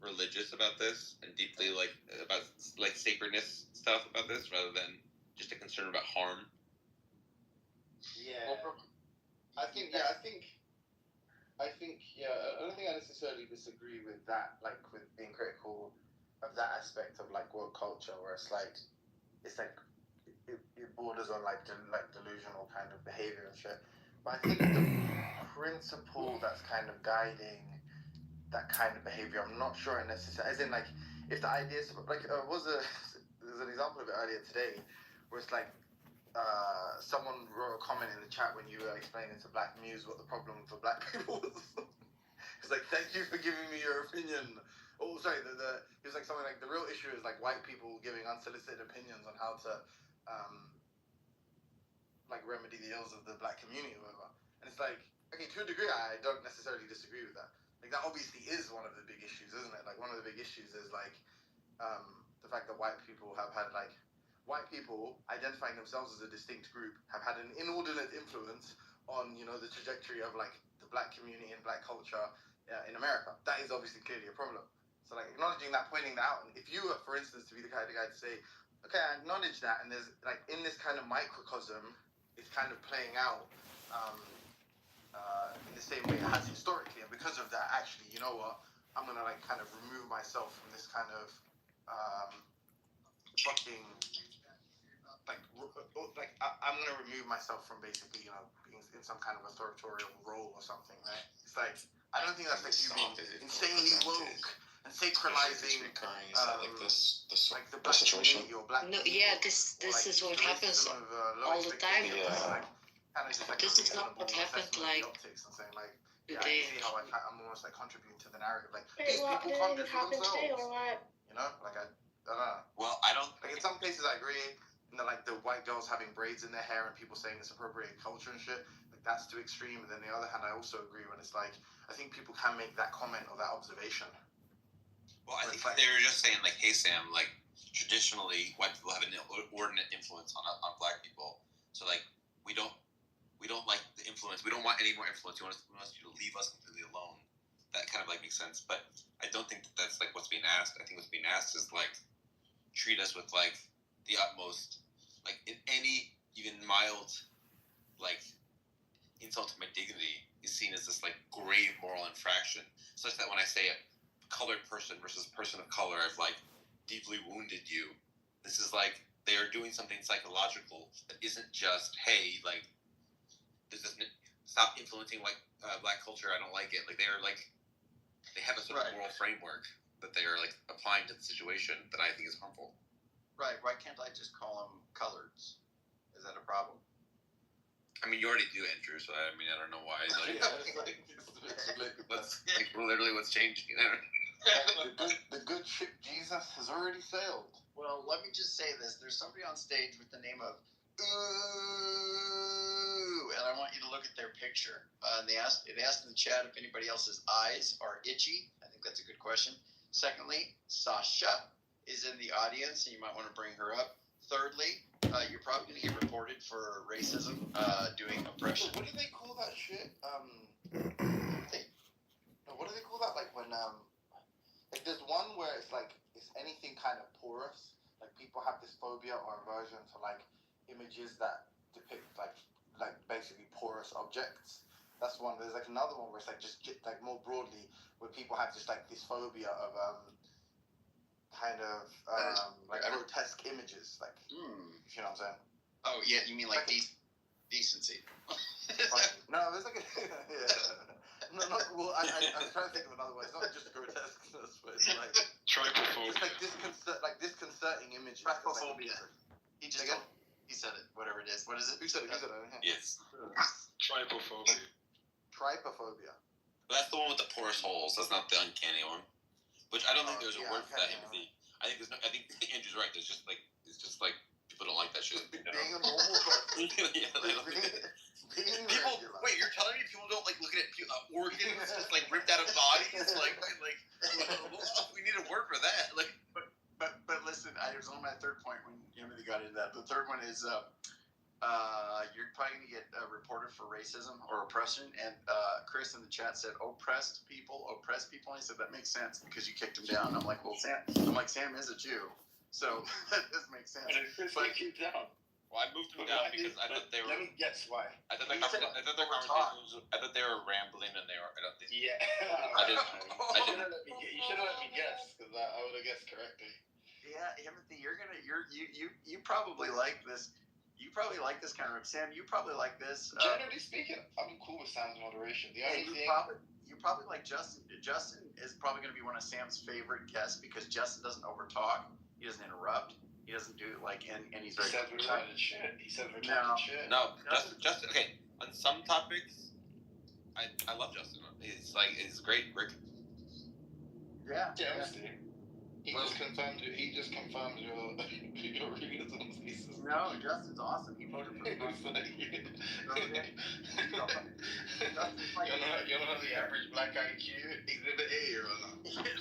religious about this and deeply about sacredness stuff about this rather than just a concern about harm. Yeah. Well, I don't think I necessarily disagree with that, like with being critical of that aspect of like woke culture, where it borders on like delusional kind of behavior and shit. But I think the principle that's kind of guiding that kind of behavior, I'm not sure necessarily. As in, like, if the idea is like there's an example of it earlier today, where it's like someone wrote a comment in the chat when you were explaining to Black Muse what the problem for Black people was. It's like, thank you for giving me your opinion. Oh, sorry, it was like something like the real issue is like white people giving unsolicited opinions on how to like remedy the ills of the Black community or whatever. And it's like, okay, to a degree, I don't necessarily disagree with that. Like, that obviously is one of the big issues, isn't it? Like, one of the big issues is like the fact that white people identifying themselves as a distinct group have had an inordinate influence on, you know, the trajectory of like the Black community and Black culture in America. That is obviously clearly a problem. So like acknowledging that, pointing that out, and if you were, for instance, to be the kind of guy to say, okay, I acknowledge that, and there's like in this kind of microcosm, it's kind of playing out in the same way it has historically, and because of that, actually, you know what, I'm gonna like kind of remove myself from this kind of fucking I'm gonna remove myself from basically, you know, being in some kind of authoritarian role or something, right? It's like, I don't think that's like you being insanely woke and sacralizing like the Black community or Black people. Yeah, this is what happens all the time. This is not what happened like yeah, I see how I'm almost like contributing to the narrative. Like, these people can't do for themselves. You know, like I don't know. Well, I don't. Like in some cases, I agree. And like the white girls having braids in their hair and people saying it's appropriating culture and shit. Like that's too extreme. And then the other hand, I also agree when it's like I think people can make that comment or that observation. Well, I think like, they were just saying like, hey Sam, like traditionally white people have an inordinate influence on Black people. So like we don't like the influence. We don't want any more influence. We want you to leave us completely alone. That kind of like makes sense. But I don't think that's like what's being asked. I think what's being asked is like treat us with like the utmost, like in any even mild like insult to my dignity is seen as this like grave moral infraction, such that when I say a colored person versus person of color, I've like deeply wounded you. This is like they are doing something psychological that isn't just, hey, like this doesn't stop influencing like Black culture. I don't like it. Like they are like they have a sort of moral framework that they are like applying to the situation that I think is harmful. Right. Why can't I just call them coloreds? Is that a problem? I mean, you already do, Andrew. So I mean, I don't know why. Like, that's like literally what's changing. The good ship Jesus has already sailed. Well, let me just say this. There's somebody on stage with the name of Ooh, and I want you to look at their picture. It asked in the chat if anybody else's eyes are itchy. I think that's a good question. Secondly, Sasha is in the audience, and you might want to bring her up. Thirdly, you're probably going to get reported for racism, doing oppression. What do they call that shit? What do they call that? Like when like there's one where it's like it's anything kind of porous. Like people have this phobia or aversion to like images that depict like basically porous objects. That's one. There's like another one where it's like just like more broadly where people have just like this phobia of kind of like grotesque images, like if you know what I'm saying. Oh yeah, you mean like decency? No, there's like no, well, I'm trying to think of another way. It's not just grotesqueness, but it's like trypophobia. It's like disconcerting images. Trypophobia. He just told, he said it. Whatever it is. What is it? Who said it? Yes. Trypophobia. Trypophobia. But that's the one with the porous holes. That's not the uncanny one. Which I don't think there's a word for that empathy. I think I think Andrew's right. There's just like people don't like that shit. Being a normal person. Yeah, they don't like it. People, wait, you're telling me people don't like looking at organs just like ripped out of bodies? Like we need a word for that. Like, but listen, it was on my third point when Timothy got into that. The third one is you're probably going to get reported for racism or oppression. And Chris in the chat said, oppressed people. And he said, that makes sense because you kicked him down. I'm like, well, Sam is a Jew. So that does make sense. But kick you down. Well, I moved them down because I thought they were. Let me guess why. I thought they were rambling and they were. I don't think. Yeah. I didn't. You should have let me guess because I would have guessed correctly. Yeah, Timothy, you probably like this. You probably like this kind of Sam. You probably like this. Generally speaking, I'm cool with Sam's moderation. The only thing you probably like Justin. Justin is probably going to be one of Sam's favorite guests because Justin doesn't overtalk. He doesn't interrupt. He doesn't do and he's very. He says retarded shit. Shit. No, Justin. Okay, on some topics, I love Justin. He's great. Yeah. He just confirmed your realisms. No, Justin's awesome. He voted for You're not the average black IQ exhibit A or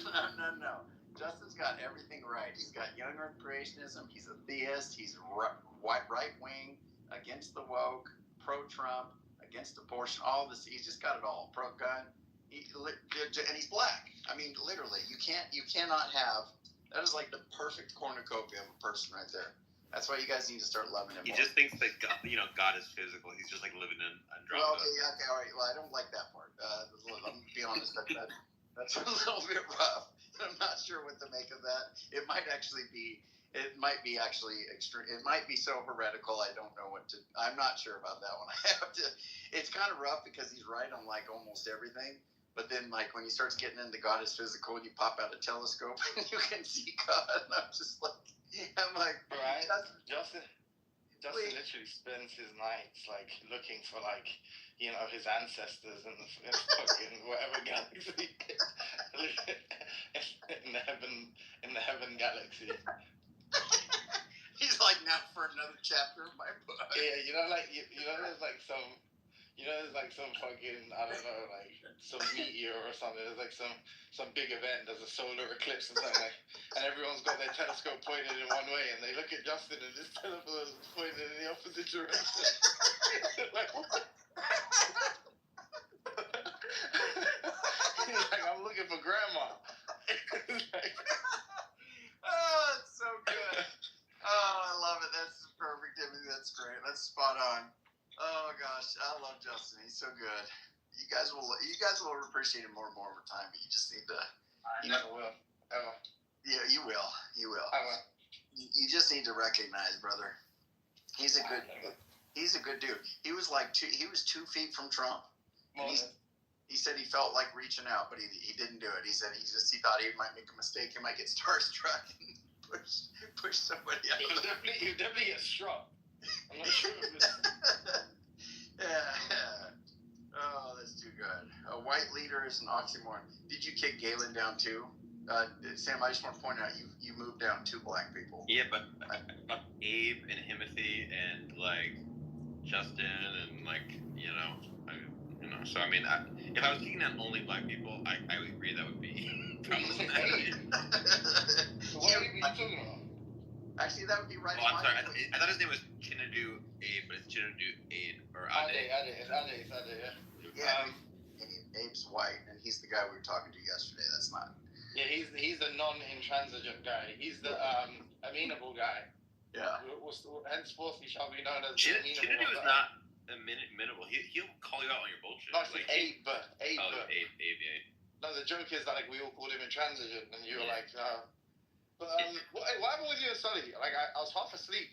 not. No. Justin's got everything right. He's got young earth creationism. He's a theist. He's right wing, against the woke, pro-Trump, against abortion. All this. He's just got it all. Pro-gun. And he's black. I mean, literally, you cannot have. That is like the perfect cornucopia of a person right there. That's why you guys need to start loving him. He more. just thinks that God is physical. He's just like living in Andromeda. Well, okay, all right. Well, I don't like that part. Let me be honest. That's a little bit rough. I'm not sure what to make of that. It might be actually extreme. It might be so heretical. I don't know what to. I'm not sure about that one. I have to. It's kind of rough because he's right on like almost everything. But then, like, when he starts getting into God is physical, and you pop out a telescope and you can see God, and I'm like, right? Justin literally spends his nights like looking for his ancestors in the fucking whatever galaxy in the heaven galaxy. He's like, now for another chapter of my book. Yeah, there's like some fucking, I don't know, like some meteor or something. There's like some big event. There's a solar eclipse or something, and everyone's got their telescope pointed in one way, and they look at Justin, and his telescope is pointed in the opposite direction. Like, what? He's like, I'm looking for grandma. Oh, it's so good. Oh, I love it. That's perfect. That's great. That's spot on. Oh gosh, I love Justin. He's so good. You guys will appreciate him more and more over time, but you just need to. I never will. Ever. Yeah, you will. You will. I will. You just need to recognize, brother. He's a good dude. He was 2 feet from Trump. He said he felt like reaching out, but he didn't do it. He said he thought he might make a mistake. He might get starstruck and push somebody out. He definitely gets struck. I'm not sure if it's... Yeah. Oh, that's too good. A white leader is an oxymoron. Did you kick Galen down too? Sam, I just want to point out you moved down 2 black people. Yeah, but Abe and Timothy and like Justin and so I mean, if I was kicking down only black people, I would agree that would be problematic. What are you talking about? Actually, that would be right. Oh, I'm sorry. I thought his name was Chinadu Abe, but it's Chinadu Abe or Ade. Ade, yeah. Abe's white, and he's the guy we were talking to yesterday. That's not. Yeah, he's the non-intransigent guy. He's the amenable guy. Yeah. Henceforth, he shall be known as Chinadu is not amenable. He'll call you out on your bullshit. No, it's like Abe. Abe. No, the joke is that we all called him intransigent, and you were like, But what happened with you and Sully? Like I was half asleep.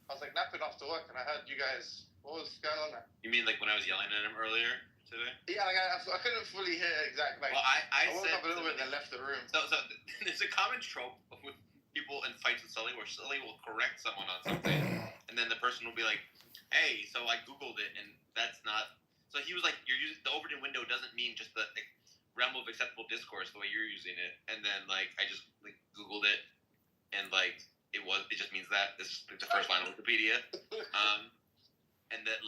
I was like napping after work, and I heard you guys. What was going on there? You mean like when I was yelling at him earlier today? Yeah, like I couldn't fully hear exactly. Like, well, I woke said up a little bit and then left the room. So there's a common trope with people in fights with Sully where Sully will correct someone on something, and then the person will be like, "Hey, so I googled it, and that's not." So he was like, "You're using the Overton window doesn't mean just the realm of acceptable discourse the way you're using it," and then like I just googled it. And it just means that this is the first line of Wikipedia, and that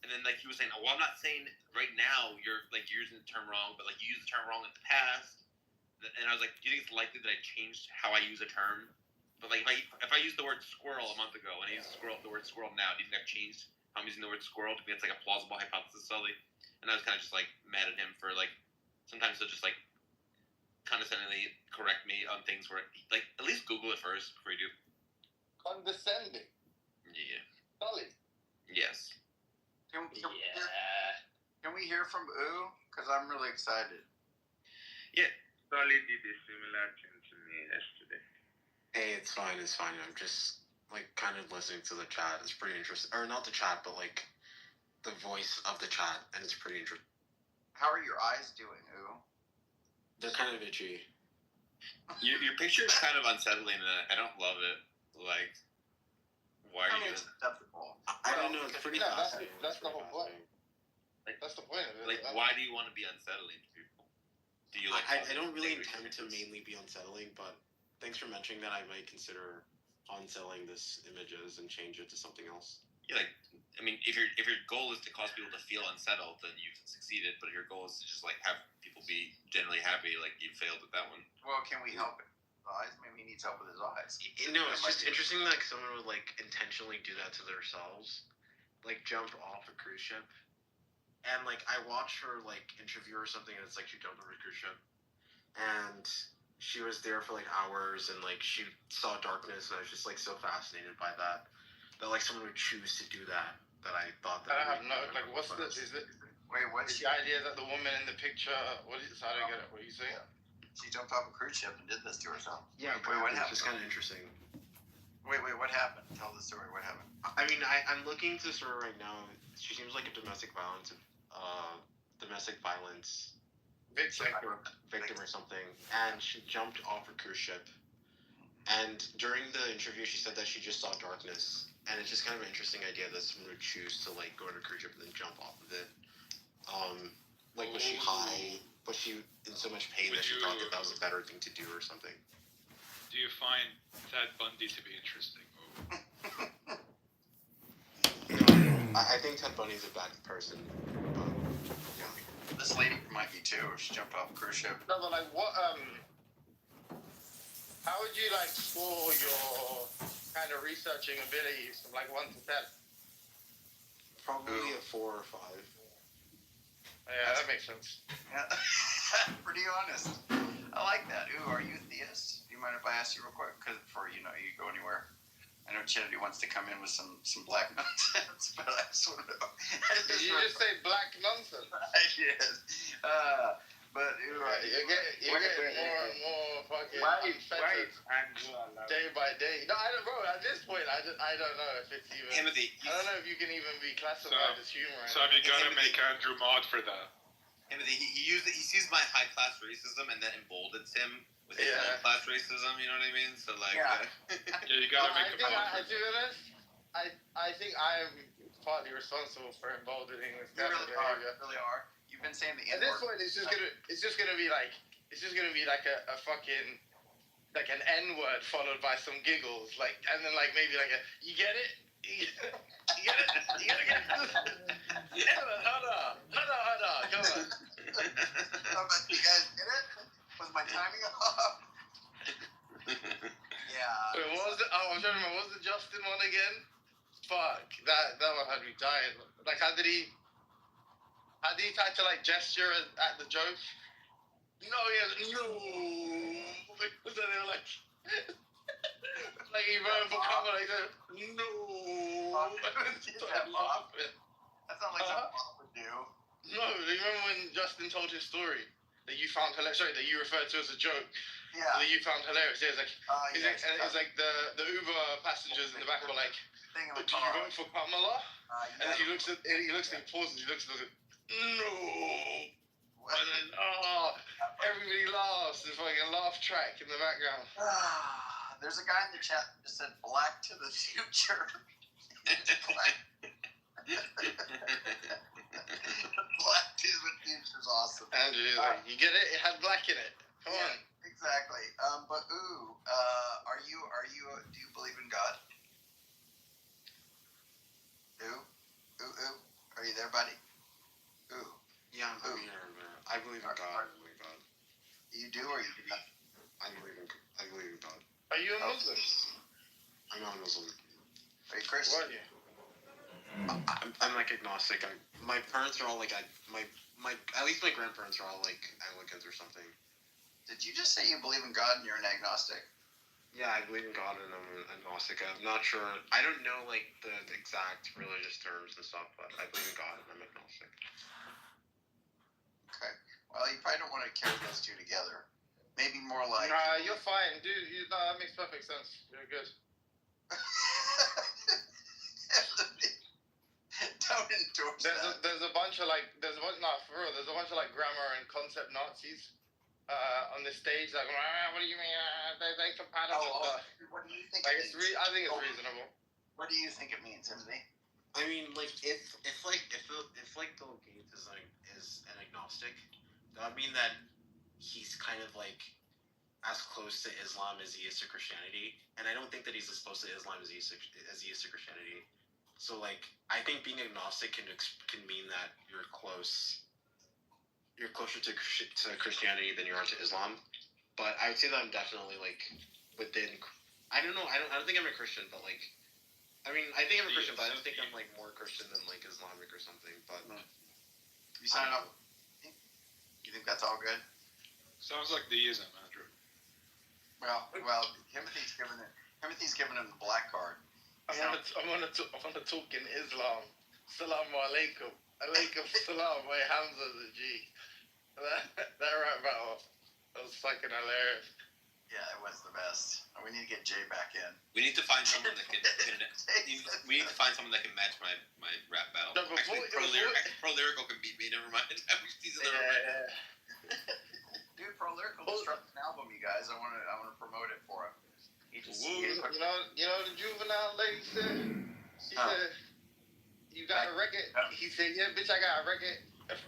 and then he was saying, "Oh, well, I'm not saying right now you're using the term wrong, but you used the term wrong in the past." And I was like, "Do you think it's likely that I changed how I use a term But like if I used the word squirrel a month ago and I use the word squirrel now, do you think I've changed how I'm using the word squirrel? Do you think it's like a plausible hypothesis, Sully? And I was kind of just like mad at him for like sometimes he'll just like condescendingly correct me on things where like at least Google it first before you do. Condescending. Yeah. Sully. Yes. Can we hear from Ooh? Because I'm really excited. Sully did a similar thing to me yesterday. Hey, it's fine. I'm just like kind of listening to the chat. It's pretty interesting, or not the chat, but like the voice of the chat, and it's pretty interesting. How are your eyes doing, Ooh? They're kind of itchy. Your picture is kind of unsettling, and I don't love it. Like, why are you? It's acceptable. I don't know. It's pretty fascinating. That's the whole point. Like, that's the point of it. Like, why do you want to be unsettling to people? Do you like? I don't really intend to mainly be unsettling, but thanks for mentioning that. I might consider unselling this images and change it to something else. Yeah, like, I mean, if your goal is to cause people to feel unsettled, then you've succeeded. But if your goal is to just like have people be generally happy, like you failed at that one. Well, can we help him? Eyes? Maybe he needs help with his eyes. No, it's just interesting that like, someone would like intentionally do that to themselves, like jump off a cruise ship. And like I watched her like interview or something, and it's like she jumped on a cruise ship, and she was there for like hours, and like she saw darkness, and I was just like so fascinated by that like someone would choose to do that. That I thought that. I have no like. What's the? Is it? Wait, what's the idea that the woman in the picture? What is? How do I get it? What are you saying? She jumped off a cruise ship and did this to herself. Yeah, wait, what happened? It's just kind of interesting. Wait, what happened? Tell the story. What happened? I mean, I'm looking to her right now. She seems like a domestic violence victim or something, and she jumped off a cruise ship. And during the interview, she said that she just saw darkness, and it's just kind of an interesting idea that someone would choose to like go on a cruise ship and then jump off of it. Like was she high? Was she in so much pain that she thought that was a better thing to do or something? Do you find Ted Bundy to be interesting? I think Ted Bundy's a bad person. But, yeah. This lady might be too. She jumped off a cruise ship. No, but like what? How would you like score your kind of researching abilities from like 1 to 10? Probably a 4 or 5. Yeah, that makes sense. Yeah. Pretty honest. I like that. Ooh, are you a theist? Do you mind if I ask you real quick? Because before you go anywhere. I know Charity wants to come in with some black nonsense, but I just want to know. Did you just say black nonsense? I did. But ooh, you're getting more and more fucking unfettered day by day. No, I don't, bro. At this point, I don't know if it's even. Timothy, I don't know if you can even be classified as humor. So have you got to make Andrew Maude for that? Timothy, he sees my high class racism and that emboldens him with his low class racism. You know what I mean? So like, yeah, you got to make the point. To be honest, I think I am partly responsible for emboldening this kind of behavior. You really are. You've been saying the At this point, it's just gonna be like a fucking like an N-word followed by some giggles, like, and then like maybe like a you get it. You get it? You gotta get it? Hold on. Come on. You guys get it? Was my timing off? Yeah. Wait, what was I'm trying to remember. What was the Justin one again? Fuck. That one had me dying. Like, how did he try to, like, gesture at the joke? No, no. So they were like... like, he ran for cover, like, no. Laughing. That sounds like something Bob would do. No, remember when Justin told his story that you found hilarious? Sorry, that you referred to as a joke. Yeah. That you found hilarious. Yeah, it's like the Uber passengers in the back were like, "Do you vote for Kamala?" And then he looks and he pauses. He looks and goes, "No." And then everybody laughs. There's like a laugh track in the background. There's a guy in the chat that just said "Black to the future." Black to the future is awesome. Andrew, like, you get it? It had black in it. Come on. Exactly. But are you? Do you believe in God? Are you there, buddy? Yeah, I'm here. I believe in God. You do, or you do not? I believe in God. Are you a Muslim? agnostic. My parents are all like my at least my grandparents are all like Anglicans or something. Did you just say you believe in God and you're an agnostic? Yeah, I believe in God and I'm an agnostic. I'm not sure. I don't know like the exact religious terms and stuff, but I believe in God and I'm agnostic. Okay. Well, you probably don't want to carry those two together. Maybe more like. Nah, you're fine, dude. That makes perfect sense. You're good. Don't endorse that. There's a bunch of for real. There's a bunch of like grammar and concept Nazis on this stage. Like, what do you mean? They compatible. What do you think? Like, I think it's reasonable. What do you think it means, Timothy? I mean, like if Bill Gates is an agnostic, that would mean that he's kind of like as close to Islam as he is to Christianity, and I don't think that he's as close to Islam as he is to Christianity. So like, I think being agnostic can mean that you're closer to Christianity than you are to Islam. But I would say that I'm definitely like within. I don't know. I don't think I'm a Christian, but like, I mean, I think I'm a Christian, but I don't think I'm like more Christian than like Islamic or something. But You sign up. You think that's all good? Sounds like deism, Andrew. Well, Timothy's given him the black card. I'm gonna talk in Islam. Salaam alaikum. Alaikum salam. My Hamza's a G. That rap battle. That was fucking hilarious. Yeah, it was the best. We need to get Jay back in. We need to find someone that can. We need to find someone that can match my rap battle. No, Actually, Pro Lyrical can beat me. Never mind. Dude, Pro Lyrical just dropped an album, you guys. I want to promote it for him. You know the juvenile lady said? She said, you got a record? He said, yeah, bitch, I got a record.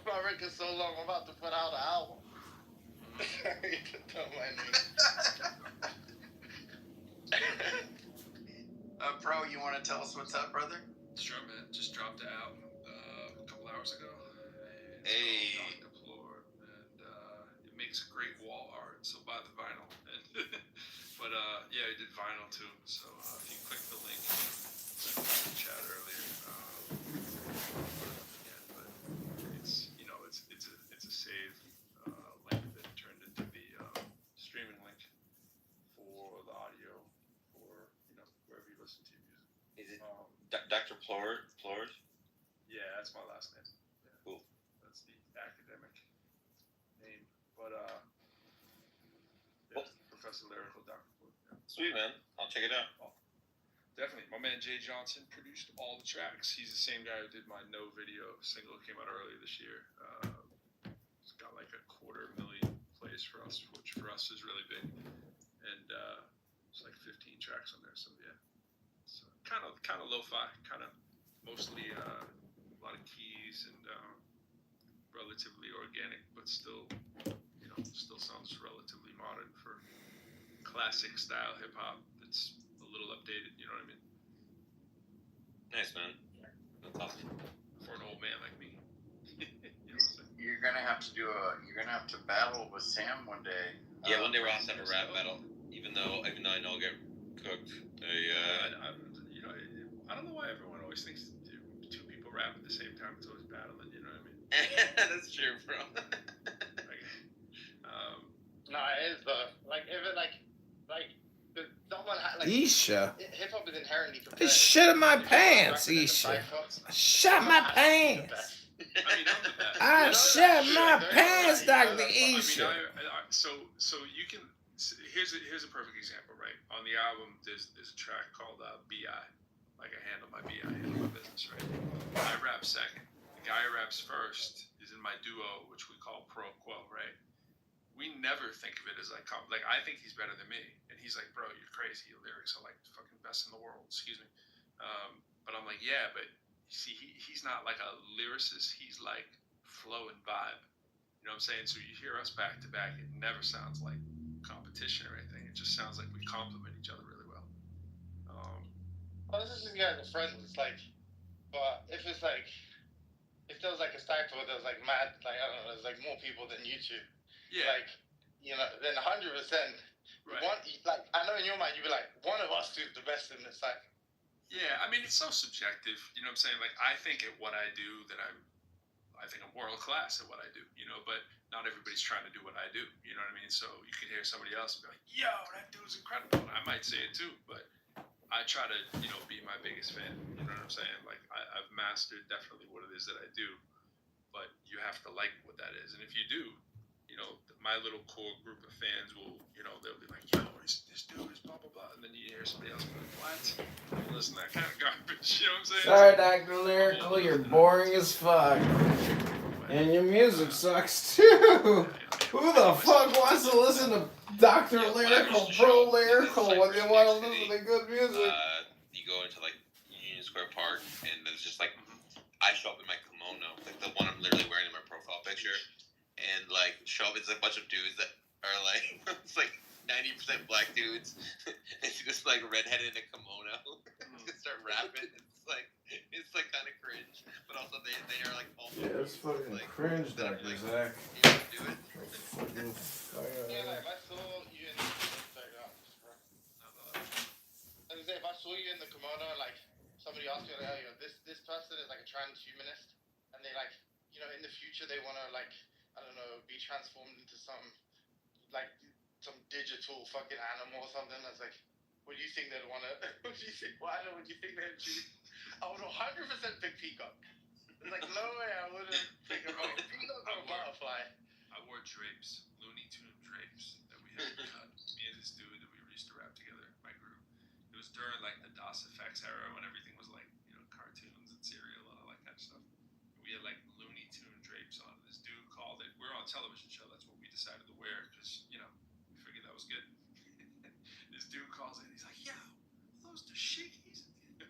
My record's so long, I'm about to put out an album. Don't mind me. Pro, you want to tell us what's up, brother? Sure, man. Just dropped the album a couple hours ago. Hey. Dr. Plore, and it makes great wall art, so buy the vinyl. But yeah, I did vinyl too. So if you click the link in the chat earlier, again, but it's a save link that turned into the streaming link for the audio for wherever you listen to your music. Is it Dr. Plores? Yeah, that's my last name. Yeah. Cool. That's the academic name, but Professor Lyrical Dr. Plore. Yeah. Sweet, man. I'll check it out. Definitely. My man Jay Johnson produced all the tracks. He's the same guy who did my No Video single that came out earlier this year. It's got like 250,000 plays for us, which for us is really big. And it's like 15 tracks on there. So yeah, it's kind of lo-fi, kind of mostly a lot of keys and relatively organic, but still sounds relatively modern for classic style hip hop. That's a little updated, you know what I mean? Nice, man. That's awesome. For an old man like me. You know what I'm saying? You're gonna have to battle with Sam one day. Yeah, one day we'll have to have a rap battle. Even though I know I'll get cooked. I don't know why everyone always thinks two people rap at the same time. It's always battling, you know what I mean? That's true, bro. No, it is though. Like if it like someone Isha. Hip hop is inherently I competitive. shit in my pants, Isha. I shit my pants. I mean, I'm the best. I shit my pants, Dr. Isha. So you can. Here's a perfect example, right? On the album, there's a track called BI, like I handle my BI, handle my business, right? I rap second. The guy who raps first is in my duo, which we call Pro Quo, right? We never think of it as like I think he's better than me, and he's like, bro, you're crazy. Your lyrics are like the fucking best in the world. Excuse me, but I'm like, yeah, but you see, he's not like a lyricist. He's like flow and vibe. You know what I'm saying? So you hear us back to back, it never sounds like competition or anything. It just sounds like we complement each other really well. Well, this is just you guys are friends. It's like, but if it's like, if there was like a stack where there was like mad, like I don't know, there's like more people than you two. Yeah. Like, then 100%. Right. One, like I know in your mind you'd be like, one of us two is the best in this cycle. Yeah, I mean, it's so subjective. You know what I'm saying? Like, I think at what I do that I think I'm world class at what I do, but not everybody's trying to do what I do. You know what I mean? So you could hear somebody else and be like, yo, that dude's incredible. And I might say it too, but I try to, be my biggest fan. You know what I'm saying? Like, I've mastered definitely what it is that I do, but you have to like what that is. And if you do, my little core group of fans will, they'll be like, yo, this dude is blah, blah, blah. And then you hear somebody else be like, what? Don't listen to that kind of garbage. You know what I'm saying? Sorry, Dr. Lyrical, you're boring as fuck. And your music sucks too. Who the fuck wants to listen to Dr. Lyrical, Pro Lyrical when they want to listen to good music? You go into like Union Square Park, and there's just like I show up in my kimono, like the one I'm literally wearing in my profile picture, and like show up. It's a bunch of dudes that are like it's like 90% black dudes. It's just like redheaded in a kimono. Just start rapping. It's like kind of cringe, but also they are like all. Yeah, it's fucking like, cringe, Dr. like, Zach. You want to do it? Fucking Yeah, like if I saw you in sorry, no, bro. I was say if I saw you in the kimono, like somebody asked you, like, oh, this person is like a transhumanist, and they like, in the future they want to like, I don't know, be transformed into some digital fucking animal or something. That's like, what do you think they'd want to? What do you think? Well, I don't know. What do you think they'd choose? I would 100% pick peacock. There's like no way I wouldn't pick a peacock or a butterfly. I wore drapes, Looney Tune drapes that we had cut. Me and this dude that we used to rap together, my group. It was during like the DOS effects era when everything was like, cartoons and cereal and all that kind of stuff. We had like Looney Tune drapes on. This dude called it. We're on a television show. That's what we decided to wear because we figured that was good. This dude calls it. He's like, "Yo, are those dashikis?" Like,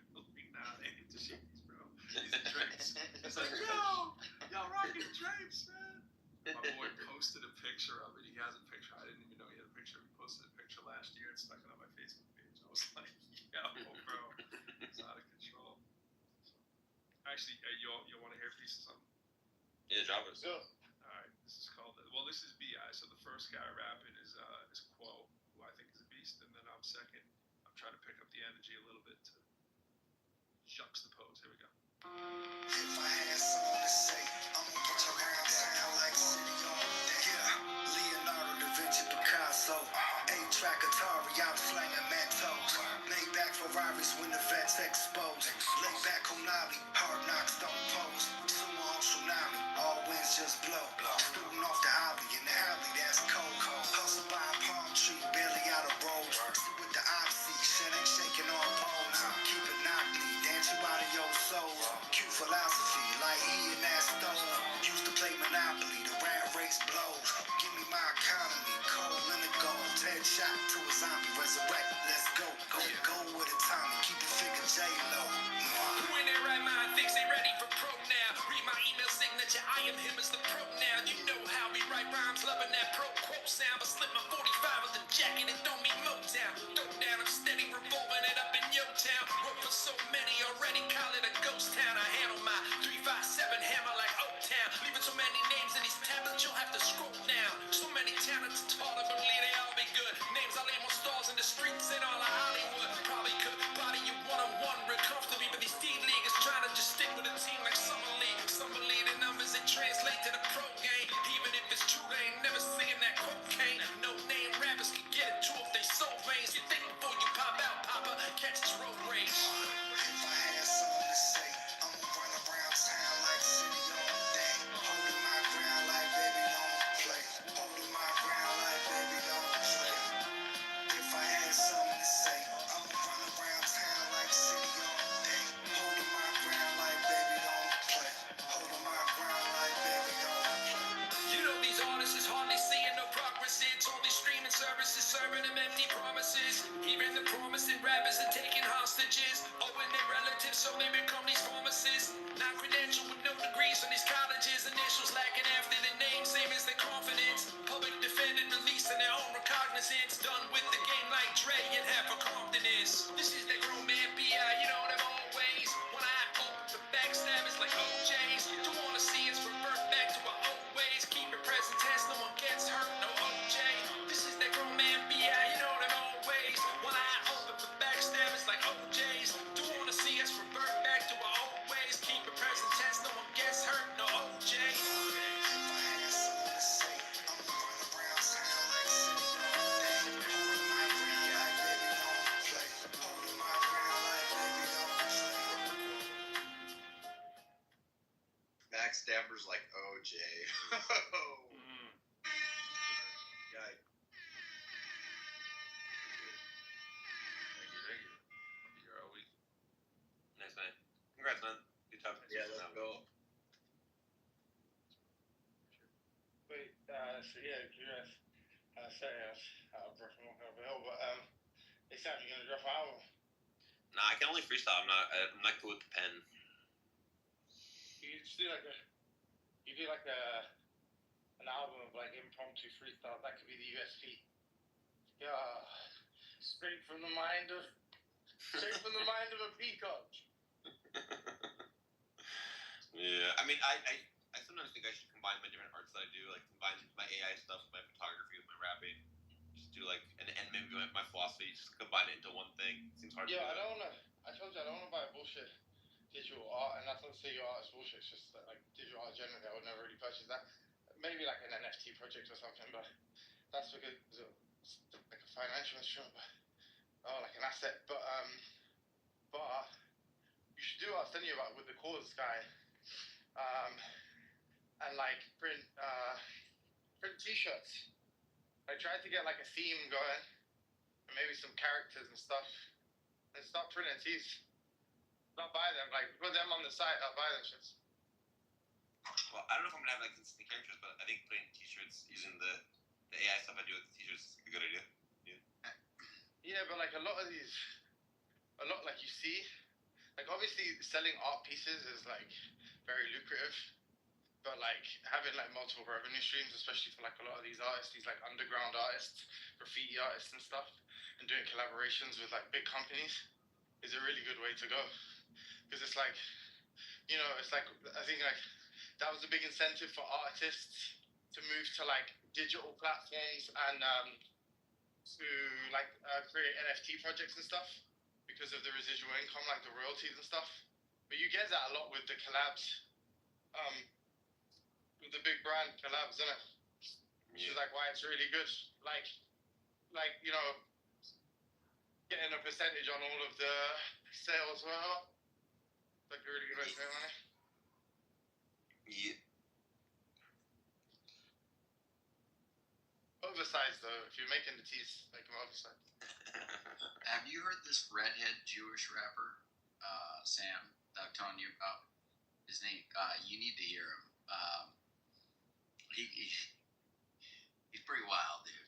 nah, they ain't dashikis, bro. These are drapes. He's like, "Yo, y'all rocking drapes, man." My boy posted a picture of it. He has a picture. I didn't even know he had a picture. He posted a picture last year and stuck it on my Facebook page. I was like, "Yo, bro, it's out of control." Actually, you want to hear a piece of something? Yeah, drop it. Go. All right, this is called. Well, this is Bi. So the first guy rapping is Quo, who I think is a beast, and then I'm second. I'm trying to pick up the energy a little bit to juxtapose. Here we go. If I had something to say, I'ma run around town like city on day. Yeah, Leonardo da Vinci, Picasso, 8-track Atari, I'm slanging Mentos. Maybach Ferraris when the vets exposed. Lay back Konami, hard knocks don't pose. Sumo on tsunami, all winds just blow. Student off the alley, in the alley, that's cold. Hustle by a palm tree, barely out of roads. See with the oxy, shit ain't shaking on poles. Keep it knock me, dance you out of your soul. Q philosophy, like he in that stove. Used to play Monopoly, the rat race blows. Give me my economy, coal in the gold. Headshot to a zombie, resurrect, let's go. Go with a Tommy, keep your figure J-Lo. Who in their right mind thinks they ready for pro now? Read my email signature, I am him as the pro now. You know how we write rhymes, loving that pro quote sound. But slip my 45 with the jacket and throw me Motown. Throw down, I'm steady revolving it up in your town. Wrote for so many already, call it a ghost town. I handle my 357 hammer like Oaktown. Leaving so many names in these tablets, you'll have to scroll down. So many talents, it's hard to believe they all be good. Names I leave on stars in the streets and all of Hollywood. Probably could body you one-on-one real comfortably, but these D-leaguers trying to just stick with a team like Summer League. Some believe the numbers that translate to the pro game. Even if it's true, they ain't never seeing that cocaine. No name rappers can get it too if they soul veins. You think before you pop out, Papa, catch this road rage. If I had something to say, I'ma run around town like city on day. Holding my ground like baby don't play. Holding my ground like baby don't play. If I had something to say, I'ma run around town like city on day. Holding my ground like baby don't play. Holding my ground like baby don't play. You know these artists is hardly seeing no progress. It's only streaming services serving them empty promises. Even the promising rappers are taking hostages. Owing their relatives so they become these pharmacists. Not credentialed with no degrees from these colleges. Initials lacking after the name, same as their confidence. Public defended releasing their own recognizance. Done with the game like Dre and half a Compton is. This is that grown man B.I. You know them always. When I open the backstabbers like OJ's. You wanna see us revert back to our old ways. Keep it present tense, no one gets hurt, no OJ. This is that grown man B.I. You know them always. When I open the backstabbers like OJ's. You wanna Jay. Guy. Thank you. You're all week. Nice, man. Congrats, man. Good job. Yeah, let's go. Wait, so yeah, congrats. Sorry, I was brushing off over hill, but it sounds you're gonna drop an album. Nah, I can only freestyle. I'm not good with the pen. You just do like an album of like impromptu freestyle. That could be the USP. Yeah, straight from the mind of a peacock. Yeah, I mean, I sometimes think I should combine my different arts that I do, like combine my AI stuff with my photography, with my rapping. Just do like, and maybe my philosophy, just combine it into one thing. It seems hard to do. Yeah, I told you I don't wanna buy bullshit digital art, and that's not to say your art is bullshit. It's just that, like digital art generally, I would never really purchase that. Maybe like an NFT project or something, but that's because it's like a financial instrument, like an asset. But you should do what I was telling you about with the cause guy, and like print T-shirts. I tried to get like a theme going, and maybe some characters and stuff, and start printing tees. Not buy them, like put them on the site. I'll buy them shits. Well, I don't know if I'm gonna have like consistent characters, but I think putting T-shirts using the AI stuff I do with the T-shirts is a good idea. Yeah, but like a lot like you see, like obviously selling art pieces is like very lucrative, but like having like multiple revenue streams, especially for like a lot of these artists, these like underground artists, graffiti artists and stuff, and doing collaborations with like big companies, is a really good way to go. Because it's like, it's like I think like that was a big incentive for artists to move to like digital platforms and to like create NFT projects and stuff because of the residual income, like the royalties and stuff. But you get that a lot with the collabs, with the big brand collabs, isn't it? Which is like why it's really good. Like getting a percentage on all of the sales, well, like a really good way to make money. Yeah. Oversized though. If you're making the teas, make them oversized. Have you heard this redhead Jewish rapper, Sam, that I'm telling you about? His name, you need to hear him. He's pretty wild, dude.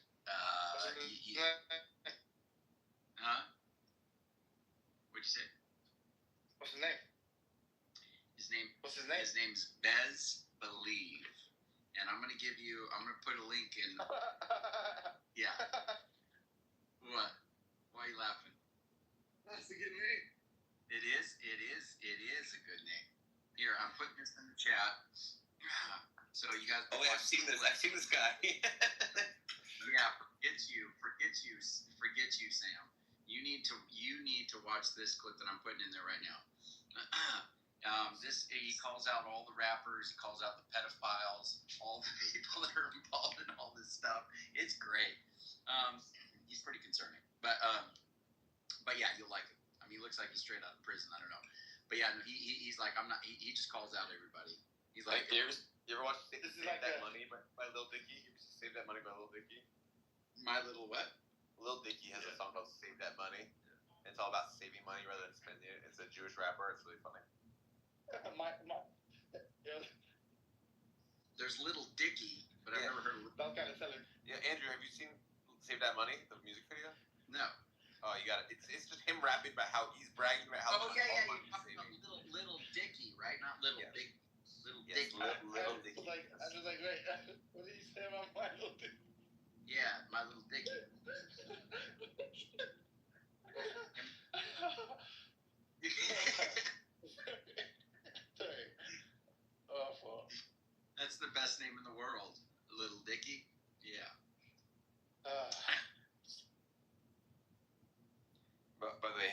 Huh? What'd you say? What's his name? What's his name? His name's Bez Believe. And I'm gonna put a link in. Yeah. What? Why are you laughing? That's a good name. It is a good name. Here, I'm putting this in the chat. So you guys. Oh, wait, I've seen this guy. Yeah, forget you, Sam. You need to watch this clip that I'm putting in there right now. He calls out all the rappers, he calls out the pedophiles, all the people that are involved in all this stuff. It's great. He's pretty concerning, but yeah, you'll like it. I mean, he looks like he's straight out of prison. I don't know, but yeah, no, he's like, I'm not. He just calls out everybody. He's like, you ever watch This is Save like That a- Money by Lil Dicky? You Save That Money by Lil Dicky? My Little what? Lil Dicky has a song called Save That Money. It's all about saving money rather than spending it. It's a Jewish rapper. It's really funny. There's Little Dicky, but I've Yeah. never heard of. That kind of selling. Yeah, Andrew, have you seen Save That Money, the music video? No. Oh, you got it. It's just him rapping about how he's bragging about how Oh much yeah, all yeah. money You're he's talking about saving. little Dicky, right? Not Little Yes. Dick. Little Yes, Dicky. Little Dicky. I was like, wait, what did you say about my little thing? Yeah, My Little Dicky. Sorry. Awful. That's the best name in the world, Little Dicky. Yeah. But by the way,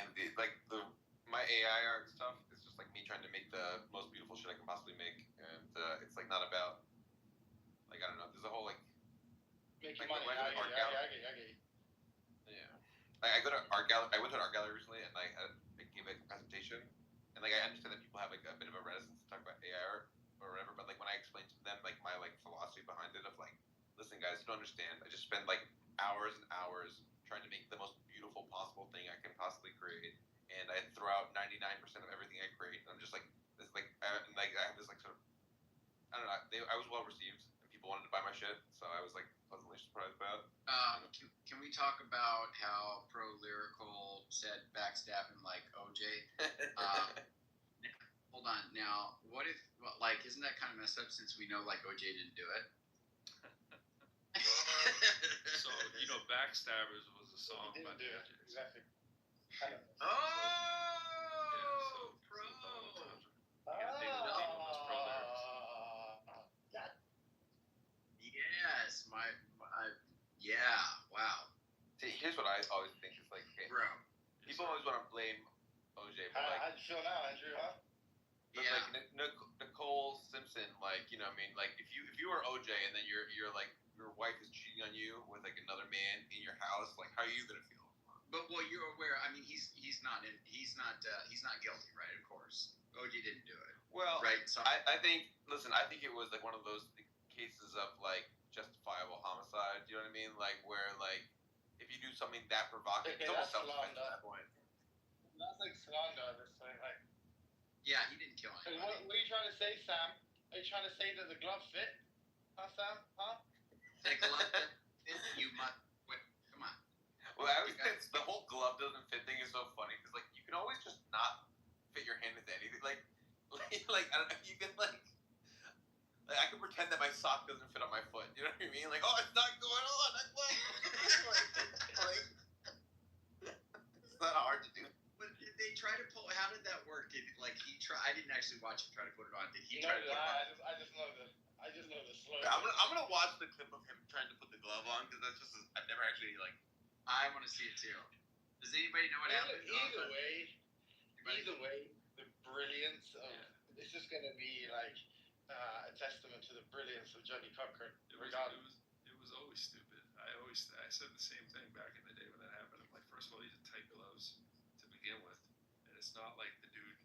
my AI art stuff is just like me trying to make the most beautiful shit I can possibly make, and it's like not about like I don't know. There's a whole like Making Like, money. when I I went to get it. yeah. I go to art gallery. I went to an art gallery recently, and I gave a presentation, and like I understand that people have like a bit of a reticence to talk about AI art or whatever. But like when I explained to them like my like philosophy behind it of like, listen guys, you don't understand. I just spend like hours and hours trying to make the most beautiful possible thing I can possibly create, and I throw out 99% of everything I create. And I'm just like this I have this like sort of, I don't know. I was well received, and people wanted to buy my shit, so I was like pleasantly surprised by it. Can we talk about how Pro Lyrical said backstab him like OJ? Hold on. Now, what if, like, isn't that kind of messed up since we know, like, OJ didn't do it? So, you know, Backstabbers was a song by the OJ. Exactly. Oh, Yeah, Pro. Yeah, they were the most pro lyrics. Yes, yeah, wow. See, here's what I always think is like, okay, Bro. people always want to blame OJ, but like, How do you feel now, Andrew? Huh? but Yeah. like Nicole Simpson, like, you know what I mean, like if you were OJ and then you're like your wife is cheating on you with like another man in your house, like how are you gonna feel? But well, you're aware. I mean, he's not guilty, right? Of course, OJ didn't do it. Well, Right. So I think I think it was like one of those cases of like justifiable homicide. You know what I mean? Like where like if you do something that provocative, Okay, it's almost that's self-defense slander. at that point. That's like slander at this point. Like, yeah, he didn't kill hey, anybody. what are you trying to say, Sam? Are you trying to say that the glove fit? Huh, Sam? Huh? Take a look. You must. Wait, come on. Well, I always think the whole glove doesn't fit thing is so funny because like you can always just not fit your hand into anything. Like I don't know, you can like I can pretend that my sock doesn't fit on my foot. You know what I mean? Like, oh, it's not going on. That's like it's not hard to do. But did they try to pull? How did that work? Did like he try? I didn't actually watch him try to put it on. Did he No, try to put it on? I just know the slow. I'm gonna watch the clip of him trying to put the glove on because that's just I've never actually like. I want to see it too. Does anybody know what happened? Either way, the brilliance of it's just gonna be like a testament to the brilliance of Johnny Cochran. It was always stupid. I said the same thing back in the day when that happened. I'm like, first of all, these are tight gloves to begin with, and it's not like the dude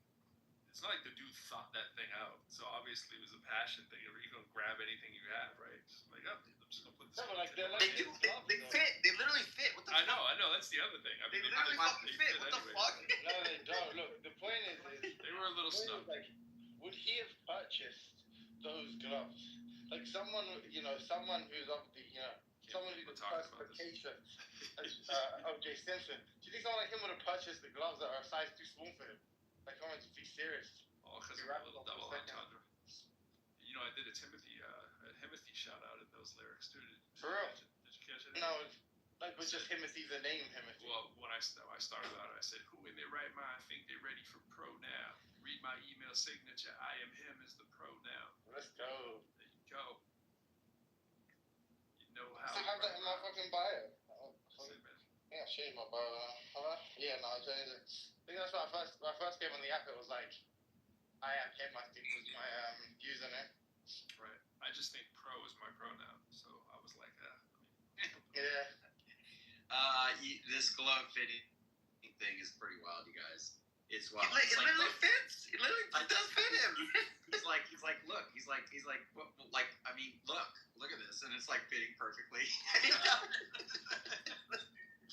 thought that thing out. So obviously it was a passion thing. You're gonna grab anything you have, right? Just like, oh, I'm just gonna put this. No, but like they're They do. They fit. They literally fit. What the I fuck? know. That's the other thing. I They mean, literally fucking fit. What the anyway. fuck? No, they don't. Look, the point is They were a little snug. like, would he have purchased those gloves? Like someone who's of the someone who's the classification O.J. Simpson. Do you think someone like him would have purchased the gloves that are a size too small for him? Like, come on, just be serious. Oh, because of a little double entendre. You know, I did a Timothy shout out in those lyrics too. For real? Did you catch it? No, like, but just Timothy's the name, Timothy. Well, when I started out, I said, "Who in their right mind think they're ready for pro now? Read my email signature. I am him is the pro now." Let's go. There you go. You know how. I have that in my fucking bio. Say, man. Yeah, I'll show you my bio. Yeah, no, I changed it. I think that's when I first came on the app. It was like, I am him. I think was my username. Right. I just think pro is my pronoun, so I was like, Yeah. This glove fitting thing is pretty wild, you guys. It's wild. It literally fits. It literally does fit him. He's like, look. He's like, I mean, look at this, and it's like fitting perfectly.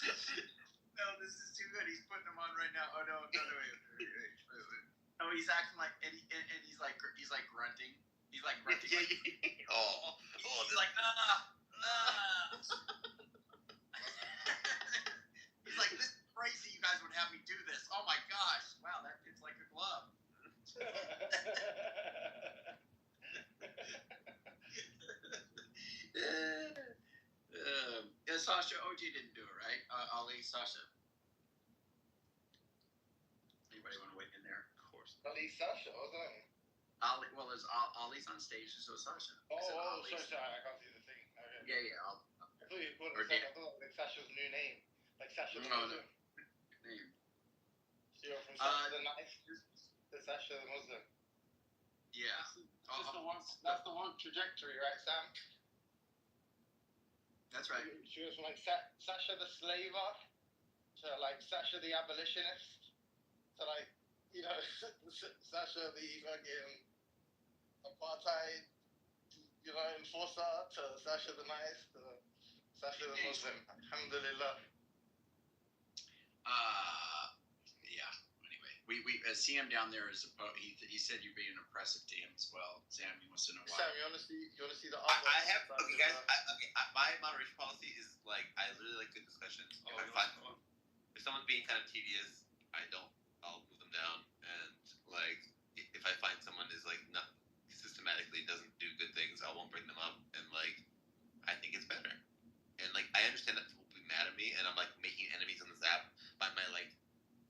No, this is too good. He's putting them on right now. Oh no, wait. Oh, he's acting like, and he's like grunting. He's like grunting. Like, he's like, He's like, this is crazy. You guys would have me do this. Oh my gosh! Wow, that fits like a glove. Sasha, OG didn't do it, right? Ali, Sasha. Anybody want to weigh in there? of course. Ali Sasha, wasn't it? Ali, well, there's Ali's on stage, so Sasha. Sorry, I can't see the thing. Okay. Yeah. I thought you called it. I thought like Sasha's new name, like Sasha. No. Name. So you're from Sasha the Nice to Sasha the Muslim. Yeah. That's the one trajectory, right, Sam? That's right. She was from like Sasha the slaver to like Sasha the abolitionist to like Sasha the fucking apartheid Enforcer to Sasha the Nice to Sasha the Muslim. Alhamdulillah. Yeah. Anyway, we CM down there is he said you're being impressive to him as well. Sam, he wants to know why. Sam, you wanna see the I have okay, guys. My moderation policy is like I really like good discussions. If someone's being kind of tedious, I'll move them down. And like if I find someone is like not systematically doesn't do good things, I won't bring them up. And like I think it's better. And like I understand that people will be mad at me, and I'm like making enemies on this app by my like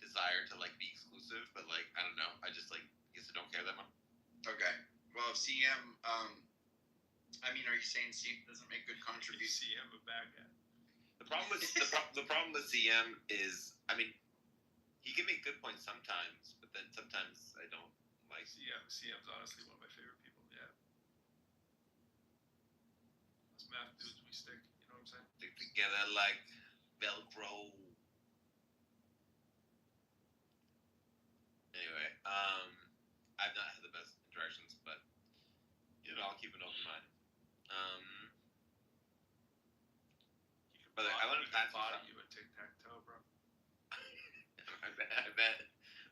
desire to like be exclusive. But like I don't know, I just like guess I don't care that much. Okay. Well, if CM, I mean, are you saying CM doesn't make good contributions? CM a bad guy. The problem with CM is, I mean, he can make good points sometimes, but then sometimes I don't like CM. CM's honestly one of my favorite people. Yeah. Us math dudes, we stick. You know what I'm saying? Stick together like Velcro. Anyway, I've not had the best interactions, but you know, I'll keep an open mind. But I want to pass you at tic-tac-toe, bro. I bet.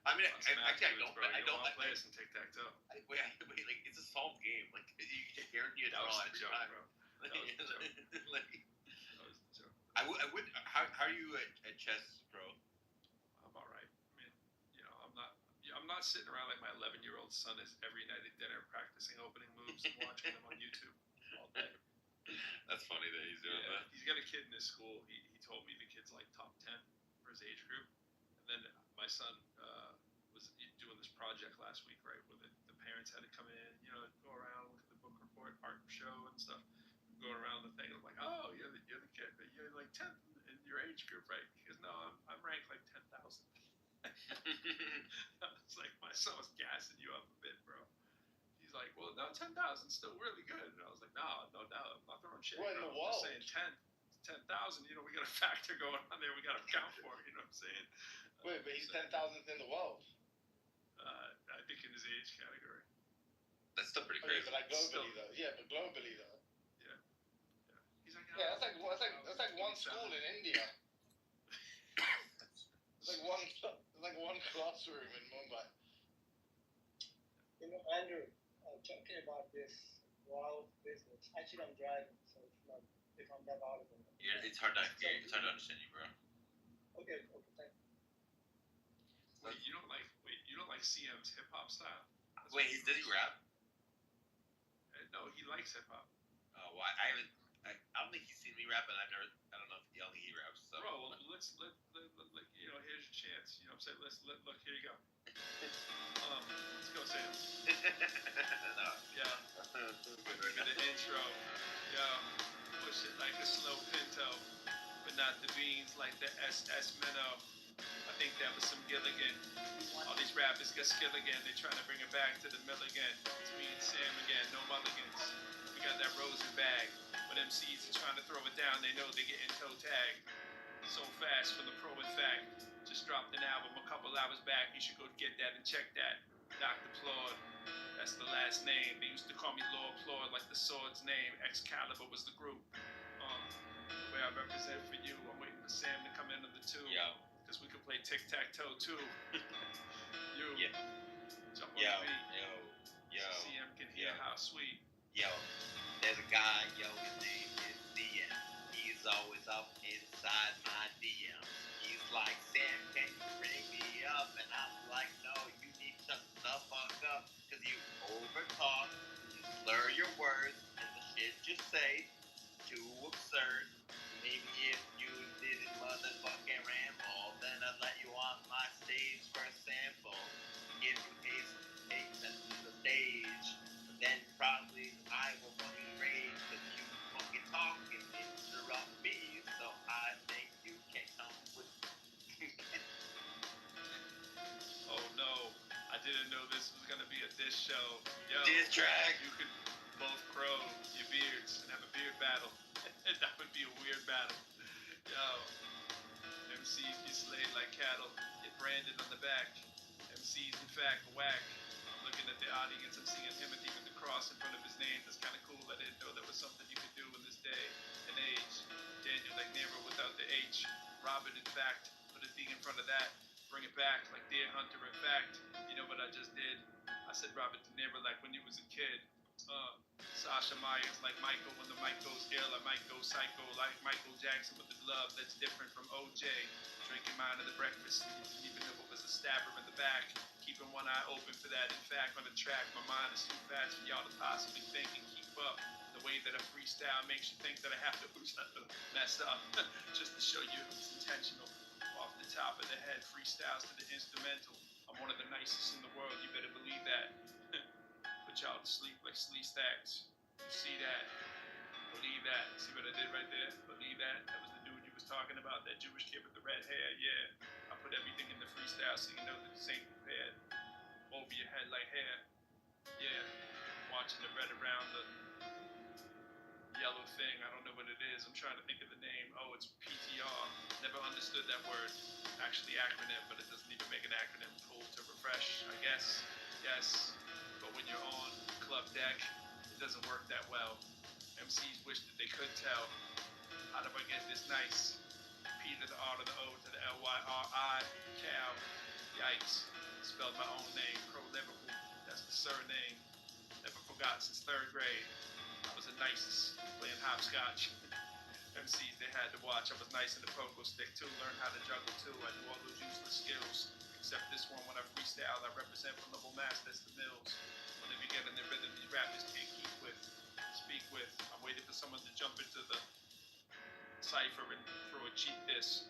I mean, actually, I don't like play some tic-tac-toe. Wait, like it's a solved game. Like you just guarantee a draw every time. That was the joke. Like, That was the joke. I would. How are you at chess, bro? I'm all right. I mean, you know, I'm not sitting around like my 11-year-old son is every night at dinner practicing opening moves and watching them on YouTube all day. That's funny that he's doing that. He's got a kid in his school. He told me the kid's like top 10 for his age group. And then my son was doing this project last week, right, where the parents had to come in, you know, go around, look at the book report, art show and stuff, going around the thing. I'm like, oh, you're the kid, but you're like 10th in your age group, right? He goes, no, I'm ranked like 10,000. It's like my son was gassing you up a bit, bro. He's like, well, no, 10,000 is still really good. And I was like, no, I'm not throwing shit. What in the world? I'm just saying 10,000, you know, we got a factor going on there. We got to account for it, you know what I'm saying? Wait, but he's 10,000th in the world. I think in his age category. That's still pretty Okay, crazy. but like globally though. Yeah, but globally though. Yeah. He's like, yeah, that's like one school in India. It's like one classroom in Mumbai. You know, Andrew, talking about this wild business. Actually, I'm driving, so if I'm that audible. Yeah, it's hard to understand you, bro. Okay, thank you. Wait, you don't like CM's hip hop style? Wait, does he rap? No, he likes hip hop. Oh, well, I don't think he's seen me rap, and I don't know if he raps. So. Bro, well, let's you know, here's your chance. You know what I'm saying? Look, here you go. Let's go, Sam. No. Yeah. Give me the intro. Yo, push it like a slow pinto, but not the beans like the SS Minnow. I think that was some Gilligan. All these rappers got skill again. They trying to bring it back to the mill again. It's me and Sam again, no mulligans. We got that Rosen bag. When MCs are trying to throw it down, they know they get in toe tag. So fast for the pro in fact. Just dropped an album a couple hours back. You should go get that and check that. Dr. Claude, that's the last name. They used to call me Lord Claude, like the sword's name. Excalibur was the group. The way I represent for you, I'm waiting for Sam to come in on the two. Yo. Because we could play tic-tac-toe too. Yeah. Jump on the beat. Yo. CM can hear how sweet. Yo. There's a guy, his name is CM. He's always up inside my DMs. He's like, Sam, can you bring me up? And I'm like, no, you need to shut the fuck up. Because you overtalk, you slur your words, and the shit you say too absurd. Maybe if you didn't motherfucking ramble, then I'd let you on my stage for a sample. Give you take to the stage. But then probably I will fucking rage because you fucking talk and interrupt me. So I think you can come with me. Oh no, I didn't know this was gonna be a diss show. Yo, Diss track. You could both grow your beards and have a beard battle. That would be a weird battle. Yo, MCs get slayed like cattle, get branded on the back. MCs in fact whack. I'm looking looking at the audience, I'm seeing him and even the cross in front of his name. That's kind of cool. I didn't know that was something you could do in this day and age. Daniel, like Nero without the H. Robin, in fact, put a thing in front of that. Bring it back, like Deer Hunter. In fact, you know what I just did? I said Robert De Niro like when you was a kid. Sasha Myers like Michael when the mic goes ill. I might go psycho like Michael Jackson with the glove that's different from OJ. Drinking mine at the breakfast, didn't even know it was a stabber in the back. Keeping one eye open for that. In fact, on the track, my mind is too fast for y'all to possibly think and keep up. The way that I freestyle makes you think that I have to mess up just to show you it's intentional. Off the top of the head, freestyles to the instrumental. I'm one of the nicest in the world, you better believe that. Put y'all to sleep like Slee Stacks. You see that? Believe that. See what I did right there? Believe that? That was the dude you was talking about, that Jewish kid with the red hair. Yeah. I put everything in the freestyle so you know that this ain't prepared. Over your head like hair. Yeah. Watching the red around the yellow thing. I don't know what it is. I'm trying to think of the name. Oh, it's PTR. Never understood that word. Actually acronym, but it doesn't even make an acronym. Pull to refresh, I guess. Yes. But when you're on club deck, it doesn't work that well. MCs wish that they could tell. How do I get this nice? P to the R to the O to the L-Y-R-I. Cow. Yikes. Spelled my own name. Pro-Liverpool. That's the surname. Never forgot since 3rd grade. I was the nicest playing hopscotch. MCs, they had to watch. I was nice in the pogo stick too. Learned how to juggle too. I knew all those useless skills. Except this one, when I freestyle, I represent from Level Mass, that's the Mills. Whenever you get in the rhythm, these rappers can't keep with, speak with. I'm waiting for someone to jump into the cipher and throw a cheap diss.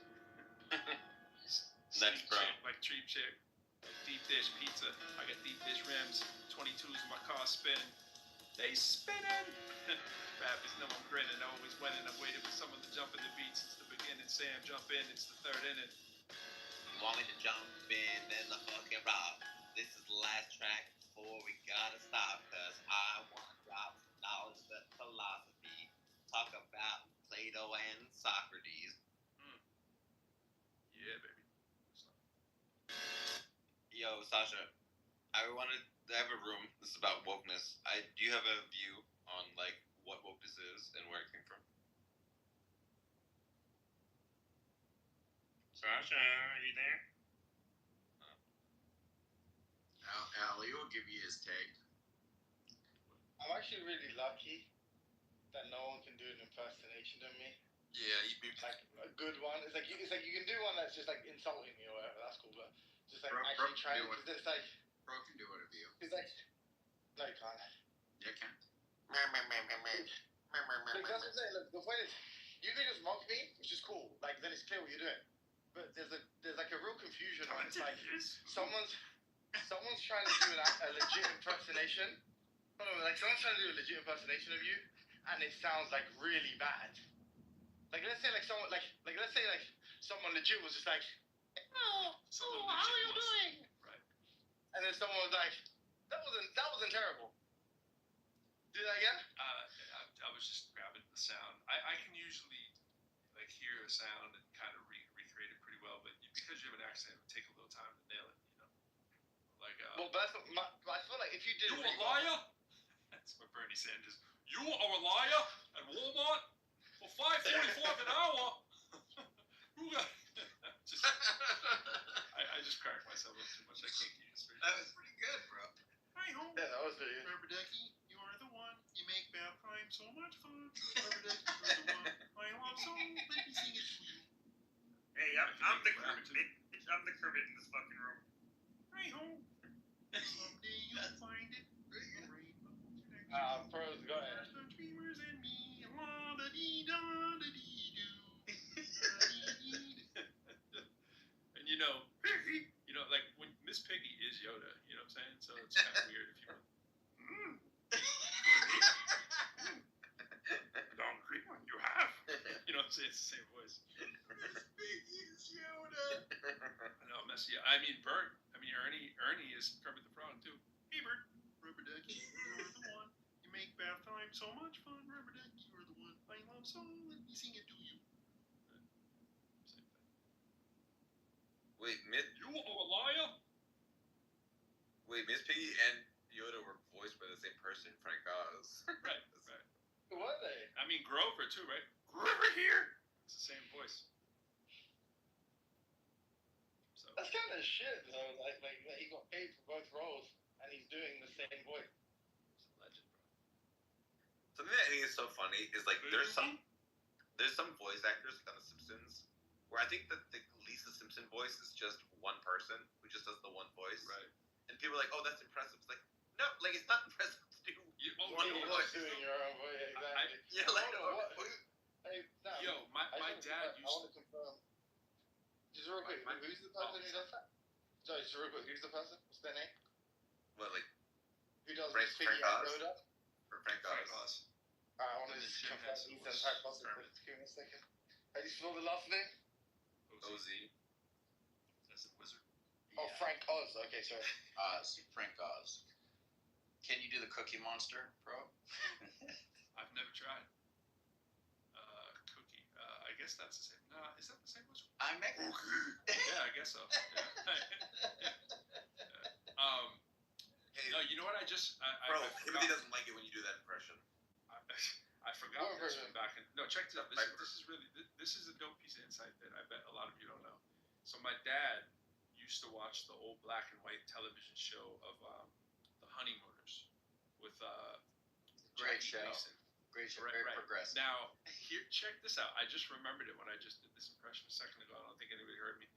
Nice, bro. Like Cheap Chick. Deep dish pizza. I got deep dish rims. 22s in my car spin. They spinning. Rappers know I'm grinning, always winning. I'm waiting for someone to jump in the beat since the beginning. Sam, jump in, it's the 3rd inning. You want me to jump in the fucking rock? This is the last track before we gotta stop, cause I wanna drop some knowledge, but philosophy. Talk about Plato and Socrates. Yeah, baby. Yo, Sasha, I have a room. This is about wokeness. Do you have a view on like what wokeness is and where it came from? Sasha, are you there? Ali will give you his take. I'm actually really lucky that no one can do an impersonation of me. Yeah, Like a good one. It's like you can do one that's just like insulting me or whatever. That's cool, but just like Bro actually can trying do it. because it's like Bro can do it of you. it's like no, you can't. You can. Like, that's what I'm saying. Look, the point is, you can just mock me, which is cool. Like then it's clear what you're doing. But there's like a real confusion when it's like someone's trying to do a legit impersonation. No, like someone's trying to do a legit impersonation of you, and it sounds like really bad. Like let's say like someone let's say someone legit was just like, oh, how are you doing? Right. And then someone was like, that wasn't terrible. Do that again? I was just grabbing the sound. I can usually like hear a sound and kind of recreate it pretty well, but because you have an accent, it would take a little time to nail it. You know, like Well, but I feel like if you did you it a liar? That's what Bernie Sanders. You are a liar at Walmart for $5.45 an hour. Who got? I just cracked myself up too much. I can't keep it straight. That was pretty good, bro. Hi, home. Yeah, that was pretty good. Rubber Ducky, you are the one. You make bath time so much fun. Rubber Ducky, you're the one. I love so. Let me sing it to you. Hey, I'm the Kermit. I'm the Kermit in this fucking room. Hi, home. Someday you'll find it. Pros, go ahead. The dreamers and me. La da dee da da dee doo. And you know, like when Miss Piggy is Yoda, you know what I'm saying? So it's kind of weird if you want. Long creep one you have. You know what I'm saying? It's the same voice. Miss Piggy is Yoda. I know, I'm messy. I mean, Bert. I mean, Ernie is Kermit the Frog too. Hey, Bert. Rubber Ducky, you're the one. You make bath time so much fun. Rubber Ducky, you're the one. I love so. Let me sing it to you. Same thing. Wait, You are a liar. Miss Piggy and too, right? Grover here. It's the same voice. So That's kind of shit, though. Like he got paid for both roles, and he's doing the same voice. it's a legend, bro. Something that I think is so funny is like there's some voice actors like on The Simpsons where I think that the Lisa Simpson voice is just one person who just does the one voice, Right. and people are like, "Oh, that's impressive." It's like, no, like it's not impressive to do one You're voice. just doing your own voice, exactly. Yeah, like Hey, Sam, Yo, my dad I used want to confirm. Just real quick, who's the person who does that? Sorry, just real quick, who's the person? What's their name? what like Who does Frank Piggy and Oz? Yoda? for Frank Frank Oz. Oz. I want to And just then Jim confirm Henson Ethan was Type Possible. Herman. Give me a second. How do you spell the last name? OZ. That's a wizard. Oh, Frank Oz. Okay, sorry. Oz, Frank Oz. Can you do the Cookie Monster, bro? I've never tried. Cookie. I guess that's the same. No, is that the same wizard? I'm making. Yeah, I guess so. Yeah. Hey, No, you know what? I bro, forgot. Timothy doesn't like it when you do that impression. I forgot What this version? from back in. No, check this out. This is really this is a dope piece of insight that I bet a lot of you don't know. So my dad used to watch the old black and white television show of the Honeymooners with Great Jackie show. Gleason. Great show. Right, Very right. progressive. Now, here, check this out. I just remembered it when I just did this impression a second ago. I don't think anybody heard me.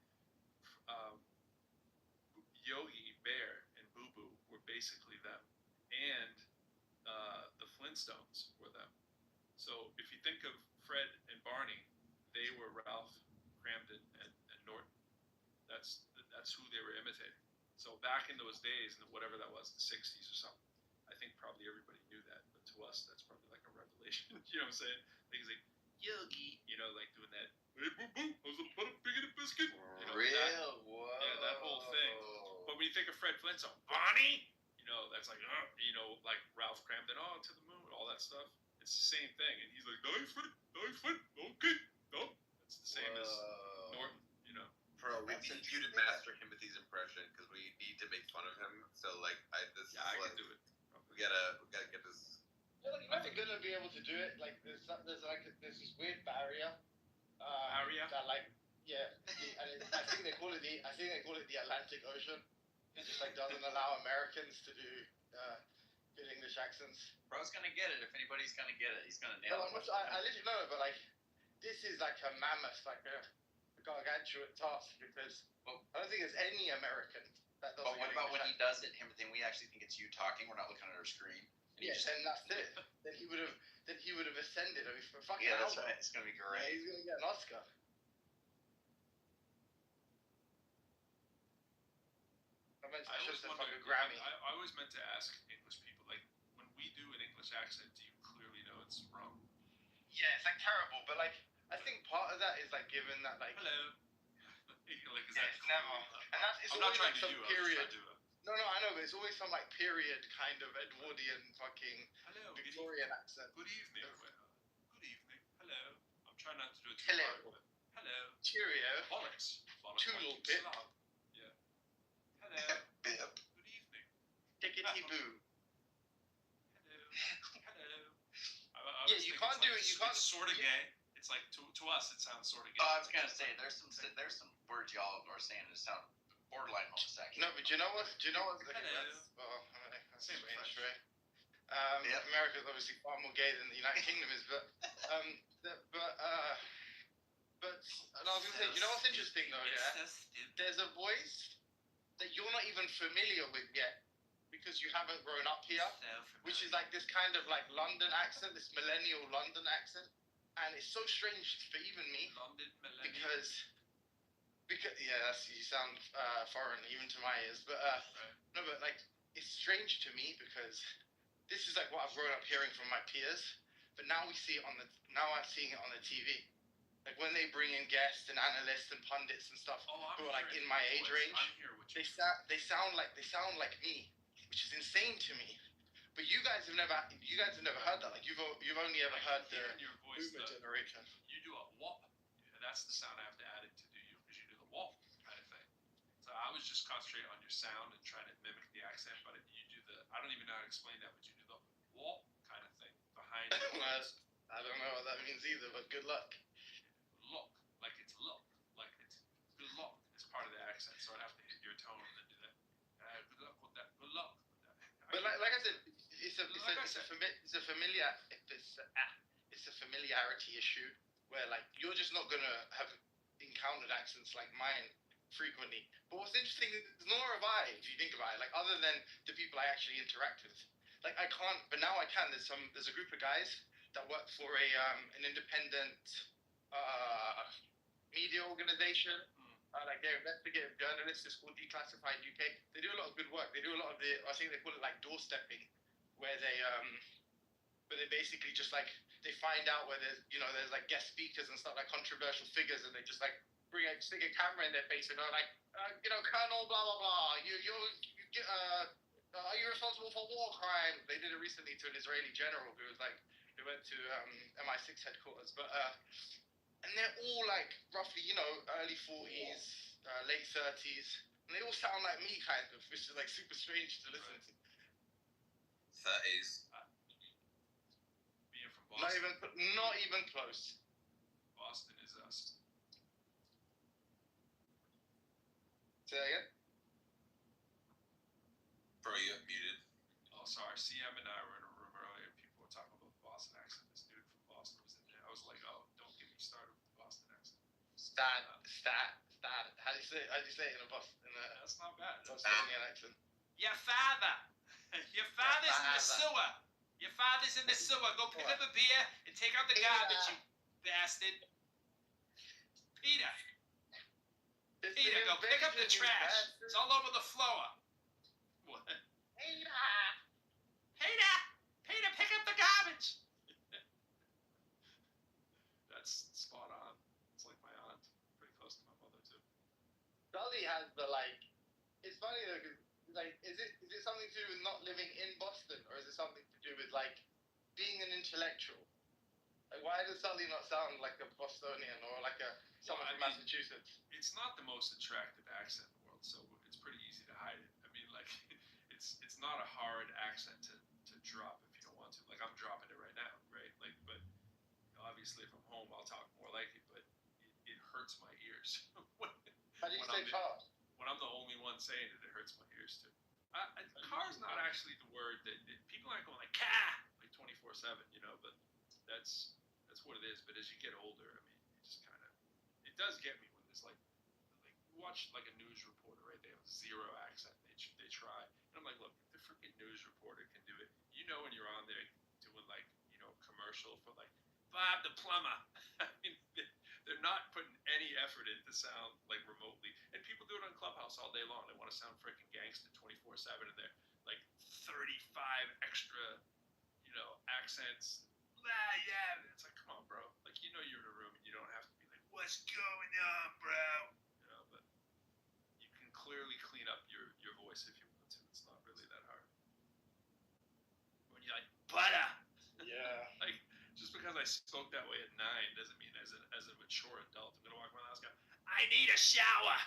Yogi Bear and Boo Boo were basically them, and the Flintstones were them. So if you think of Fred and Barney, they were Ralph Cramden and Norton. That's who they were imitating. So back in those days, and whatever that was, the '60s or something, I think probably everybody knew that, but to us, that's probably like a revelation. You know what I'm saying? Like, it's like Yogi, you know, like doing that. Hey, Boo Boo, how's a butter pig in a biscuit? You know, Real? Whoa. Yeah, that whole thing. But when you think of Fred Flintstone, Barney, you know, that's like, you know, like Ralph Cramden, oh, to the moon, all that stuff. It's the same thing. And he's like, knife it, okay, no. That's the same as Norton, you know. Bro, we need you to master Timothy's impression because we need to make fun of him. So like, I can do it. We gotta get this. You're never gonna be able to do it. Like there's this weird barrier. Barrier? That like I think they call it the Atlantic Ocean. It just like doesn't allow Americans to do good English accents. Bro's gonna get it. If anybody's gonna get it, he's gonna nail No, it. I literally know it, but like this is like a mammoth, like a gargantuan task because I don't think there's any American that does. But what about when he does it, Timothy? We actually think it's you talking. We're not looking at our screen. Yes, and that's it. Then he would have ascended. I mean, for fucking Yeah, that's hell, right. It's gonna be yeah, great. he's gonna get an Oscar. I always meant to ask English people, like, when we do an English accent, do you clearly know it's wrong? Yeah, it's like terrible, but like I think part of that is like given that like Hello. Like, is yeah, that it's never, and that's it's I'm not always trying like to some do period. it. No, I know, but it's always some like period kind of Edwardian fucking Hello. Victorian accent. Good evening. Good evening. Hello. I'm trying not to do it too Hello. hard, but hello. Cheerio. Bollocks. Toodle pip. Yeah. Hello. Bip. Good evening. Tickety boo. Hello. Hello. Yeah, you can't do it. You can't. It's sort of gay. It's like to us, it sounds sort of gay. I was gonna say there's some words y'all are saying that sound borderline homosexual. No, but do you know what? Okay, Hello. that's Same strange, French. right? Yeah. America's obviously far more gay than the United Kingdom is, but and I was gonna say, you know what's interesting though? Yeah, there's a voice that you're not even familiar with yet because you haven't grown up here, which is like this kind of like London accent, this millennial London accent, and it's so strange for even me London millennial. because yeah, you sound foreign even to my ears, but no, but like it's strange to me because this is like what I've grown up hearing from my peers, but now I'm seeing it on the TV. Like when they bring in guests and analysts and pundits and stuff who are like in my age range, they sound like me, which is insane to me. But you guys have never heard that. Like you've only ever heard the your voice, boomer generation. You do a whop. That's the sound I have to add it to do you because you do the whop kind of thing. So I was just concentrating on your sound and trying to mimic the accent, but you do the. I don't even know how to explain that, but you do the whop kind of thing behind your voice. I don't know what that means either, but good luck. Look, like it's good luck. It's part of the accent, so I'd have to hit your tone and then do that. Good luck with that. Good luck with that. But like I said, it's a familiarity issue where like you're just not gonna have encountered accents like mine frequently. But what's interesting is nor have I, if you think about it, like other than the people I actually interact with. Like I can't, but now I can. There's a group of guys that work for an independent media organization. Like they're investigative journalists. It's called Declassified UK. They do a lot of good work. They do a lot of I think they call it like doorstepping, where they basically just like they find out where there's like guest speakers and stuff, like controversial figures, and they just like stick a camera in their face and are like, Colonel blah blah blah, are you responsible for war crimes? They did it recently to an Israeli general who went to MI6 headquarters, but and they're all like roughly early 40s, late 30s, and they all sound like me kind of, which is like super strange to listen to. 30s. Being from Boston. Not even close. Boston is us. Say that again? Bro, you got muted. Oh, sorry. CM and I were in a room earlier. People were talking about the Boston accent. This dude from Boston was in there. I was like, oh, don't get me started with the Boston accent. Stat. How do you say it in a Boston? That's not bad. Bostonian accent. Your father. Your father's in the sewer. Your father's in the sewer. Go pick up a beer and take out the garbage, you bastard. Peter, go pick up the trash. It's all over the floor. What? Peter, pick up the garbage. That's spot on. It's like my aunt. Pretty close to my mother, too. Sully has the it's funny though, cause is it something to do with not living in Boston, or is it something to do with being an intellectual? Like, why does Sully not sound like a Bostonian or like someone from Massachusetts? It's not the most attractive accent in the world, so it's pretty easy to hide it. I mean, it's not a hard accent to drop if you don't want to. Like, I'm dropping it right now, right? But obviously, if I'm home, I'll talk more like it, but it hurts my ears. How do you say car? When I'm the only one saying it, it hurts my ears too. Car's not actually the word that people aren't going like car like 24/7, but that's what it is. But as you get older, I mean, it does get me when there's like watch like a news reporter, right? They have zero accent. They try, and I'm like, look, if the freaking news reporter can do it, when you're on there doing commercial for like Bob the plumber. I mean, they're not putting any effort in to sound like remotely, and people do it on Clubhouse all day long. They want to sound freaking gangster 24/7, and they're like 35 extra, accents. Yeah, it's like, come on, bro. Like, you're in a room and you don't have to be like, what's going on, bro? But you can clearly clean up your voice if you want to. It's not really that hard. When you're like, butter. Yeah. Like, just because I spoke that way at 9 doesn't mean as a mature adult I'm gonna walk around the house going, I need a shower.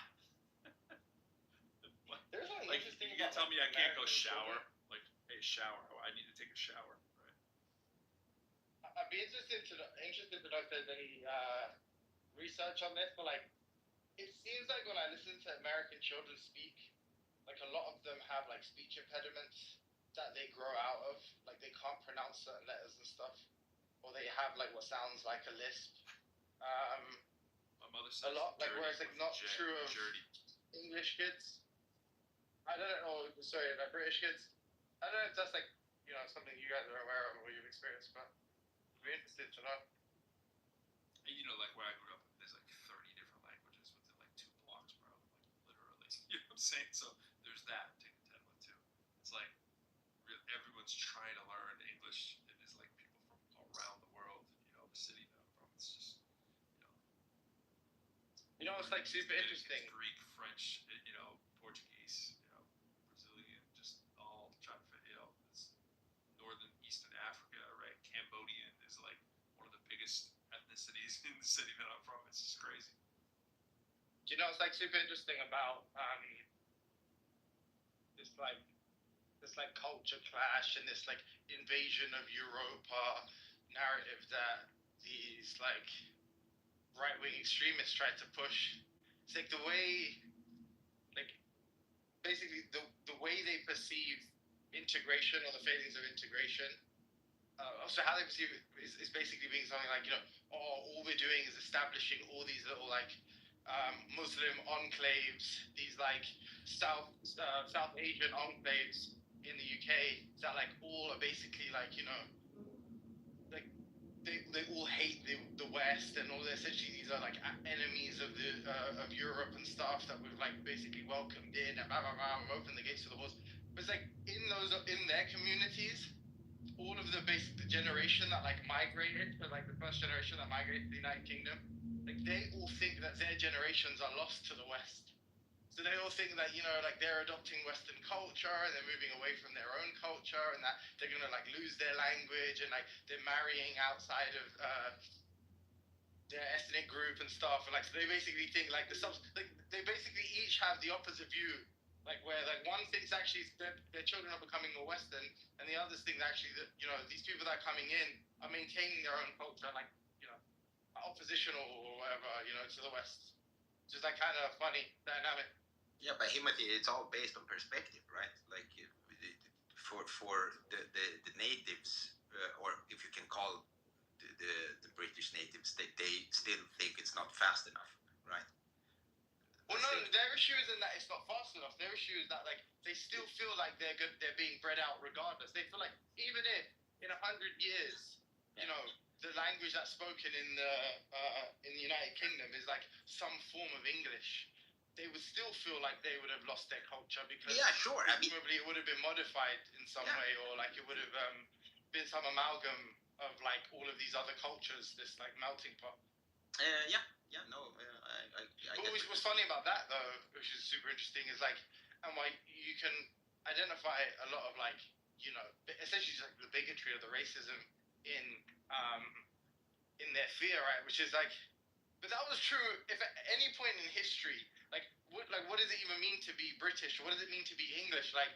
There's something like, interesting. You can tell me I can't go shower. Like, hey, shower. I need to take a shower. Right. I'd be interested to know if there's any research on this, but it seems like when I listen to American children speak, a lot of them have speech impediments that they grow out of. Like, they can't pronounce certain letters and stuff, or they have what sounds like a lisp. My mother says a lot, whereas not true of dirty. English kids. I don't know. Sorry, British kids. I don't know if that's something you guys are aware of or you've experienced, but I'd be interested to know. Like where I grew up, there's 30 different languages within 2 blocks, bro. Literally. You know what I'm saying? So there's that to contend with too. It's everyone's trying to learn English, and there's people from around the world. The city that I'm from, it's just it's super interesting. Greek, French, Portuguese, Brazilian, just all trying to fit. It's northern Eastern Africa, right? Cambodian is one of the biggest ethnicities in the city that I'm from. It's just crazy. It's super interesting about this culture clash and this invasion of Europa narrative that these like right-wing extremists try to push. It's like the way, like basically the way they perceive integration or the failings of integration. So how they perceive it is basically being something like, all we're doing is establishing all these little like Muslim enclaves, these like South Asian enclaves in the UK that like all are basically like like they all hate the West, and all essentially these are like enemies of the of Europe and stuff that we've like basically welcomed in and blah blah blah, we've opened the gates to the walls. But it's like in their communities, all of the generation that like migrated, so like the first generation that migrated to the United Kingdom, like they all think that their generations are lost to the West. So they all think that like they're adopting Western culture and they're moving away from their own culture, and that they're gonna like lose their language, and like they're marrying outside of their ethnic group and stuff. And like so they basically think like they basically each have the opposite view. Like where like one thinks actually their children are becoming more Western, and the others think actually that these people that are coming in are maintaining their own culture, like oppositional or whatever, to the West. It's just like kind of funny dynamic. Yeah, but Himothy, it's all based on perspective, right? Like for the natives, or if you can call the British natives, they still think it's not fast enough, right? Well, no, their issue isn't that it's not fast enough. Their issue is that like they still feel like they're good, they're being bred out regardless. They feel like even if in 100 years, the language that's spoken in the United Kingdom is like some form of English, they would still feel like they would have lost their culture because presumably it would have been modified in some way, or like it would have been some amalgam of like all of these other cultures, this like melting pot. But what's funny about that though, which is super interesting, is like, and why you can identify a lot of like, essentially just like the bigotry or the racism in their fear, right? Which is like, but that was true if at any point in history, what does it even mean to be British? What does it mean to be English? Like,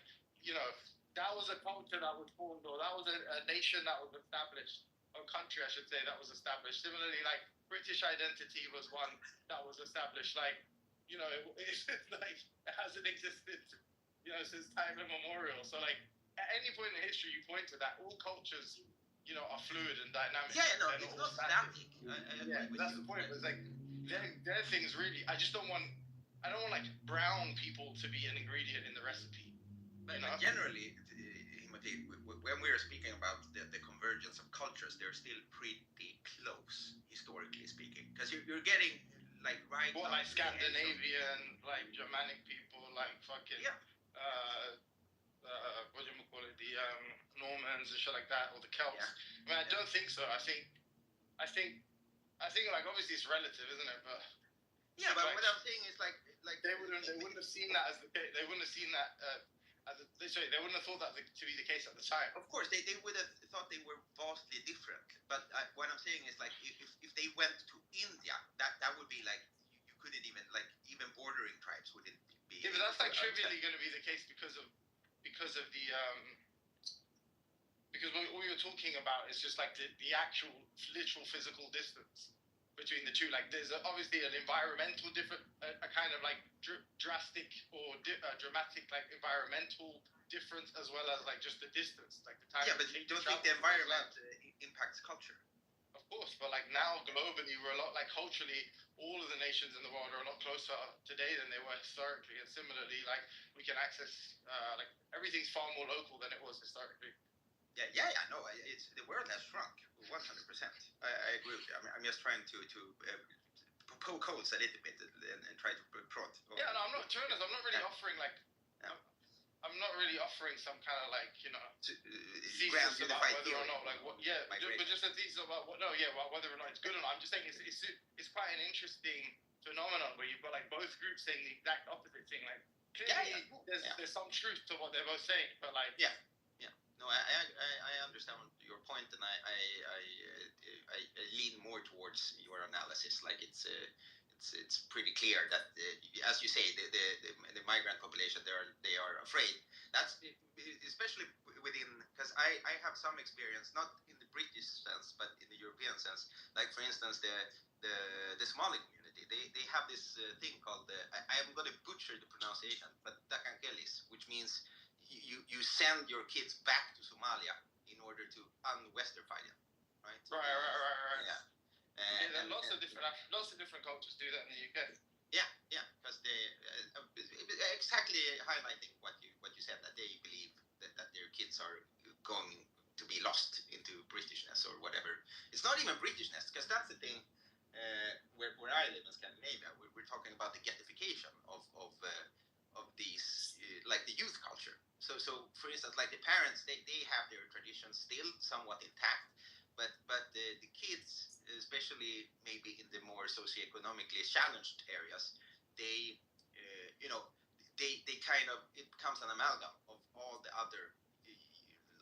that was a culture that was formed, or that was a nation that was established, or country, I should say, that was established. Similarly, like British identity was one that was established. Like, it's like it hasn't existed, since time immemorial. So like at any point in history, you point to that. All cultures, are fluid and dynamic. It's not static. That's the point. It's like their things really. I don't want like brown people to be an ingredient in the recipe. But generally, when we are speaking about the convergence of cultures, they're still pretty close, historically speaking. Because you're getting like right. Well, like Scandinavian, like Germanic people, like fucking what do you call it? The Normans and shit like that, or the Celts. I mean, I don't think so. I think like obviously it's relative, isn't it? But but what I'm saying is like they wouldn't have seen that as they wouldn't have seen that. They wouldn't have thought that to be the case at the time. Of course, they would have thought they were vastly different. But what I'm saying is like if they went to India, that would be like you couldn't even like even bordering tribes wouldn't be. Yeah, but that's like trivially going to be the case because of the because what you're talking about is just like the actual literal physical distance between the two. Like there's obviously an environmental a kind of like drastic or dramatic like environmental difference, as well as like just the distance, like the time. Yeah, but you don't think the environment impacts culture? Of course, but like now globally, we're a lot like culturally, all of the nations in the world are a lot closer today than they were historically, and similarly, like we can access like everything's far more local than it was historically. No, it's the world has shrunk 100%. I agree with you. I'm just trying to poke holes a little bit and try to prod. No, I'm not. To be honest, I'm not really offering like. I'm not really offering some kind of like thesis about whether or not like what. Yeah, but just a thesis about what. No, whether or not it's good or not. I'm just saying it's quite an interesting phenomenon where you've got like both groups saying the exact opposite thing. Like clearly, there's some truth to what they're both saying, but like No, I understand your point, and I lean more towards your analysis. Like it's pretty clear that as you say, the migrant population they are afraid. That's especially within, because I have some experience, not in the British sense, but in the European sense. Like for instance, the Somali community, they have this thing called I am going to butcher the pronunciation, but takankelis, which means you send your kids back to Somalia in order to unwesterfy them, right? Right. Yeah. Yeah, lots of different cultures do that in the UK. Yeah, because they exactly highlighting what you said, that they believe that their kids are going to be lost into Britishness or whatever. It's not even Britishness, because that's the thing. Where I live in Scandinavia, we're talking about the ghettification of these like the youth culture. So for instance, like the parents, they have their traditions still somewhat intact, but the kids, especially maybe in the more socioeconomically challenged areas, they they kind of, it becomes an amalgam of all the other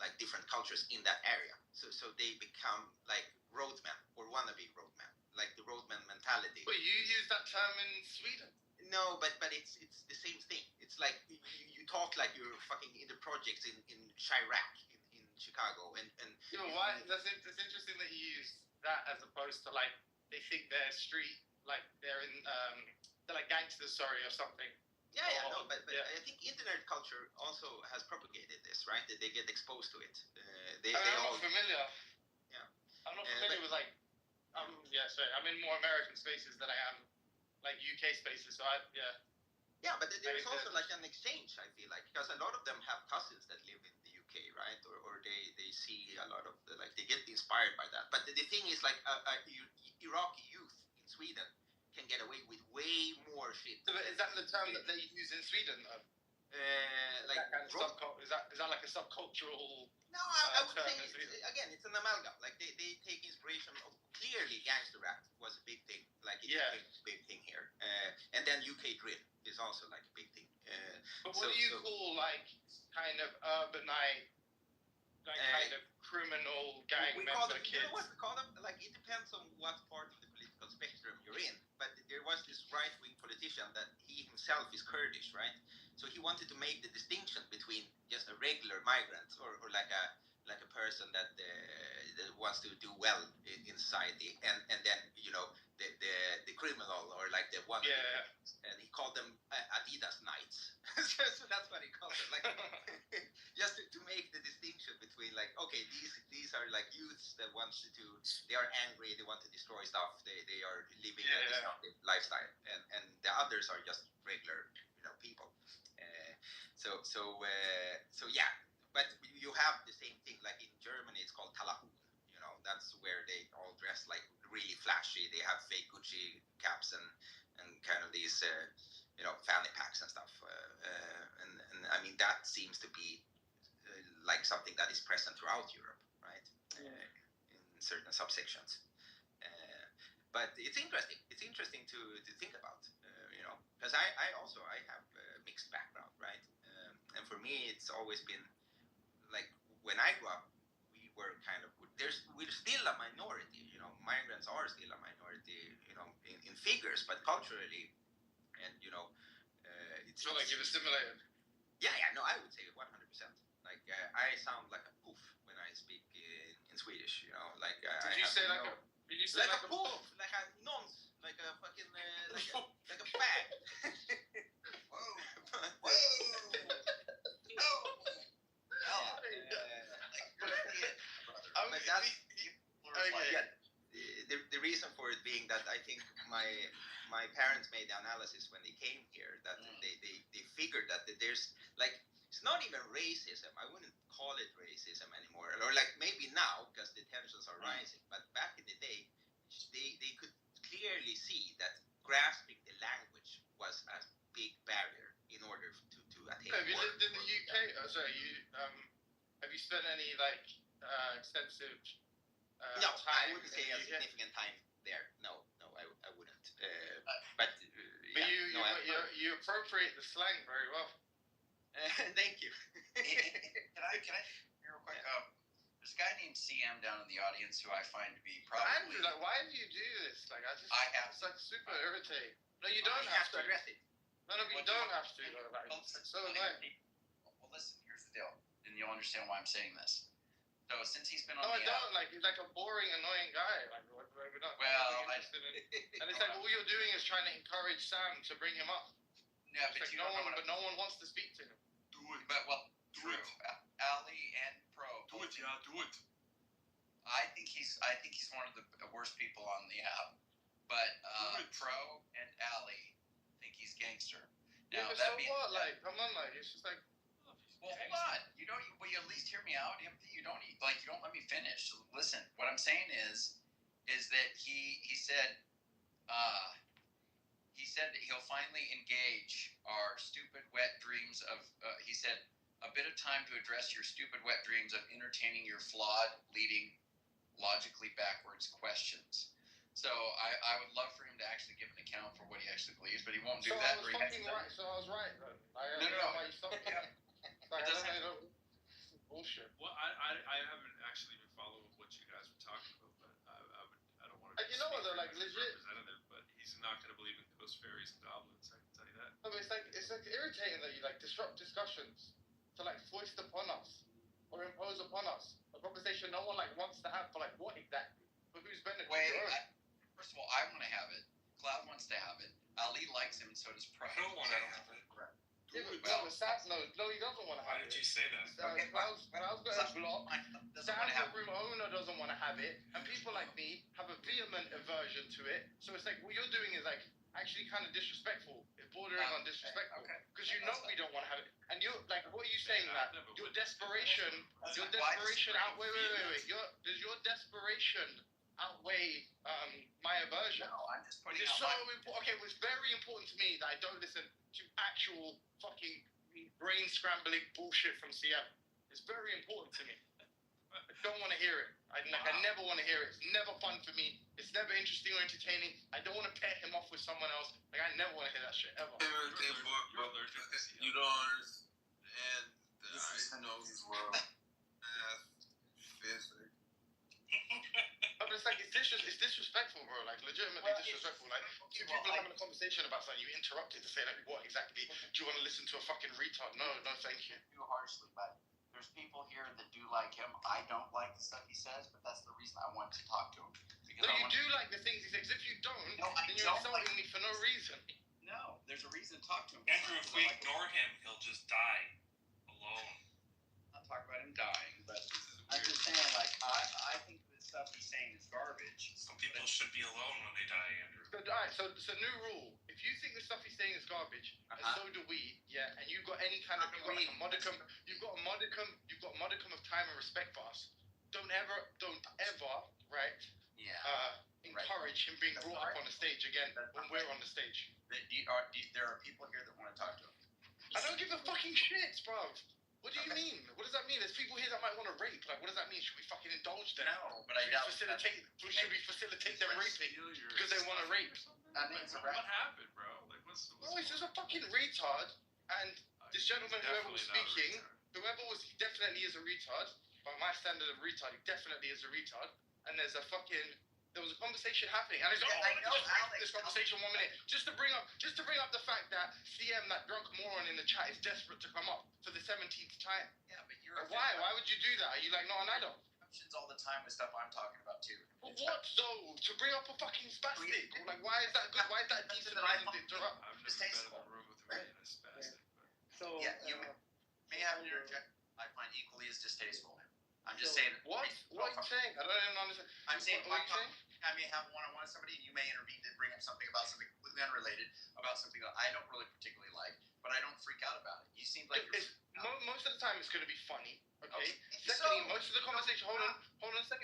like different cultures in that area. So they become like roadmen or wannabe roadmen, like the roadman mentality. But you use that term in Sweden? No, but it's the same thing. It's like you talk like you're fucking in the projects in Chirac in Chicago and yeah, but why? That's interesting that you use that as opposed to like they think they're street, like they're in they're like gangsters, or something. Yeah, no, but yeah. I think internet culture also has propagated this, right? That they get exposed to it. I'm not familiar. Yeah. I'm not familiar with like. Sorry. I'm in more American spaces than I am like UK spaces. So Yeah, but there's also like an exchange. I feel like, because a lot of them have cousins that live in the UK, right? Or they see a lot of like they get inspired by that. But the thing is, like Iraqi youth in Sweden can get away with way more shit. So is that the term that they use in Sweden, though? Like that kind of is that like a subcultural? No, I would say it's an amalgam. Like they take inspiration of, clearly gangster rap was a big thing. Like it's a big thing here, and then UK drill is also like a big thing. But what do you call like kind of urbanite, like kind of criminal gang member kids? You know what we call them? Like it depends on what part of the political spectrum you're in. But there was this right-wing politician that he himself is Kurdish, right? So he wanted to make the distinction between just a regular migrant or like a person that wants to do well in society, and then the criminal or like the one. Yeah. And he called them Adidas Knights. so that's what he called them. Like just to make the distinction between like, okay, these are like youths that wants to they are angry, they want to destroy stuff, they are living a destructive lifestyle, and the others are just regular people. So yeah, but you have the same thing like in Germany. It's called Talahun. That's where they all dress like really flashy. They have fake Gucci caps and kind of these fanny packs and stuff. And I mean that seems to be like something that is present throughout Europe, right? In certain subsections. But it's interesting. It's interesting to think about, because I have a mixed background, right? And for me, it's always been like when I grew up, we were kind of we're still a minority. Migrants are still a minority, in figures, but culturally, and it's not like you've assimilated. Yeah, no, I would say 100%. Like I sound like a poof when I speak in Swedish. Like Did you say like a poof, like a nonce, like a fucking like a bag. Whoa. But that's the reason for it being that I think my parents made the analysis when they came here that they figured that there's like, it's not even racism. I wouldn't call it racism anymore, or like maybe now because the tensions are rising. But back in the day, they could clearly see that grasping the language was a big barrier in order to attain. Have you lived in the UK? Have you spent any like extensive? No, I wouldn't say a significant time there. No, I wouldn't. But you appropriate the slang very well. Thank you. Can I real quick? There's a guy named CM down in the audience who I find to be probably. Andrew, like, why do you do this? Like, I have. It's like super irritating. No, you don't have to address it. No, you don't have to. It's so annoying. Well, listen. Here's the deal, and you'll understand why I'm saying this. So since he's been on No, I the don't. Like, he's like a boring, annoying guy. Like, we're not Well, interested in. And it's like all you're doing is trying to encourage Sam to bring him up. yeah, It's but like you don't know what no one wants to speak to him. Do it. But well, Do it. Ali and Pro. Do it, yeah, do it. I think he's one of the worst people on the app. But Pro and Ali think he's gangster. Now Yeah, but that so being what? Like, come on, like, it's just like. well, hold on. You at least hear me out. You don't let me finish. Listen, what I'm saying is that he said that he'll finally engage our stupid wet dreams of. He said a bit of time to address your stupid wet dreams of entertaining your flawed, leading, logically backwards questions. So I would love for him to actually give an account for what he actually believes, but he won't do So that. I was fucking right. So I was right, then. No. Why you stopped me. Like, bullshit. Well, I haven't actually been following what you guys were talking about, but I don't want to. You know what though, like legit. Representative, but he's not going to believe in ghost fairies and goblins. I can tell you that. No, but it's like irritating that you like disrupt discussions to like foist upon us or impose upon us a conversation no one like wants to have for like what exactly? For whose benefit? First of all, I want to have it. Cloud wants to have it. Ali likes him, and so does Pro. I don't want to have it. Yeah, but Sam, no, he doesn't want to have it. Why did you say that? Cloud's got his block. Sam, the room owner, doesn't want to have it, and people like me have a vehement aversion to it. So it's like what you're doing is like actually kind of disrespectful. It's bordering on disrespectful because you know we don't want to have it. And you're like, what are you saying? That your desperation outweigh. Wait. Does your desperation outweigh my aversion? No, I'm just putting It's out so important. Okay, well, it's very important to me that I don't listen to actual fucking brain scrambling bullshit from CM. It's very important to me. I don't want to hear it. I never want to hear it. It's never fun for me. It's never interesting or entertaining. I don't want to pair him off with someone else. Like, I never want to hear that shit ever. You don't understand. I know math, physics. But it's like, it's disrespectful, bro. Like, legitimately disrespectful. Like, two people having a conversation about something, you interrupted to say, like, what exactly? Do you want to listen to a fucking retard? No, thank you. too harshly, but there's people here that do like him. I don't like the stuff he says, but that's the reason I want to talk to him. No, you do like the things he says. If you don't, then you're insulting me for no reason. No, there's a reason to talk to him. Andrew, if we ignore him, he'll just die alone. I'm not talking about him dying, but I'm just saying, like, I think the stuff he's saying is garbage. Some people should be alone when they die, Andrew. So, alright, so new rule. If you think the stuff he's saying is garbage, and so do we, yeah, and you've got any kind of you've got a modicum of time and respect for us, don't ever, right? Yeah. Encourage him being brought up on the stage again when we're on the stage. There are people here that want to talk to him. I don't give a fucking shit, bruv. What do you mean? What does that mean? There's people here that might want to rape. Like, what does that mean? Should we fucking indulge them? No, but I doubt. Should we facilitate them raping because they want to rape? What happened, bro? Like, what's He's just a fucking retard. And this gentleman, whoever was speaking, he definitely is a retard. By my standard of retard, he definitely is a retard. And there was a conversation happening, and I know this conversation 1 minute just to bring up the fact that CM, that drunk moron in the chat, is desperate to come up for the 17th time. Yeah, but you're why would you do that? Are you like not an adult? All the time with stuff I'm talking about too. But what though? To bring up a fucking spastic? Like, why is that good? Why is that decent reason to interrupt? I've never been in a room with a man that's spastic. So yeah, you may have to interject. I find equally as distasteful. I'm just saying. What are you saying? I don't even understand. I'm saying. What are you saying? I may have one-on-one with somebody, and you may intervene to bring up something about something completely unrelated, about something that I don't really particularly like, but I don't freak out about it. You seem like most of the time it's going to be funny. Okay. Secondly, most of the conversation. Hold on.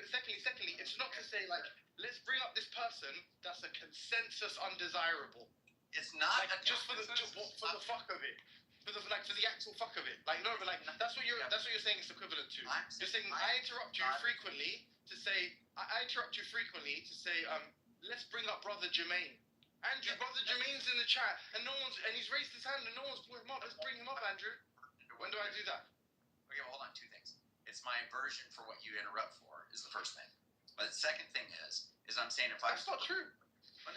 Secondly, it's not to say like let's bring up this person that's a consensus undesirable. It's not like, just for the fuck of it. For the actual fuck of it. Like no, but like that's what you're saying it's equivalent to. You're saying I interrupt you frequently to say let's bring up Brother Jermaine. Andrew, Brother Jermaine's in the chat and he's raised his hand and no one's brought him up. Let's bring him up, Andrew. When do I do that? Okay, well, hold on, two things. It's my aversion for what you interrupt for is the first thing. But the second thing is I'm saying if That's not true. Oh,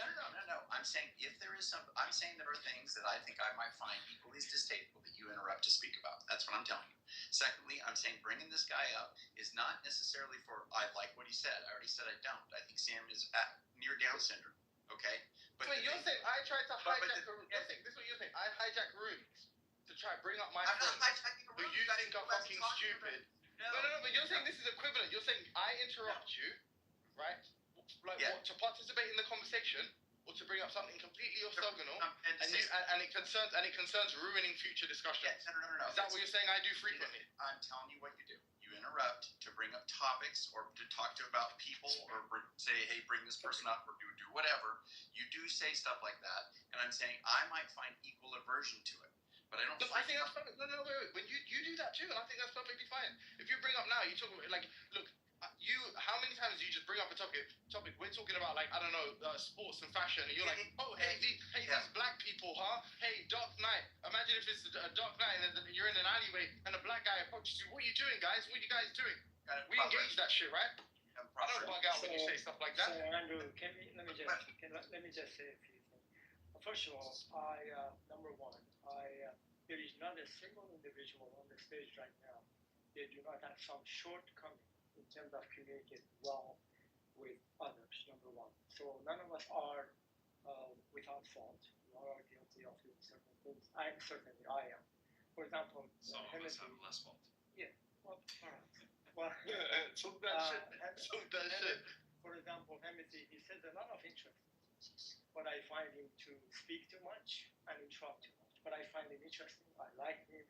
no. I'm saying if there is I'm saying there are things that I think I might find equally as distasteful that you interrupt to speak about. That's what I'm telling you. Secondly, I'm saying bringing this guy up is not necessarily for, I like what he said. I already said I don't. I think Sam is near Down syndrome. Okay? But Wait, you're saying I tried to hijack a room. This is what you're saying. I hijack rooms to try to bring up my I'm friends not hijacking a who room. you think are fucking stupid. No, but you're saying this is equivalent. You're saying I interrupt you, right? Like what, to participate in the conversation or to bring up something completely orthogonal, and it concerns ruining future discussions. No. Is that what you're saying I do frequently? I'm telling you what you do. You interrupt to bring up topics or to talk to about people or say, hey, bring this person up or do whatever. You do say stuff like that, and I'm saying I might find equal aversion to it. But I don't. No, I think that's perfect. No, wait. When you do that too, and I think that's perfectly fine. If you bring up now, you talk about like, look, how many times do you just bring up a topic? We're talking about like I don't know, sports and fashion, and you're like, oh hey, these black people, huh? Hey, Dark Knight. Imagine if it's a Dark Knight and you're in an alleyway and a black guy approaches you. What are you doing, guys? What are you guys doing? We engage that shit, right? I don't bug out when you say stuff like that. So Andrew, let me just say a few things. First of all, number one, there is not a single individual on the stage right now that do not have some shortcoming in terms of communicating well with others, number one. So none of us are without fault. We all are guilty of doing certain things. I am. For example, some of us have less fault. Yeah, well, perhaps. Well, some bad shit. For example, Hemsey, he says a lot of interesting things, but I find him to speak too much and interrupt too much. But I find him interesting. I like him.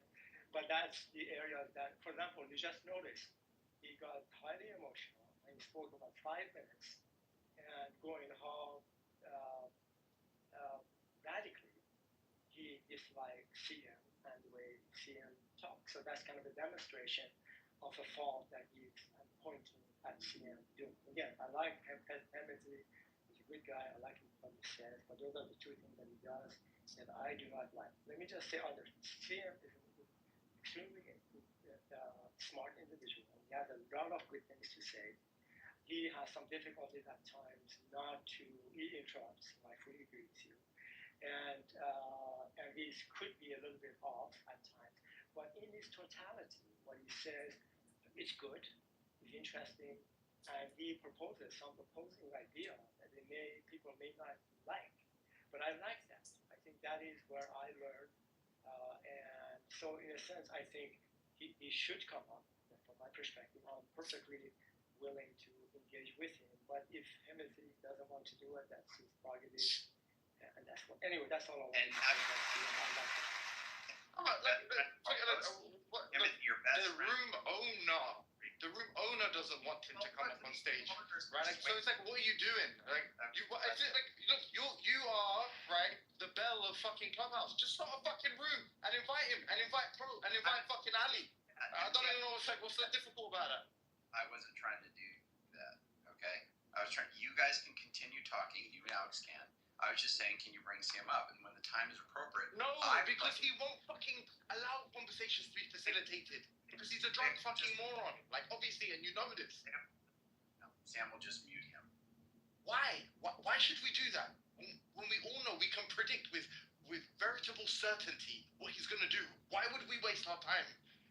But that's the area that, for example, you just noticed he got highly emotional and he spoke about 5 minutes and going how radically he disliked CM and the way CM talks. So that's kind of a demonstration of a fault that he's pointing at CM doing. Again, I like Hemsey. He's a good guy. I like what he says. But those are the 2 things that he does that I do not like. Let me just say other things. CM is an extremely smart individual. He has a lot of good things to say. He has some difficulties at times not to. He interrupts. I fully agree with you, and he could be a little bit off at times. But in his totality, what he says is good. It's interesting, and he proposes some opposing idea that people may not like. But I like that. I think that is where I learned, and so in a sense, I think he should come up. From my perspective, I'm perfectly willing to engage with him. But if Hemsey doesn't want to do it, that's his prerogative. And that's what. Anyway, that's all I want to say. The room owner doesn't want him to come up on stage, right? Like, so it's like, what are you doing? Like, you are right, the bell of fucking Clubhouse. Just start a fucking room and invite him, and invite Pro, and invite fucking Ali. I don't even know what's so difficult about it. I wasn't trying to do that. Okay, I was trying. You guys can continue talking. You and Alex can. I was just saying, can you bring Sam up? And when the time is appropriate. No, because he won't fucking allow conversations to be facilitated. Because he's a drunk fucking moron. Like, obviously, and you know this. Sam will just mute him. Why? Why should we do that? When we all know we can predict with veritable certainty what he's going to do. Why would we waste our time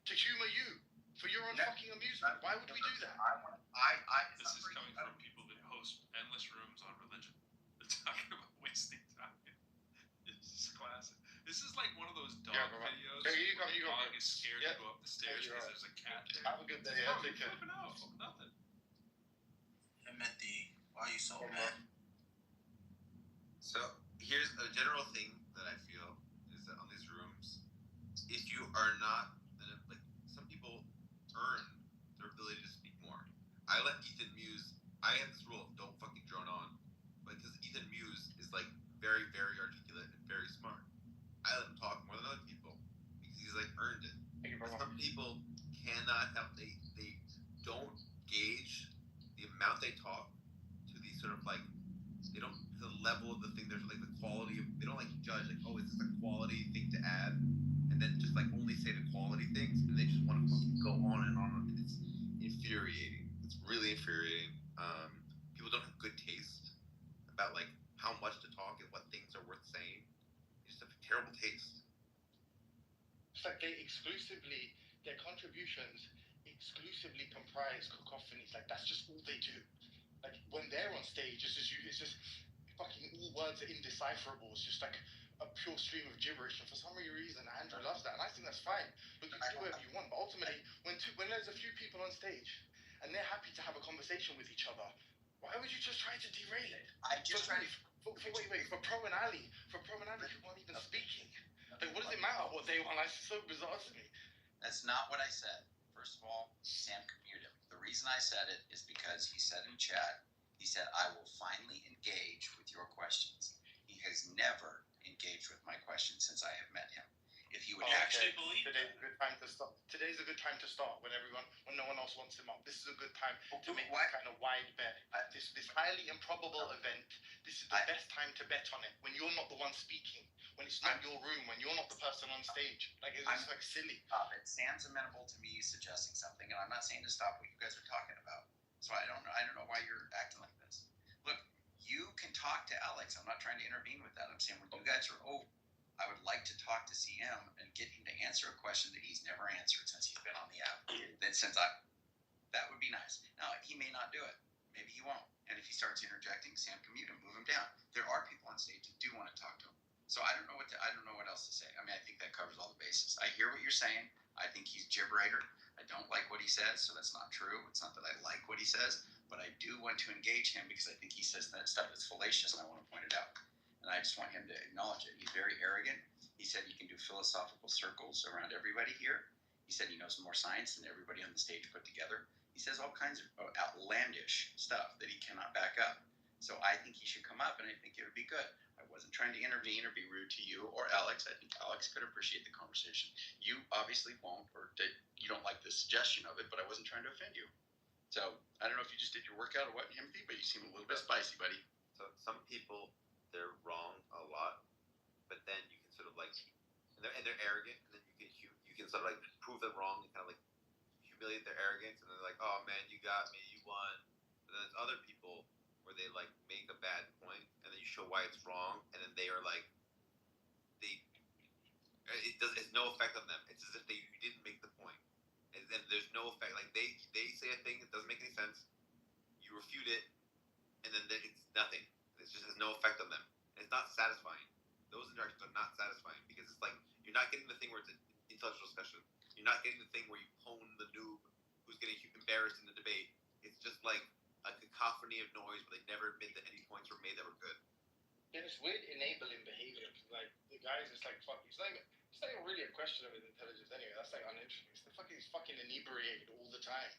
to humor you for your own fucking amusement? Why would we do that? This is coming from people that host endless rooms on religion. They're talking about wasting time. It's just classic. This is like one of those dog videos where the dog is scared to go up the stairs because there's a cat there. Have a good day. Oh, you're flipping out. Nothing. Why are you so mad? So here's a general thing that I feel is that on these rooms, if you are not like some people earn their ability to speak more. I let Ethan Muse. I have this rule of don't fucking drone on, because Ethan Muse is like very, very articulate and very smart. I let him talk more than other people because he's like earned it. Some people cannot help. They don't gauge the amount they talk to the sort of like they don't to the level of the thing. There's like the quality of they don't like judge like, oh, is this a quality thing to add, and then just like only say the quality things, and they just want to fucking go on and on. And it's infuriating. It's really infuriating. People don't have good taste about like how much to talk and what things are worth saying. They just have terrible taste. It's like they exclusively, their contributions exclusively comprise cacophonies. Like that's just all they do. Like when they're on stage, it's just fucking all words are indecipherable. It's just like a pure stream of gibberish. And for some reason, Andrew loves that, and I think that's fine. Look, you can do whatever you want, but ultimately, when there's a few people on stage and they're happy to have a conversation with each other, why would you just try to derail it? I'm just trying to. For Pro and Ali who weren't even speaking. Like, what does it matter what they want? Like, it's so bizarre to me. That's not what I said. First of all, Sam commuted. The reason I said it is because he said in chat, he said, I will finally engage with your questions. He has never engaged with my questions since I have met him. If he would actually believe Today's a good time to start. Today's a good time to start when no one else wants him up. This is a good time to make this kind of wide bet. This highly improbable event. This is the best time to bet on it when you're not the one speaking, when it's not your room, when you're not the person on stage. Like it's like silly. Sam's amenable to me suggesting something, and I'm not saying to stop what you guys are talking about. So I don't know why you're acting like this. Look, you can talk to Alex. I'm not trying to intervene with that. I'm saying when you guys are over, I would like to talk to CM and get him to answer a question that he's never answered since he's been on the app. That would be nice. Now, he may not do it. Maybe he won't. And if he starts interjecting, Sam can mute him, move him down. There are people on stage that do want to talk to him. So I don't know what else to say. I mean, I think that covers all the bases. I hear what you're saying. I think he's gibberator. I don't like what he says, so that's not true. It's not that I like what he says, but I do want to engage him because I think he says that stuff that's fallacious, and I want to point it out. And I just want him to acknowledge it. He's very arrogant. He said he can do philosophical circles around everybody here. He said he knows more science than everybody on the stage put together. He says all kinds of outlandish stuff that he cannot back up. So I think he should come up, and I think it would be good. I wasn't trying to intervene or be rude to you or Alex. I think Alex could appreciate the conversation. You obviously won't, or you don't like the suggestion of it, but I wasn't trying to offend you. So I don't know if you just did your workout or what, Timothy, but you seem a little bit spicy, buddy. So some people, they're wrong a lot, but then you can sort of like, and they're arrogant, and then you can sort of like prove them wrong and kind of like humiliate their arrogance, and they're like, oh man, you got me, you won. But then there's other people where they like make a bad point, and then you show why it's wrong, and then they are like, it's no effect on them. It's as if you didn't make the point, and then there's no effect. Like they say a thing that doesn't make any sense, you refute it, and then it's nothing. It just has no effect on them. And it's not satisfying. Those interactions are not satisfying because it's like you're not getting the thing where it's an intellectual discussion. You're not getting the thing where you pwn the noob who's getting embarrassed in the debate. It's just like a cacophony of noise where they never admit that any points were made that were good. Yeah, it's weird enabling behavior. Like the guy's just like fuck. It's not even really a question of his intelligence anyway. That's like uninteresting. It's the he's fucking inebriated all the time.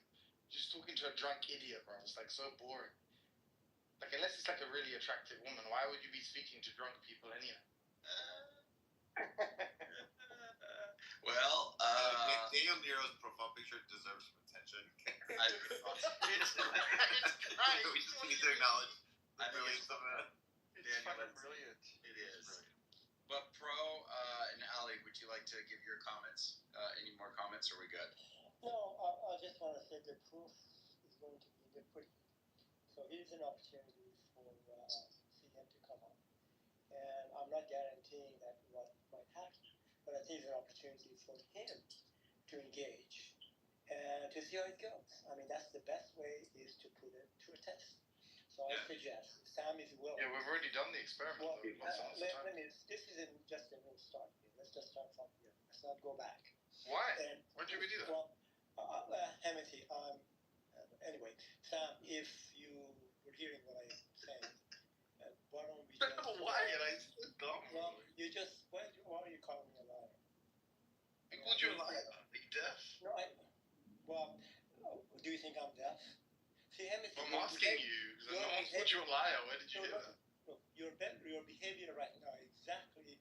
Just talking to a drunk idiot, bro. It's like so boring. Like unless it's like a really attractive woman, why would you be speaking to drunk people anyway? Well, Daniel Nero's profile picture deserves some attention. We just need to acknowledge the brilliance of it. It's fucking brilliant. It is. But Pro and Ali, would you like to give your comments? Any more comments? Or are we good? No, I just want to say the proof is going to be in the pudding. So here's an opportunity for CM to come up. And I'm not guaranteeing that what might happen, but I think it's an opportunity for him to engage and to see how it goes. I mean, that's the best way is to put it to a test. So I suggest Sam is willing. Yeah, we've already done the experiment. Well, this isn't just a new start here. Let's just start from here. Let's not go back. Why? And, why did we do that? Well, Hamilton, anyway, Sam, if you were hearing what I'm saying, why don't we just... Why? And I said dumb. Well, you just... Why are you calling me a liar? I called you a liar. Are you deaf? No, well, do you think I'm deaf? See, Hamilton... I'm asking you, because no one called you a liar. Where did you hear that? Look, your behavior right now exactly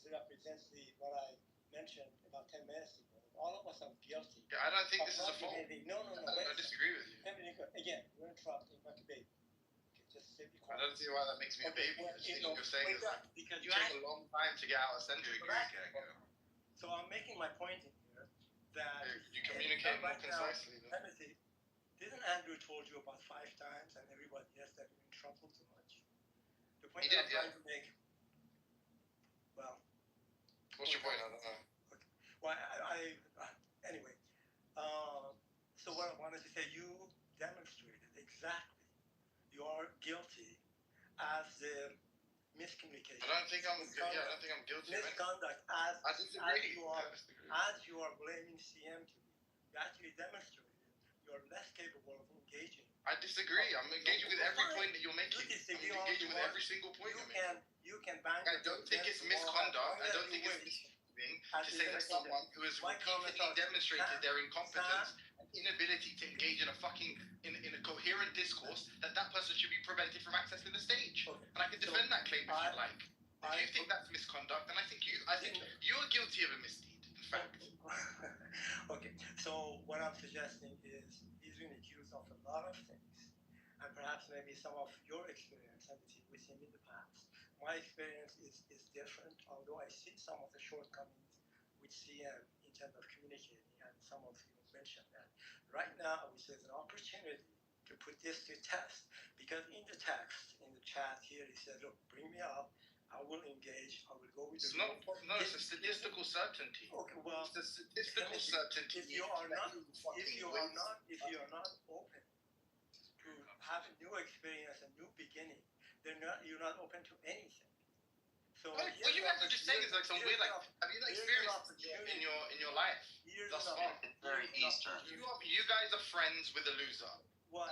represents what I mentioned about 10 minutes ago. All of us are guilty. Yeah, I don't think this is a fault. No. I disagree with you. Again, you're interrupting like a baby. Okay, just say be quiet. I don't see why that makes me a baby. Well, You're saying because you take a long time to get out of sentence. So I'm making my point in here that you communicate more concisely. Timothy, didn't Andrew told you about 5 times and everybody else that you're in trouble too much? The point I'm trying to make. Well. What's your point? I don't know. Well, anyway, So what I wanted to say, you demonstrated exactly you are guilty as the miscommunication. I don't think I'm guilty of anything. Misconduct I disagree. as you are blaming CM to me. You actually demonstrated you are less capable of engaging. I disagree. I'm engaging with every point that you're making. You disagree I'm on engaging with what- every single point you you're making. You can bang. I don't think it's misconduct. I don't think it's misbehaving to say that someone who has repeatedly demonstrated their incompetence and inability to engage in a fucking in a coherent discourse, that person should be prevented from accessing the stage. Okay. And I can defend that claim if you like. If I you think that's misconduct, then I think you're guilty of a misdeed. In fact. Okay, so what I'm suggesting is he's been accused of a lot of things, and perhaps maybe some of your experience have been with him in the past. My experience is different, although I see some of the shortcomings with CM in terms of communicating, and some of you mentioned that. Right now, I would say it's an opportunity to put this to test, because in the text, in the chat here, he said, look, bring me up, I will engage, I will go with It's the not. No, it's a statistical certainty. Okay, well, It's a statistical certainty. if you are not open to have a new experience, a new beginning, then you're not open to anything. So what you guys are just saying is like some weird, like, have you experienced in your life thus far? Very Eastern. You guys are friends with a loser,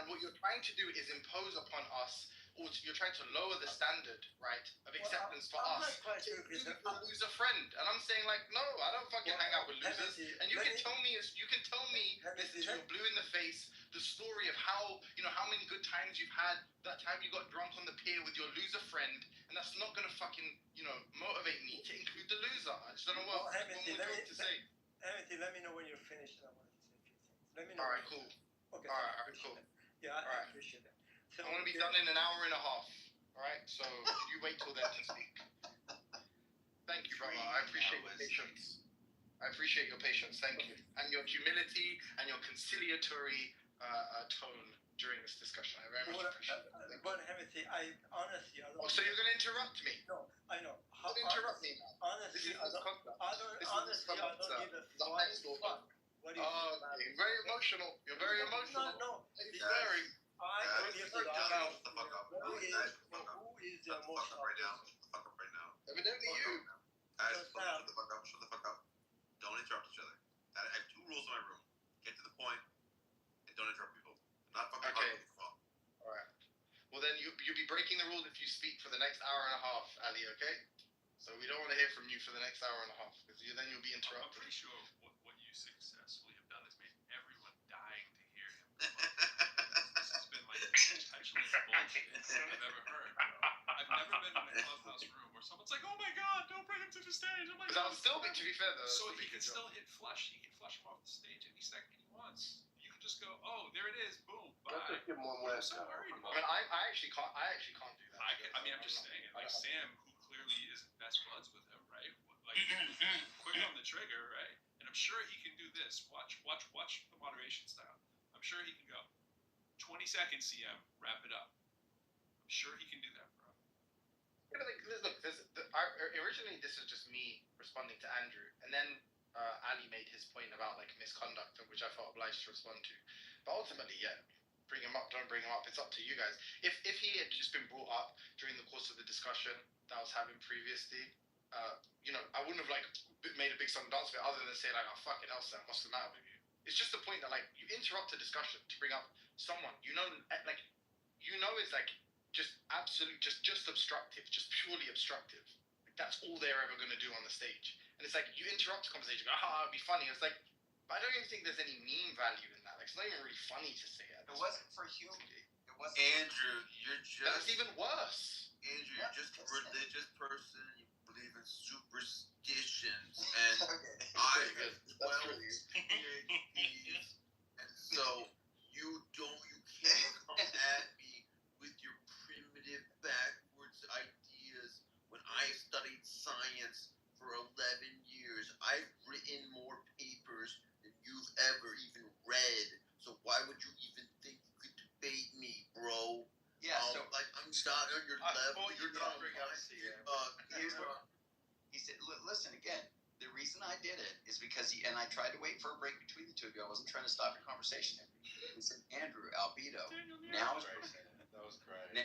and what you're trying to do is impose upon us, or you're trying to lower the standard, right, of acceptance for us. To include a loser friend, and I'm saying like, no, I don't fucking hang out with losers. And you can tell me, listen to your blue in the face, the story of how many good times you've had, that time you got drunk on the pier with your loser friend, and that's not gonna fucking motivate me to include the loser. I just don't know what more to say. Hamilton, let me know when you're finished, and I want to say a few things. Let me know. All right, cool. Okay. All right, cool. Yeah, I appreciate that. So I'm gonna be done in an hour and a half. All right, so you wait till then to speak. Thank you, brother. I appreciate your patience. Thank you, and your humility and your conciliatory tone during this discussion. I very much appreciate it. But Hamilton, I honestly, I don't. Oh, so you're gonna interrupt me? No, I know. Don't interrupt me now. Honestly, I don't give a flying fuck. What do you think about it? Very emotional. You're very emotional. No. It's very. I don't give a damn. Shut the fuck up. Who is the Shut the fuck emotional? up right now. Shut the fuck up right now. Evidently you. Guys, shut the fuck up. Shut the fuck up. Don't interrupt each other. I have two rules in my room. Get to the point and don't interrupt people. Not fucking Okay. people. All right. Well then you'll be breaking the rule if you speak for the next hour and a half, Ali. Okay. So we don't want to hear from you for the next hour and a half, because then you'll be I'm interrupted. pretty sure what you successfully have done is made everyone dying to hear him. This has been like the most touchless bullshit I've ever heard, bro. I've never been in a clubhouse room where someone's like, "Oh my god, don't bring him to the stage." Oh my Because god. I'll still be, to be fair though. So he can still hit flush. He can flush him off the stage any second he wants. You can just go, "Oh, there it is, boom, bye." Let's just give him one I'm last so go. worried I about mean, it. I actually can't do that. I mean, I'm just saying it. Like Sam, who clearly isn't best buds with him, right? Like, quick on the trigger, right? And I'm sure he can do this. Watch the moderation style. I'm sure he can go. 20 seconds, CM, wrap it up. I'm sure he can do that, bro. Yeah, but look, originally this is just me responding to Andrew, and then Ali made his point about like misconduct, which I felt obliged to respond to. But ultimately, yeah, bring him up, don't bring him up. It's up to you guys. If he had just been brought up during the course of the discussion that I was having previously, I wouldn't have like made a big song and dance of it, other than say like, "Oh fucking hell, Sam, what's the matter with you?" It's just the point that like you interrupt a discussion to bring up someone is like just absolute, just obstructive, just purely obstructive. Like that's all they're ever gonna do on the stage. And it's like you interrupt a conversation, go, it'd be funny. It's like, but I don't even think there's any meme value in that. Like it's not even really funny to say it. It wasn't for humor. It wasn't. Andrew, you're just. That's even worse. Andrew, you're just a religious person. You believe in superstitions, and I have 12 PhDs, and so you can't come at me with your primitive, backwards ideas. When I studied science for 11 years, I've written more papers than you've ever even read. So why would you even think you could debate me, bro? Yeah, so I'm not on your level. You're not he said, listen again. The reason I did it is because and I tried to wait for a break between the two of you. I wasn't trying to stop your conversation. He said, Andrew, albedo. Now, that was great.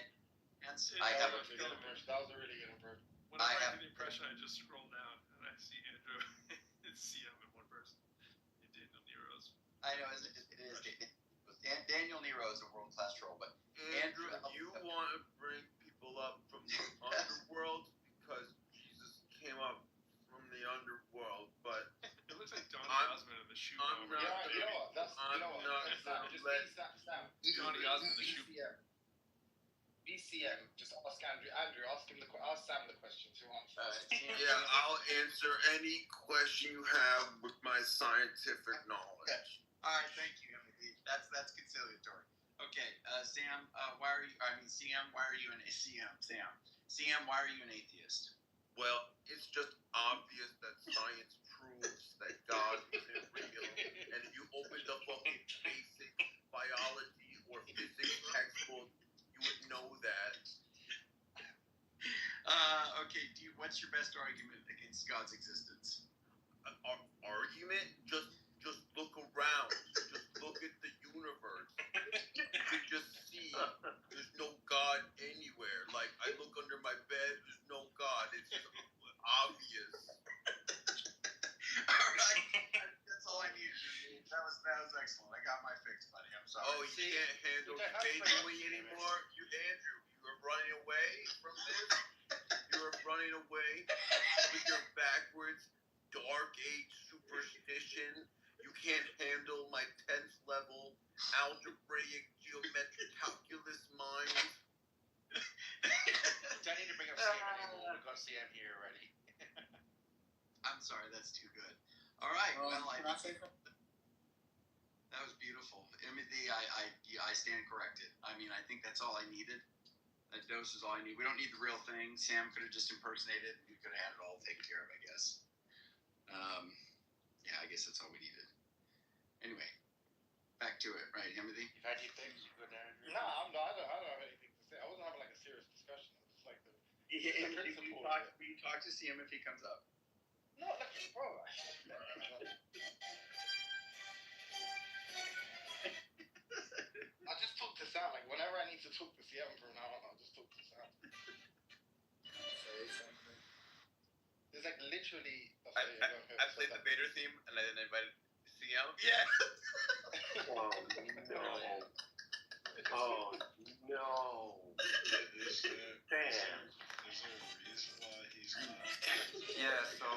hence, I have a. That was a really good impression. When I get the impression, I just scroll down and I see Andrew and CM in one person. And Daniel Nero's. I know it is. Daniel Nero is a world class troll, but Andrew, you want to bring people up from the underworld because Jesus came up from the underworld, but it looks like Donny Osmond in the shoe. I'm not gonna let Donny Osmond in the shoe. BCM, just ask Andrew. Andrew, ask Sam the questions. Who answers? Yeah, I'll answer any question you have with my scientific knowledge. All right, thank you, Emily. That's conciliatory. Okay, Sam, why are you? I mean, CM, why are you an CM, why are you an atheist? Well, it's just obvious that science proves that God isn't real, and if you open the fucking basic biology or physics textbook, you would know that. Okay, what's your best argument against God's existence? Argument? Just look around. Just look at the universe. You can just see there's no God anywhere. Like, I look under my bed, there's no God. It's just obvious. All right, that's all I needed. That was excellent. I got my fix, buddy. I'm sorry. Oh, you can't handle debating me anymore? Andrew, you are running away from this? You are running away with your backwards dark age superstition. You can't handle my 10th level algebraic geometric calculus mind. Don't need to bring up CM anymore. We've got CM here already. I'm sorry, that's too good. All right, well, can I say something? that was beautiful. I stand corrected. I mean, I think that's all I needed. That dose is all I need. We don't need the real thing. Sam could have just impersonated. We could have had it all taken care of, I guess. Yeah, I guess that's all we needed. Anyway, back to it, right, Timothy? You've had your things. You go down. No, I don't have anything to say. I wasn't having like a serious discussion. It was like Will you talk to CM if he comes up? No, like, bro. I just talk to Sam. Like, whenever I need to talk to CM from now on, I'll just talk to Sam. Say something. There's like literally. I played the Vader theme and I then invited CM. Yeah. Oh no. Damn. Is there a reason why he's not? Yeah, so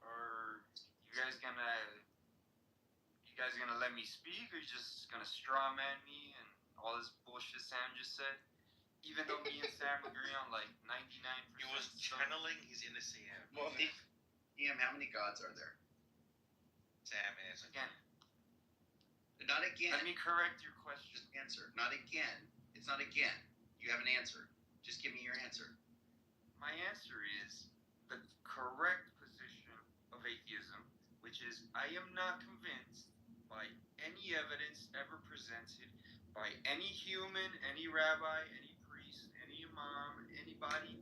are you guys gonna let me speak, or you just gonna straw man me and all this bullshit Sam just said? Even though me and Sam agree on like 99%. He was channeling his inner CM. Well, CM, how many gods are there? Sam is Again. Not again. Let me correct your question. Just answer. Not again. It's not again. You have an answer. Just give me your answer. My answer is the correct position of atheism, which is I am not convinced by any evidence ever presented by any human, any rabbi, any priest, any imam, anybody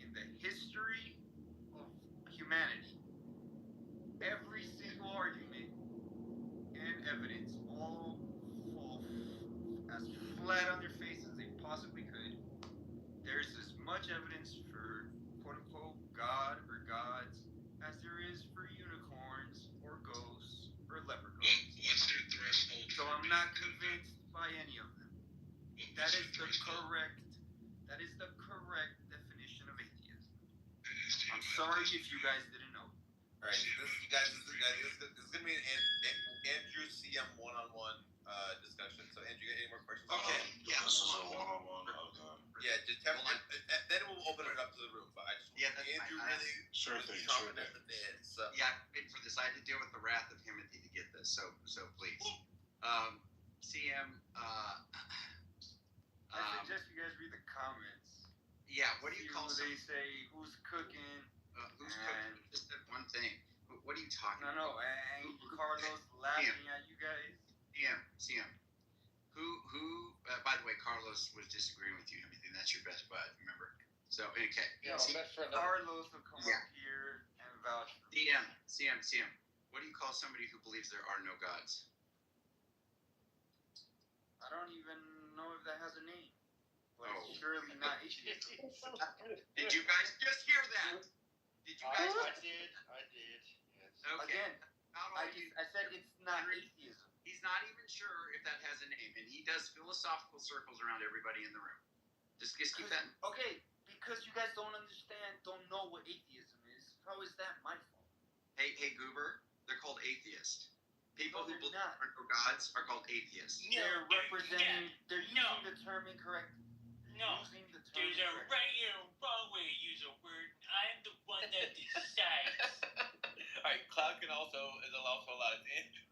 in the history of humanity. Every single argument and evidence all fall as flat on their face as they possibly could. There's as much evidence for quote-unquote God or gods as there is for unicorns or ghosts or leprechauns. What's their threshold? So I'm not convinced by any of them. That is the correct definition of atheism. I'm sorry if you guys didn't know. All right, this is gonna be an Andrew CM one-on-one discussion. So Andrew, you got any more questions? Okay. Yeah. This is a one-on-one. Yeah, just tell me, then we'll open it up to the room. But I just want Andrew really Sure was thing. chomping at the bit. So. Yeah, I paid for this. I had to deal with the wrath of Timothy to get this. So please. CM. I suggest you guys read the comments. Yeah. What do you See call what they say? Who's cooking? Who's cooking? Just that one thing. What are you talking about? No, and Carlos laughing at you guys. CM. Who? By the way, Carlos was disagreeing with you. I mean, that's your best bud. Remember? So okay. Yeah, Carlos will come up here and vouch. CM. What do you call somebody who believes there are no gods? I don't even know if that has a name. But it's surely not atheism. Did you guys just hear that? Did you guys? I did. Yes. Okay. Again, I said it's not atheism. He's not even sure if that has a name, and he does philosophical circles around everybody in the room. Just keep that. Okay, because you guys don't know what atheism is. How is that my fault? Hey, Goober, they're called atheists. People No, who they're believe not. there are no gods are called atheists. They're representing. They're using the term incorrect. No. Using the term There's a incorrect. right and a wrong way to use a word. I'm the one that decides. Alright, Cloud is also allowed to answer.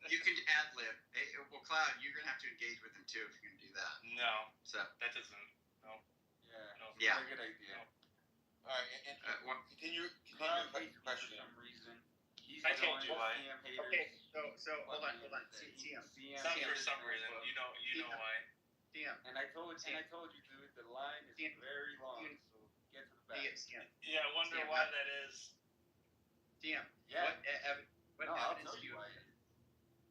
You can ad lib. Hey, well, Cloud, you're gonna have to engage with him too if you're gonna do that. No, So that doesn't. No. Yeah. No. Yeah. That's a good idea. Alright, and continue Cloud your hates me for question. some reason. He's I the told one you with why. CM haters. okay, so hold on. CM. Not for some reason. You know why. CM. And I told you, dude, the line is very long. So get to the back. CM. Yeah, I wonder CM. why that is. CM. Yeah. What No, I'll evidence tell do you you? why it is.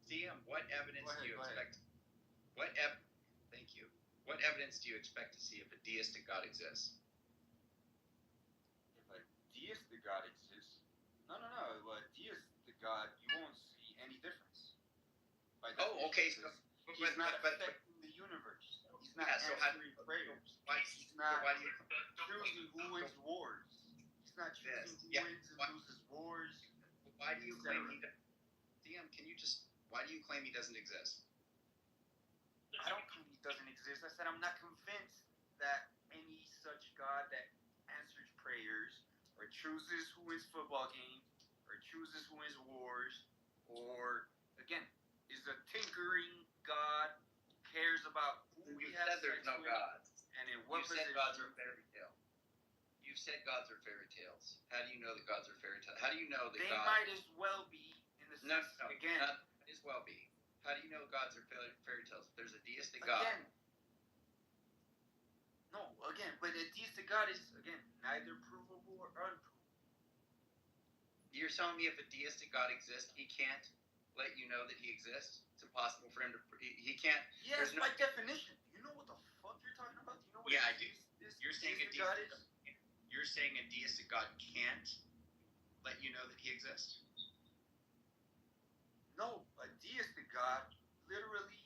CM. What evidence Go ahead, do you go ahead. expect? Thank you. What evidence do you expect to see if a deistic God exists? If a deistic God exists, no. A deistic God, you won't see any difference. By Oh, okay. So, definition, he's not affecting the universe. He's not Yeah, so how- answering prayers. why- He's not why do you? choosing who wins wars. He's not choosing who Yeah. wins and loses wars. Why do you claim he? CM, can you just? Why do you claim he doesn't exist? I don't claim he doesn't exist. I said I'm not convinced that any such God that answers prayers or chooses who wins football games or chooses who wins wars or, again, is a tinkering God, cares about who we You have said there's sex no with gods. and in what You said position. gods are fairy tale. You've said gods are fairy tales. How do you know that gods are fairy tales? How do you know that They God? might as well be in the No, sense, again, not as well be. How do you know gods are fairy tales? If there's a deistic God. But a deistic God is, again, neither provable or unprovable. You're telling me if a deistic God exists, he can't let you know that he exists? It's impossible for him to. He can't. Yes, There's no- by definition. Do you know what the fuck you're talking about? Do you know what Yeah, a I do. deist- You're saying a deistic God deistic. is? You're saying a deistic God can't let you know that he exists? No, a deistic God, literally,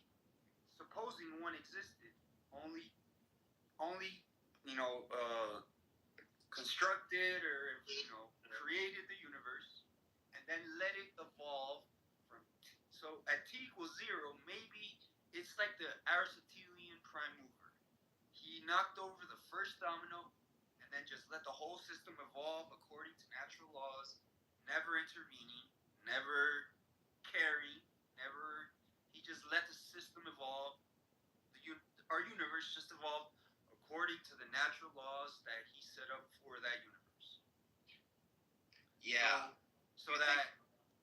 supposing one existed, only, constructed or, created the universe, and then let it evolve from, so at t equals 0, maybe it's like the Aristotelian prime mover. He knocked over the first domino, and then just let the whole system evolve according to natural laws, never intervening, never caring, he just let the system evolve. Our universe just evolved according to the natural laws that he set up for that universe. Yeah. So that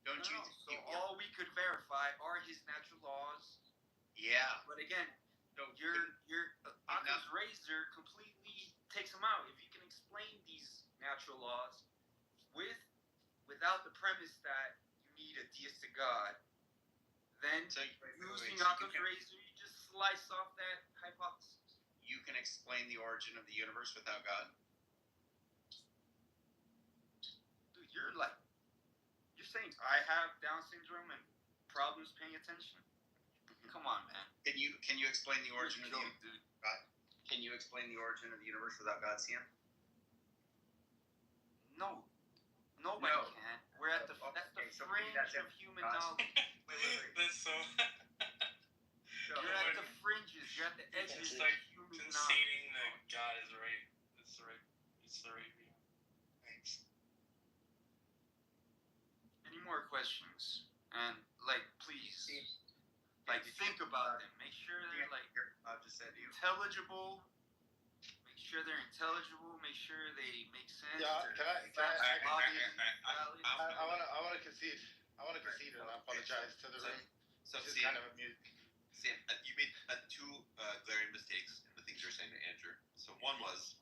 Don't you? So all we could verify are his natural laws. Yeah. But again, So your Occam's razor completely takes them out. If you can explain these natural laws without the premise that you need a deistic God, then using Occam's razor, you just slice off that hypothesis. You can explain the origin of the universe without God. Dude, you're saying I have Down syndrome and problems paying attention? Come on, man. Can you explain the origin of the universe? dude? God? Can you explain the origin of the universe without God, Sam? No. Nobody No. can. We're at the that's the fringe of human knowledge. That's so. You're at the fringes. You're at the edges It's of like human knowledge. conceding that God is right. It's the right view. Thanks. Any more questions? And please, think about them. Make sure they're I've just said to you. intelligible. Make sure they're intelligible. Make sure they make sense. Yeah, they're can I obvious, valid. I want to concede. I want to concede, and I apologize to the room. So This is Sam, kind of amusing. Sam, you made two glaring mistakes in the things you were saying to Andrew. So one was,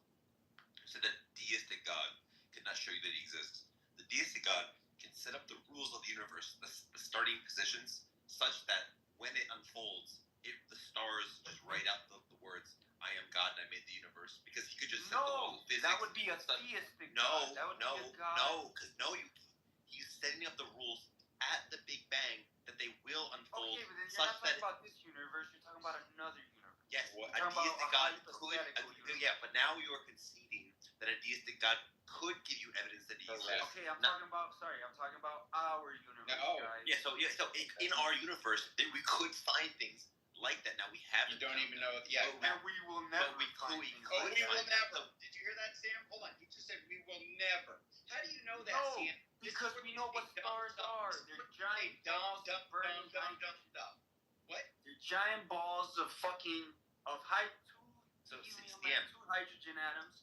you said that deistic God could not show you that he exists. the deistic God can set up the rules of the universe, the starting positions, such that when it unfolds, the stars just write out the words, "I am God and I made the universe," because he could just set the laws of physics. That would be a theistic God. That would be a God. He's setting up the rules at the Big Bang that they will unfold. Okay, but then you're not talking about this universe. You're talking about another universe. Yes, you're a talking deistic about God could. Yeah, but now you are conceding that a deistic God could give you evidence that he exists. Okay, I'm talking about our universe, guys. Yeah, so in our universe, we could find things like that. Now we haven't. You don't even know. Yeah, and we will never. We find could. things Oh, like we that. will never. Did you hear that, Sam? Hold on. He just said we will never. How do you know that, Sam? Because we know what stars are. They're giant balls of burning hydrogen. What? They're giant balls of fucking two hydrogen atoms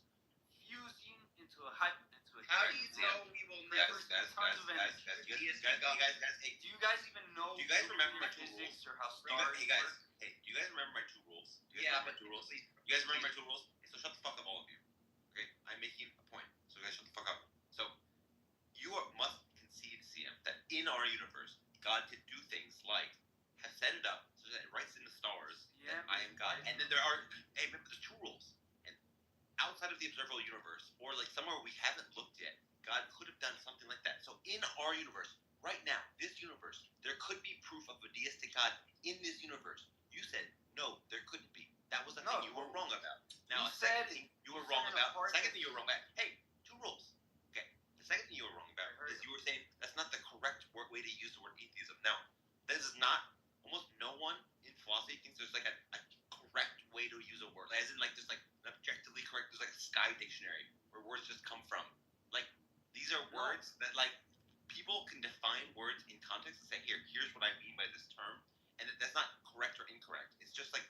fusing into a How do you know we will never? Hey, do you guys even know? Do you guys remember my two physics rules? or how stars Hey guys, work? hey, do you guys remember my two rules? You Yeah, guys remember my two rules? So shut the fuck up, all of you. Okay, I'm making a point. So you guys shut the fuck up. So must concede, CM, that in our universe, God could do things like have set it up so that it writes in the stars that I am God. And then remember there's two rules. And outside of the observable universe, or like somewhere we haven't looked yet, God could have done something like that. So in our universe, right now, this universe, there could be proof of a deistic God in this universe. You said, no, there couldn't be. That was the thing you were wrong about. Now, second thing you were wrong about, hey, two rules. Okay, the second thing you were wrong about is you were saying that's not the correct way to use the word atheism. Now, this is not, almost no one in philosophy thinks there's like a correct way to use a word. As in, like, there's like an objectively correct, there's like a sky dictionary where words just come from. Like, these are words that, like, people can define words in context and say, here's what I mean by this term. And that's not correct or incorrect. It's just like,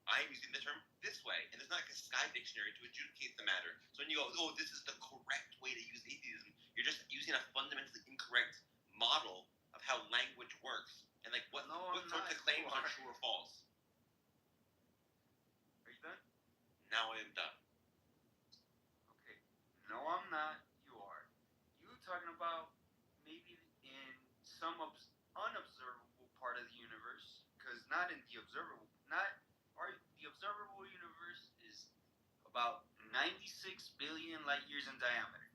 I'm using the term this way. And there's not like a sky dictionary to adjudicate the matter. So when you go, oh, this is the correct way to use atheism, you're just using a fundamentally incorrect model of how language works. And like, what sorts of claims are true or false? Are you done? Now I am done. Okay. No, I'm not. You are. You talking about maybe in some unobservable part of the universe, because not in the observable, the observable universe is about 96 billion light years in diameter.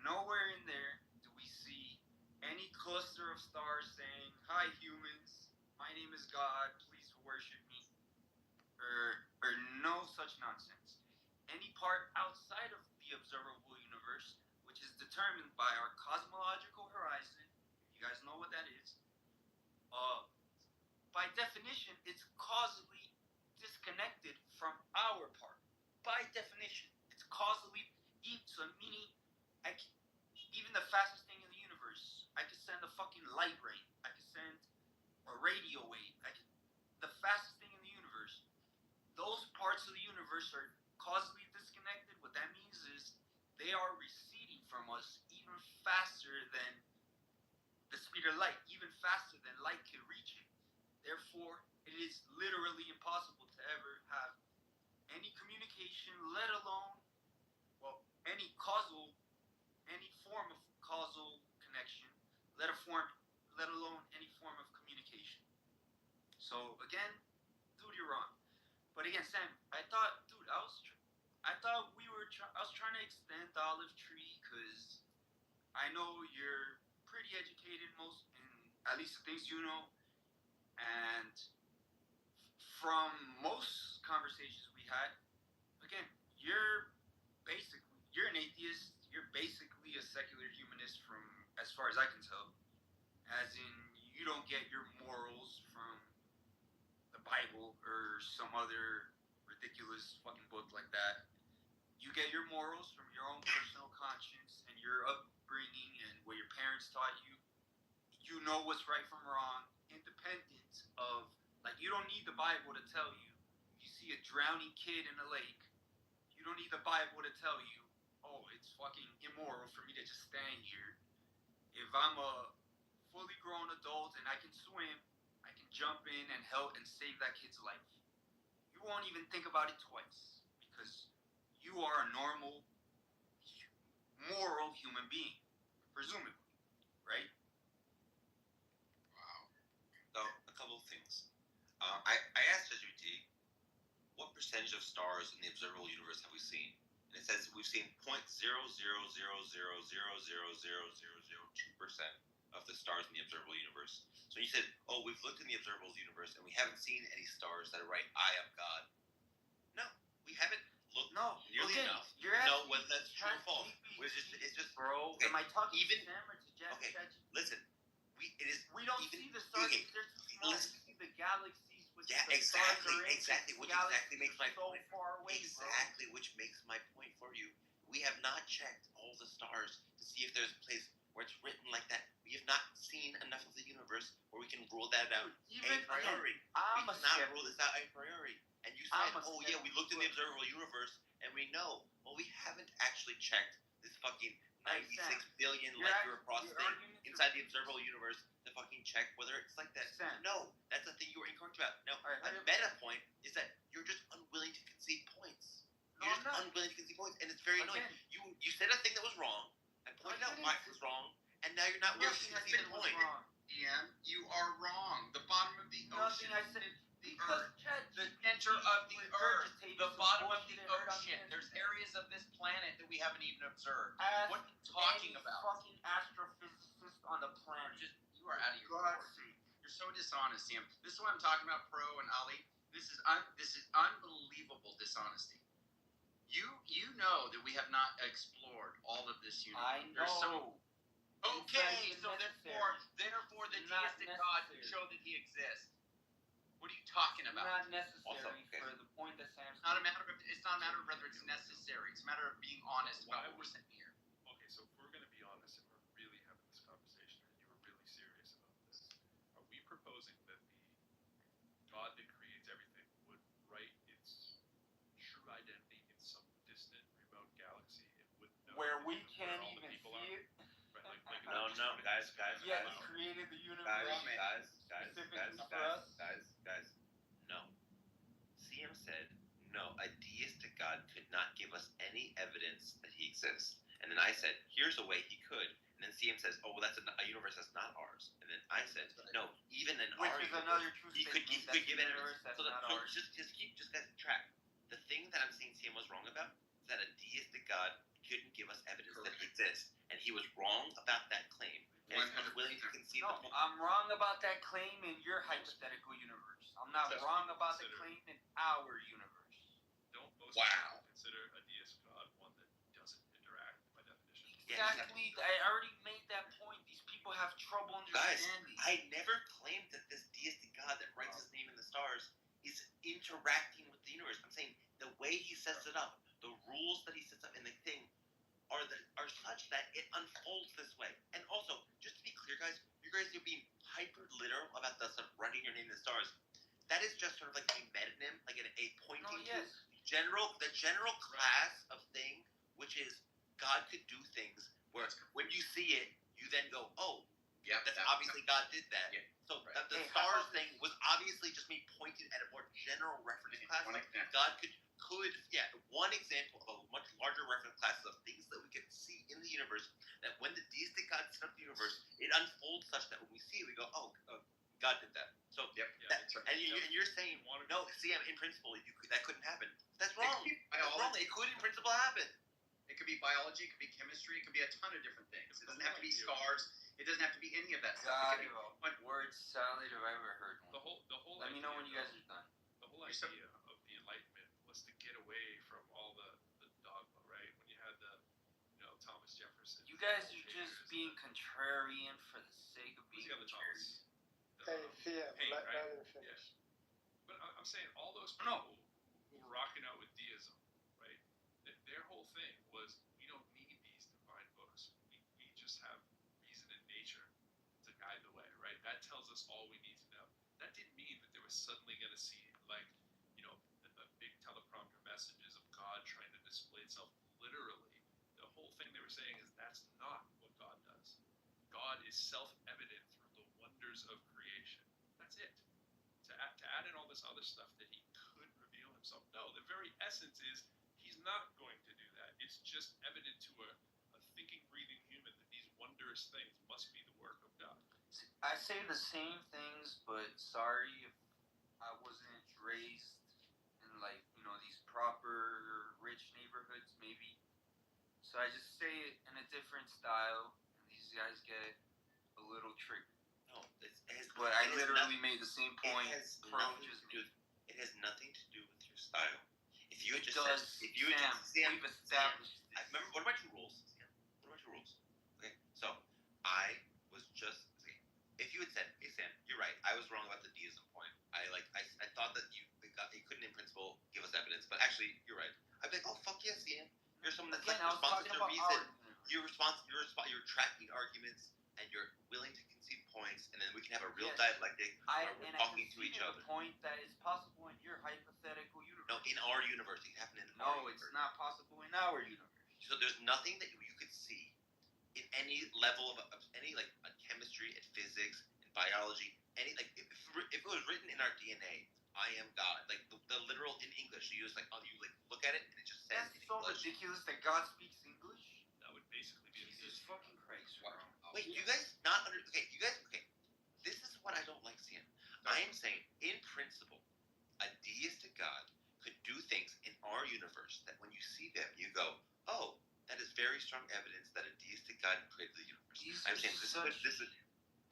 Nowhere in there do we see any cluster of stars saying, "Hi humans, my name is God, please worship me," or no such nonsense. Any part outside of the observable universe, which is determined by our cosmological horizon, you guys know what that is, by definition, it's causally disconnected from our part. By definition, it's causally, so meaning, even the fastest thing in the universe, I could send a fucking light ray, I could send a radio wave, the fastest thing in the universe, those parts of the universe are causally disconnected. What that means is they are receding from us even faster than the speed of light, even faster than light can reach it. Therefore, it is literally impossible to ever have any communication, let alone, any form of causal connection, let alone any form of communication. So again, dude, you're wrong. But again, Sam, I thought I was trying to extend the olive tree because I know you're pretty educated, at least the things you know, and from most conversations we had, again, you're an atheist. You're basically a secular humanist, from as far as I can tell. As in, you don't get your morals from the Bible or some other ridiculous fucking book like that. You get your morals from your own personal conscience and your upbringing and what your parents taught you. You know what's right from wrong, independent of, like, you don't need the Bible to tell you. You see a drowning kid in a lake, you don't need the Bible to tell you, oh, it's fucking immoral for me to just stand here. If I'm a fully grown adult and I can swim, I can jump in and help and save that kid's life. You won't even think about it twice because you are a normal, moral human being. For presumably, right? So a couple of things. I asked ChatGPT, what percentage of stars in the observable universe have we seen? And it says we've seen 0.000000002% of the stars in the observable universe. So you said, oh, we've looked in the observable universe and we haven't seen any stars that are right. I am God. No, we haven't looked nearly enough. You're to know asking whether that's true or false. It's just bro. okay, Am I talking even to Sam or to Jack? okay. Listen, we don't even, see the stars. Okay, They're too small. listen. We see the galaxies with Yeah, the stars exactly, are in. exactly. Which Galaxies exactly makes my so point. far away, Exactly, which makes my point for you. We have not checked all the stars to see if there's a place where it's written like that. We have not seen enough of the universe where we can rule that out Even a priori. I'm we a cannot skeptic. rule this out a priori. And you said, oh yeah, we looked in the observable universe and we know. Well, we haven't actually checked this fucking 96 billion light year across thing inside the observable universe to fucking check whether it's like that. No, that's the thing you were incorrect about. No, a meta point is that you're just unwilling to concede points. You're just unwilling to concede points, and it's very annoying. You said a thing that was wrong, and pointed out why it was wrong, and now you're not willing to concede a point. Ian, you are wrong. The bottom of the ocean. Nothing I said. The earth. The center of the earth. The bottom of the ocean. There's areas of this planet that we haven't even observed. What are you talking about? Fucking astrophysicist on the planet. You are out of your gourd. You're so dishonest, Sam. This is what I'm talking about, Pro and Ali. This is unbelievable dishonesty. You know that we have not explored all of this universe. I know. Okay, so therefore the deistic God can show that he exists. What are you talking about? Not necessary for the point that Sam's. It's not a matter of whether it's necessary. It's a matter of being honest about what we're saying here. Okay, so if we're going to be honest and we're really having this conversation and you were really serious about this, are we proposing that the God that creates everything would write its true identity in some distant, remote galaxy and would know where we where can't all the even people see are? it? Right, No, guys. Yeah, he created the universe. Guys. No. CM said, no, a deistic God could not give us any evidence that he exists. And then I said, here's a way he could. And then CM says, oh, well, that's a universe that's not ours. And then I said, no, even in our universe, he could give evidence. So just guys track. The thing that I'm saying CM was wrong about is that a deistic God couldn't give us evidence that he exists. And he was wrong about that claim. And he's willing to concede the point. I'm wrong about that claim in your hypothetical universe. I'm not wrong about the claim in our universe. Don't most people consider a deist God one that doesn't interact by definition? Exactly. I already made that point. These people have trouble understanding. Guys, I never claimed that this deistic God that writes his name in the stars is interacting with the universe. I'm saying the way he sets it up, the rules that he sets up in the thing are such that it unfolds this way. And also, just to be clear, guys, you guys are being hyper literal about the sort of writing your name in the stars. That is just sort of like a metonym, like a pointing to the general class of thing, which is God could do things where when you see it, you then go, oh, yeah, that's obviously God did that. Yeah. So the stars thing was obviously just me pointing at a more general reference class. Like God could one example of a much larger reference class of things that we can see in the universe, that when the deistic God set up the universe, it unfolds such that when we see it, we go, oh, God did that. So and you're saying, no, CM, in principle, that couldn't happen. That's wrong. That's wrong. It could in principle happen. It could be biology, it could be chemistry, it could be a ton of different things. It doesn't have to be stars. It doesn't have to be any of that stuff. Word salad if I ever heard one. The whole Let me know when you guys are done. The whole idea of the Enlightenment was to get away from all the dogma, right? When you had Thomas Jefferson. You guys are just being contrarian for the sake of being contrarian. Let him finish. But I'm saying all those people who were rocking out with deism, right? Their whole thing was, we don't need these divine books. We just have reason and nature to guide the way, right? That tells us all we need to know. That didn't mean that they were suddenly going to see, the big teleprompter messages of God trying to display itself literally. The whole thing they were saying is that's not what God does. God is self-evident through the wonders of creation. That's it. To add in all this other stuff that he could reveal himself. No, the very essence is he's not going to do that. It's just evident to a thinking, breathing human that these wonders wondrous things must be the work of God. I say the same things, but sorry if I wasn't raised in like these proper rich neighborhoods, maybe. So I just say it in a different style, and these guys get a little triggered. No, but I literally made the same point. It has nothing to do with your style. If you had just Sam, we've established this. Remember, what are my 2 rules? Sam? What are my 2 rules? Okay, so I was just if you had said, "Hey Sam, you're right. I was wrong about the deism point. I thought that you couldn't in principle give us evidence, but actually you're right." I'd be like, "Oh fuck yes, Ian. You're someone that's responsive to reason. You're tracking arguments and you're willing to concede points, and then we can have a real dialectic where we're talking to each other." The point that is possible in your hypothetical universe. No, in our universe, it happened in our universe. It's not possible in our universe. So there's nothing that you could see in any level of any like chemistry and physics and biology. Any like if it was written in our DNA, I am God. Like the literal in English, you just like you like look at it and it just says That's in so English. ridiculous that God speaks English. That would basically be Jesus fucking Christ, bro. Wait, you guys not under? Okay, you guys. Okay, this is what I don't like seeing. I am saying, in principle, a deistic God could do things in our universe that when you see them, you go, "Oh, that is very strong evidence that a deistic God created the universe." I'm saying this is,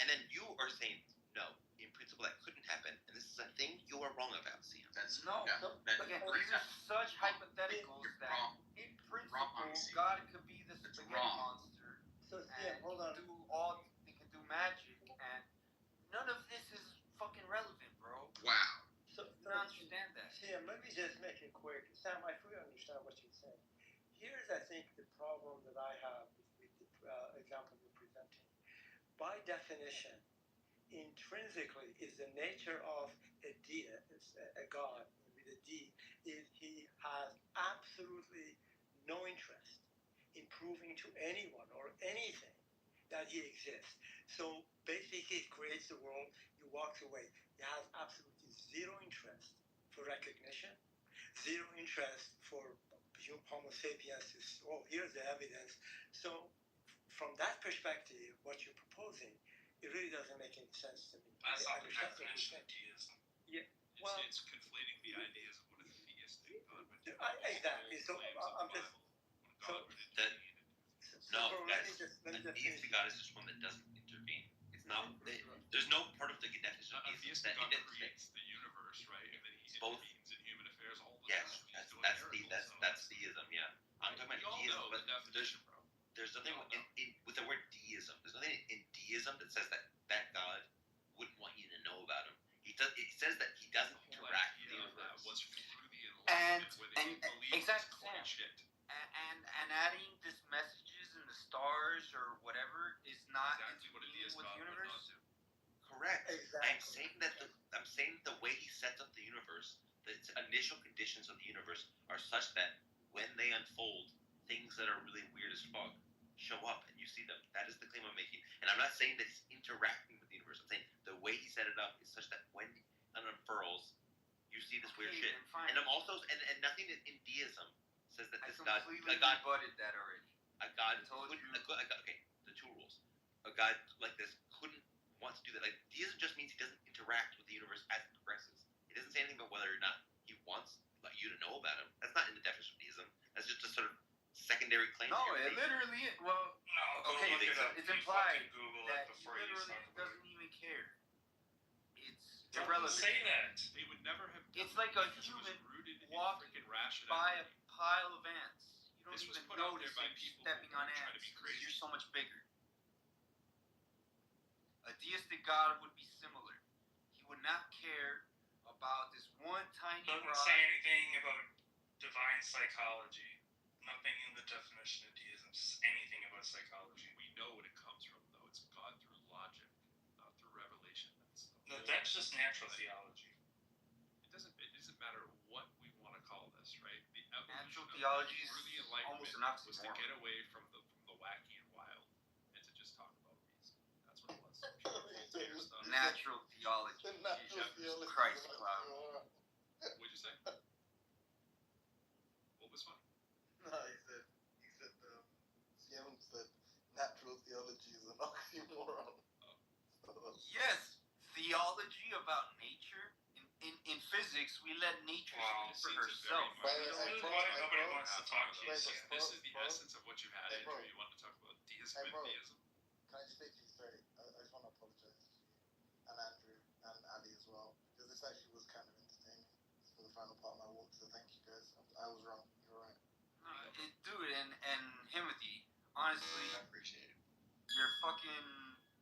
and then you are saying, "No, in principle, that couldn't happen, and this is a thing you are wrong about." See, again, these are such hypotheticals that in principle, God could be the spaghetti monster. So and hold on. They can do magic, and none of this is fucking relevant, bro. Wow. So I don't understand that. Sam, let me just make it quick. Sam, I fully understand what you're saying. Here's, I think, the problem that I have with the example you're presenting. By definition, intrinsically, is the nature of a God with a D, is he has absolutely no interest in proving to anyone or anything that he exists. So basically, he creates the world, he walks away. He has absolutely zero interest for recognition, zero interest for Homo sapiens to, here's the evidence. So from that perspective, what you're proposing, it really doesn't make any sense to me. That's not the definition of deism. Yeah, It's conflating the ideas of what a theistic God would do. Exactly. So I'm just. No, guys, a deistic God is just one that doesn't intervene. It's not. There's no part of the definition of deism that creates the universe, right? And then he intervenes in human affairs all the time. Yes, that's theism. Yeah, I'm talking about deism, but there's nothing with the word deism. There's nothing in deism that says that God wouldn't want you to know about him. It says that he doesn't interact with the universe. Was through the enlightenment and exactly, and adding this messages in the stars or whatever is not exactly what a deist God would not do. Correct. Exactly. I'm saying the way he sets up the universe, the initial conditions of the universe are such that when they unfold, things that are really weird as fuck show up and you see them. That is the claim I'm making. And I'm not saying that he's interacting with the universe. I'm saying the way he set it up is such that when it unfurls, you see this weird shit. And I'm also and nothing in deism says that this God rebutted that already. A God okay, the 2 rules. A God like this couldn't want to do that. Like deism just means he doesn't interact with the universe as it progresses. It doesn't say anything about whether or not he wants you to know about him. That's not in the definition of deism. That's just a sort of secondary claim. No, it literally is. Well, okay, it's implied that he literally doesn't even care. It's irrelevant. Say that. They would never have. It's like a human walking by a pile of ants. You don't even notice him stepping on ants. You're so much bigger. A deistic God would be similar. He would not care about this one tiny Doesn't rock. say anything about divine psychology. Nothing in the definition of deism says anything about psychology. We know what it comes from, though. It's God through logic, not through revelation. That's just natural theology. It doesn't matter what we want to call this, right? The natural theology is almost an was to oxymoron. get away from the wacky and wild and to just talk about reason. That's what it was. Natural theology. Jesus Christ, cloud. What'd you say? What was funny? No, he said Siam said natural theology is Yes, theology about nature. In physics, we let nature speak for herself. Nobody wants to talk about Wait, this. bro, This is the bro. essence of what you had, Hey, bro. Andrew. You want to talk about deism Hey, and bro. theism? Can I just speak to you straight? I just want to apologize to you and Andrew and Ali as well, because this actually was kind of entertaining for the final part of my walk. So thank you guys. I was wrong. You're right. Dude, and Timothy, honestly, I appreciate it. you're fucking,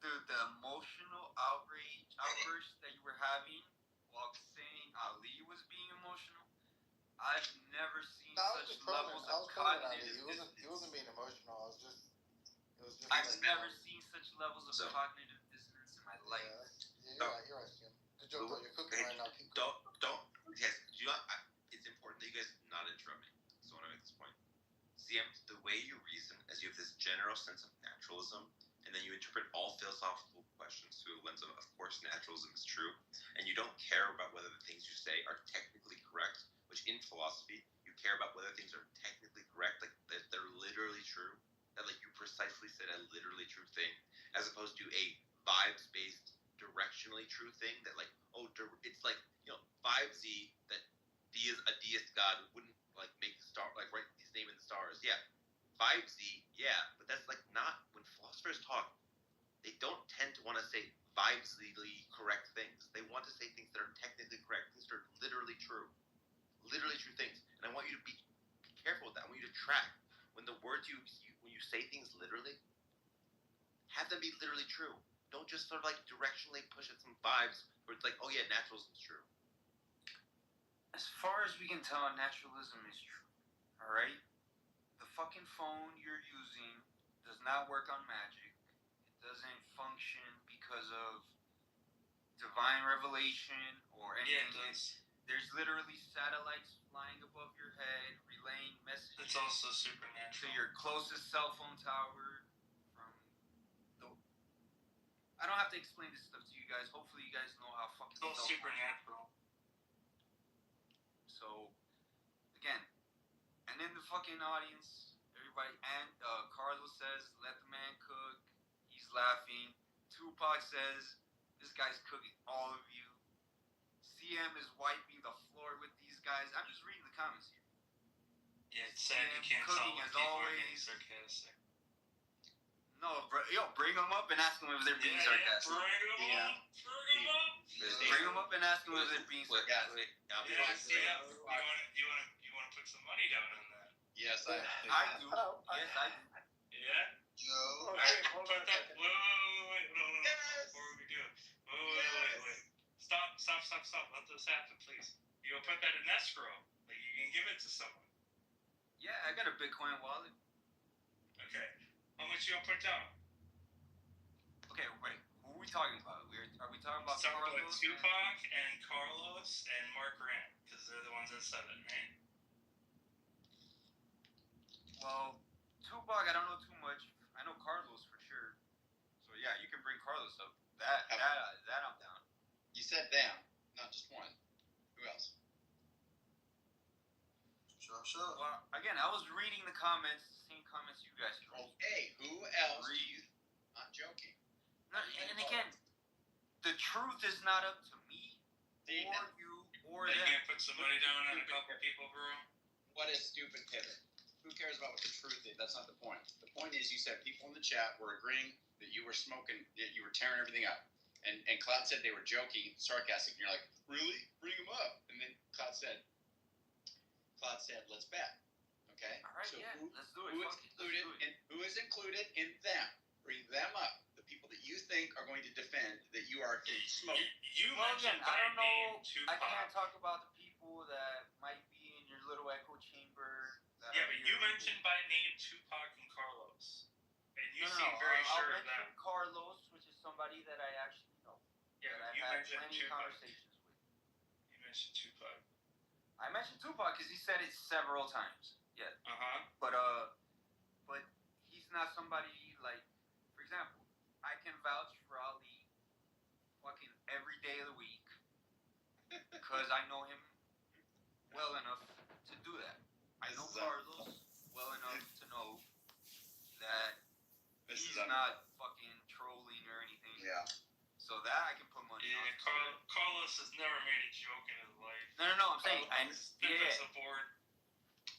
dude, the emotional outburst that you were having while saying Ali was being emotional, I've never seen such levels of cognitive dissonance. He wasn't being emotional. It was just. I've never seen such levels of cognitive dissonance in my life. Yeah, you're right, Jim. Good job, though. You're cooking right now. Keep cooking. Don't. Yes, it's important that you guys not interrupt me. So I want to make this point. CM, the way you reason is you have this general sense of naturalism, and then you interpret all philosophical questions through a lens of course, naturalism is true, and you don't care about whether the things you say are technically correct, which in philosophy, you care about whether things are technically correct, like that they're literally true, that like you precisely said a literally true thing, as opposed to a vibes-based, directionally true thing that like, it's like, vibesy that a deist god wouldn't like make the star, like write his name in the stars. Yeah, vibesy, yeah, but that's like not when philosophers talk. They don't tend to want to say vibesly correct things. They want to say things that are technically correct, things that are literally true things. And I want you to be careful with that. I want you to track when the words when you say things literally, have them be literally true. Don't just sort of like directionally push at some vibes where it's like, oh yeah, naturalism's true. As far as we can tell, naturalism is true. Alright? The fucking phone you're using does not work on magic. It doesn't function because of divine revelation or anything. Yeah, it does. There's literally satellites flying above your head, relaying messages. It's also supernatural. To your closest cell phone tower. I don't have to explain this stuff to you guys. Hopefully you guys know how fucking. It's all supernatural. So, again, and in the fucking audience, everybody, and Carlos says, let the man cook. He's laughing. Tupac says, this guy's cooking all of you. CM is wiping the floor with these guys. I'm just reading the comments here. Yeah, it's sad you can't tell when people are being sarcastic. No, bring them up and ask them if they're being sarcastic. Bring them up and ask them if they're being sarcastic. You want to put some money down on that? Yes, I do. Yes, I do. Yeah? Yo. Hold on. Wait. Before we do it. Wait. Stop. Let this happen, please. You gonna put that in escrow? Like you can give it to someone. Yeah, I got a Bitcoin wallet. Okay. How much you gonna put down? Okay, wait. Who are we talking about? Are we talking about Talking Carlos? about Tupac and Carlos and Mark Grant, because they're the ones that said it, right? Well, Tupac, I don't know too much. I know Carlos for sure. So yeah, you can bring Carlos up. That I'm down. You said them, not just one. Who else? Sure. Well, again, I was reading the comments, the same comments you guys read. Okay, who else? Not joking. No, and again, the truth is not up to me or you or They them. can't put some money down on a couple people, bro. What is stupid pivot? Who cares about what the truth is? That's not the point. The point is you said people in the chat were agreeing that you were smoking, that you were tearing everything up. And Cloud said they were joking, sarcastic. And you're like, really? Bring them up. And then Cloud said, let's bet. Okay? All right, so yeah, let's do it. Who is included in them? Bring them up. The people that you think are going to defend that you are smoking. Well, again, I don't know. I can't talk about the people that might be in your little echo chamber. Yeah, but you mentioned by name Tupac and Carlos. And you seem very sure of that. Carlos, which is somebody that I actually know. Yeah, that you I've had mentioned plenty of Tupac. conversations with. You mentioned Tupac. I mentioned Tupac because he said it several times. Yeah. But he's not somebody like, for example, I can vouch for Ali fucking every day of the week because I know him well enough to do that. I know Carlos well enough to know that he's not fucking trolling or anything. Yeah. So that Carlos has never made a joke in his life. No. I'm saying, The board.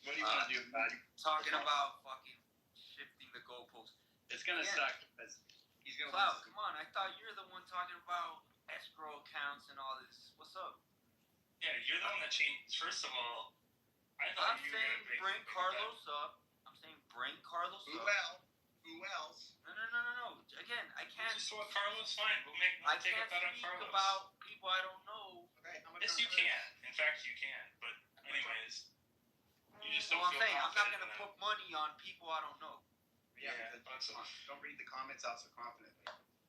What do you want to do, buddy? Talking about fucking shifting the goalposts. It's gonna suck because he's gonna. Cloud, come on! I thought you're the one talking about escrow accounts and all this. What's up? Yeah, you're the one that changed. First of all, I thought I'm you were saying gonna bring Carlos up. I'm saying bring Carlos Who up. Who else? No. Again, I can't. Just want Carlos, fine. We'll take can't a bet on speak Carlos. about people I don't know. Okay, how much? Yes, you can. In fact, you can. But anyways, you just don't I'm feel saying I'm not confident gonna in put money on people I don't know. Yeah, that's don't read the comments out so confidently.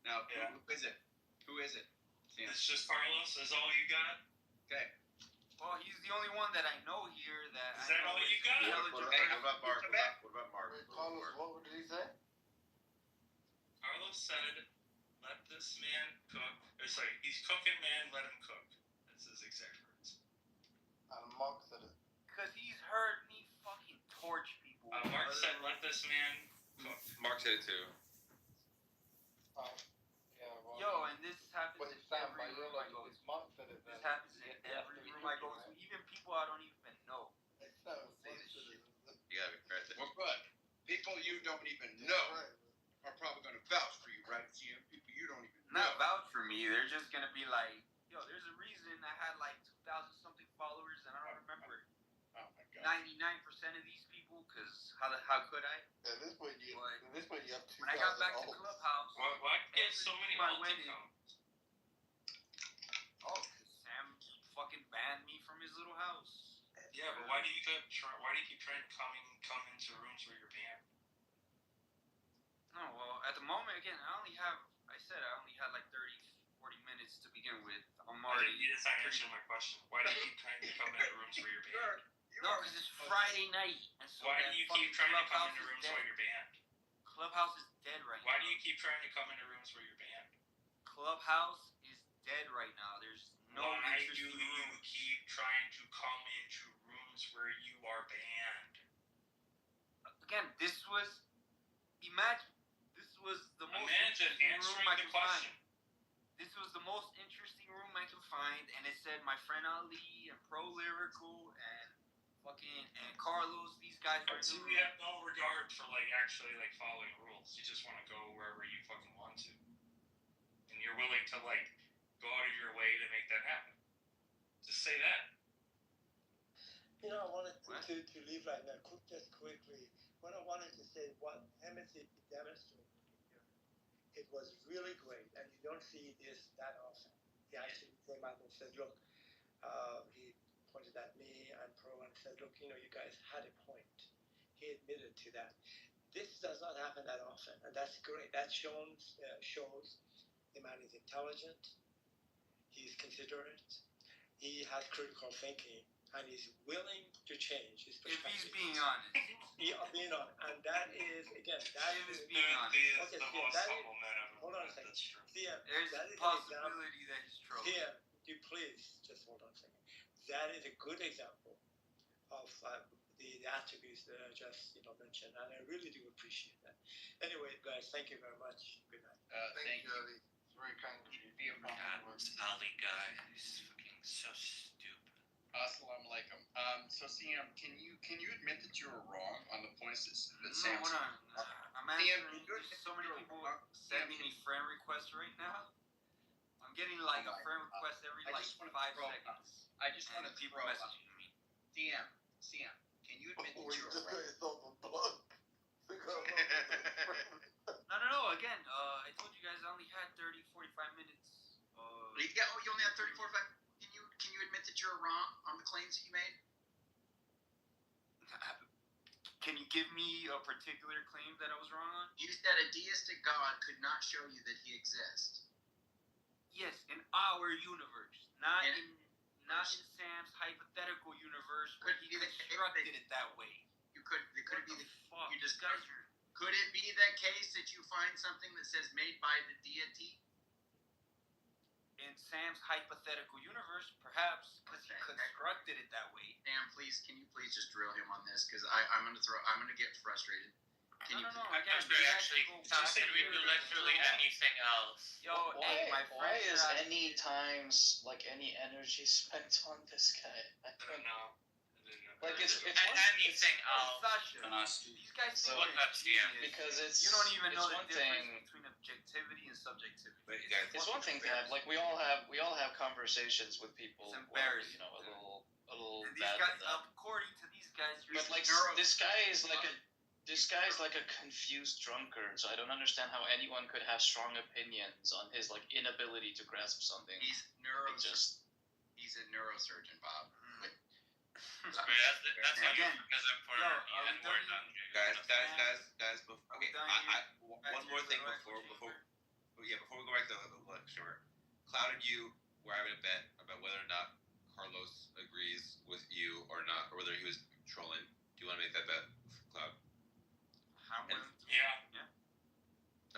Now, who is it? Who is it? Sam? It's just Carlos. Is all you got? Okay. Well, he's the only one that I know here that. Is that all you got? Hey, what about Mark? What about Mark? Wait, Carlos, what did he say? Carlos said, "Let this man cook." Or sorry, he's cooking, man. Let him cook. That's his exact words. And Mark said it. Because he's heard me fucking torch people. Mark said, "Let this man cook." Mark said it too. Yeah, well. Yo, and this happens But in it's Sam, every but you're room I like, go to. it's Mark said it. This happens in every room I go to. Even people I don't even know. It's Sam, say this shit. You gotta be right there. Well, good. People you don't even know are probably gonna vouch for you, right? Sam? People you don't even know. Not vouch for me. They're just gonna be like, yo, there's a reason I had like 2,000 something followers and I don't remember it. Oh my god. 99% of these people, because how could I? At this point, you have 2,000. When I got back to Clubhouse, Why get so many I went in. multi-counts? Oh, because Sam fucking banned me from his little house. Yeah, but why do you keep trying to come into rooms where you're banned? No, well, at the moment, again, I only had like 30, 40 minutes to begin with. I'm already. You didn't answer my question. Why do you keep trying to come into rooms where you're banned? No, because it's Friday night. And so Why do you keep trying to come into Clubhouse rooms is where dead. you're banned? Clubhouse is dead right Why now. do you keep trying to come into rooms where you're banned? Clubhouse is dead right now. There's no Why do interesting you rooms. keep trying to come into rooms where you are banned? Again, this was the most Imagine interesting room answering I the can question. find. This was the most interesting room I can find, and it said my friend Ali and Pro Lyrical and Carlos. These guys were in See, the we room. have no regard for actually following rules. You just want to go wherever you fucking want to, and you're willing to go out of your way to make that happen. Just say that. You know, I wanted to leave right now, just quickly. What I wanted to say, what Hemsey demonstrated here, it was really great, and you don't see this that often. He actually came out and said, look, he pointed at me and Pro and said, look, you guys had a point. He admitted to that. This does not happen that often, and that's great. That shows the man is intelligent, he's considerate, he has critical thinking, and he's willing to change his If perspective. he's being honest. Being honest. And that is, again, that is being honest. Okay, the Sia, most that is, humble man I've ever hold on a met. second. That's true. Sia, There's that a is an possibility that he's trolling. Sia, you please just hold on a second. That is a good example of the attributes that I just mentioned, and I really do appreciate that. Anyway, guys, thank you very much. Good night. Thank you. Ali. It's very kind of you. Be a God, this Ali guy is fucking so stupid. Assalamu alaikum. So Siam, can you admit that you were wrong on the points that No, Sam? hold on. I'm Siam, answering. you're There's so many people wrong. sending me friend requests right now. I'm getting a friend request every I just 5 wanna throw seconds. I just want to And people throw messaging me. Siam, can you admit that Oh, you you were just wrong? got yourself a plug. No. Again, I told you guys I only had 30, 45 minutes. You only had 34. Can you admit that you're wrong on the claims that you made? Can you give me a particular claim that I was wrong on? You said a deistic God could not show you that he exists. Yes, in our universe, not In- in Sam's hypothetical universe where Could he be the- constructed it that way. Could it What be the the fuck? you just- guys are. Could it be the case that you find something that says made by the deity? In Sam's hypothetical universe, perhaps, because he Okay. constructed it that way. Dan, can you please just drill him on this? Because I'm gonna get frustrated. Can you? No. Actually, Again, just say we do literally anything else. Yo, hey, my my Why friend is said- any times like any energy spent on this guy? I don't know. Like it's anything else. Sasha, these guys So think look we're up CM. genius. because it's You don't even know it's the one difference thing. between objectivity and subjectivity. Wait, guys, It's one thing to have like we all have conversations with people. It's Well, embarrassing. you know, a little And these bad guys, than that. according to these guys, you're But like this guy is like a confused drunkard. So I don't understand how anyone could have strong opinions on his like inability to grasp something. He's he's a neurosurgeon, Bob. That's how you present for N word on guys. Okay, one more thing before we go back to the lecture. Cloud and you were having a bet about whether or not Carlos agrees with you or not, or whether he was trolling. Do you want to make that bet, Cloud? Yeah.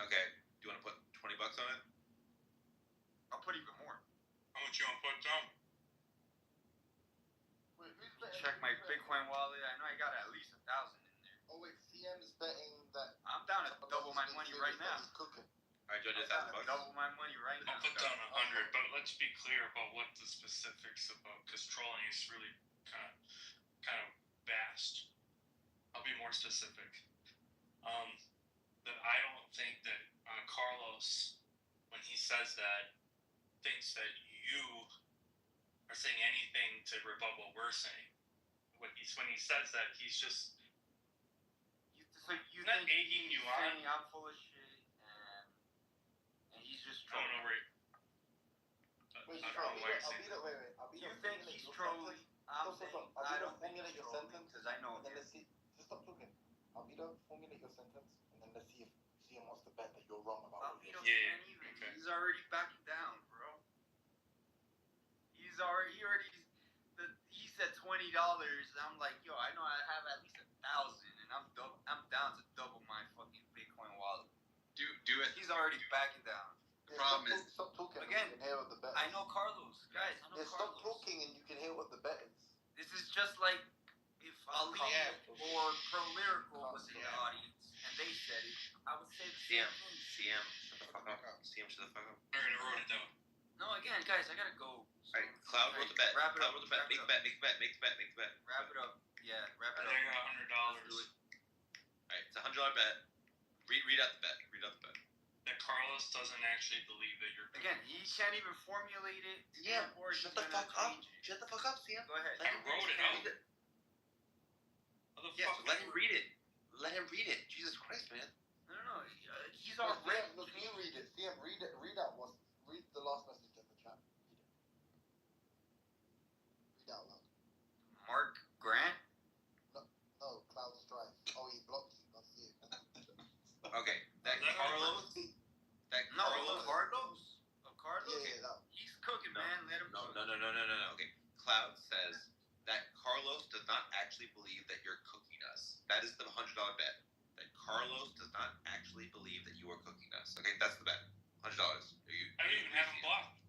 Okay. Do you want to put $20 on it? I'll put even more. How much you want to put down? Check my Bitcoin wallet. I know I got at least 1,000 in there. Oh wait, CM's betting that. I'm down to double my money right now. He's cooking. Alright, do you want to do $1,000? Double my money right now. I'll put down 100, but let's be clear about what the specifics about, because trolling is really kind of vast. I'll be more specific. That I don't think that Carlos, when he says that, thinks that you are saying anything to rebut what we're saying. When he says that, he's just You not think egging you on. saying I'm full of shit and he's just I don't know where. Wait, I don't know why you're saying that. You think he's trolling? I'm saying I don't think he's trolling because I know him. Just stop talking. Albedo, formulate your sentence, and then let's see if CM wants to bet that you're wrong about what Albedo you're can't even. Okay. He's already backing down, bro. He said $20. I'm like, yo, I know I have at least 1,000, and I'm down to double my fucking Bitcoin wallet. Do it. He's already backing down. The problem is Stop talking. Again, and you can hear what the bet is. I know Carlos, guys. I know Stop Carlos. talking and you can hear what the bet is. This is just like if Ali or Pro Lyrical was in the audience and they said it, I would say the same thing. CM, shut the fuck up. CM, shut the fuck up. I already wrote it down. No, again, guys, I gotta go. Alright, Cloud wrote the bet. Wrap it Cloud up. wrote the bet. Make the bet. Wrap it up. Yeah, wrap I it think up. I got $100. Alright, it's a $100 bet. Read out the bet. That Carlos doesn't actually believe that you're. Again, he can't even formulate it. Yeah, or shut he's the gonna fuck up. change it. Shut the fuck up, CM. Go ahead. I wrote it out. Yeah, so let him read it. Let him read it. Jesus Christ, man. No. He's Wait, already. CM, look, you read it. CM, read it. Read the last message in the chat. Read out loud. Mark Grant. No, Cloud Strife. Oh, he blocked you. That's it. Okay, that Carlos. Carlos. Of Carlos. Yeah, that. He's cooking, man. Let him. No. Okay, Cloud says that Carlos does not actually believe that you're cooking us. That is the $100 bet. That Carlos does not actually believe that you are cooking us. Okay, that's the bet. $100. I don't even have him blocked.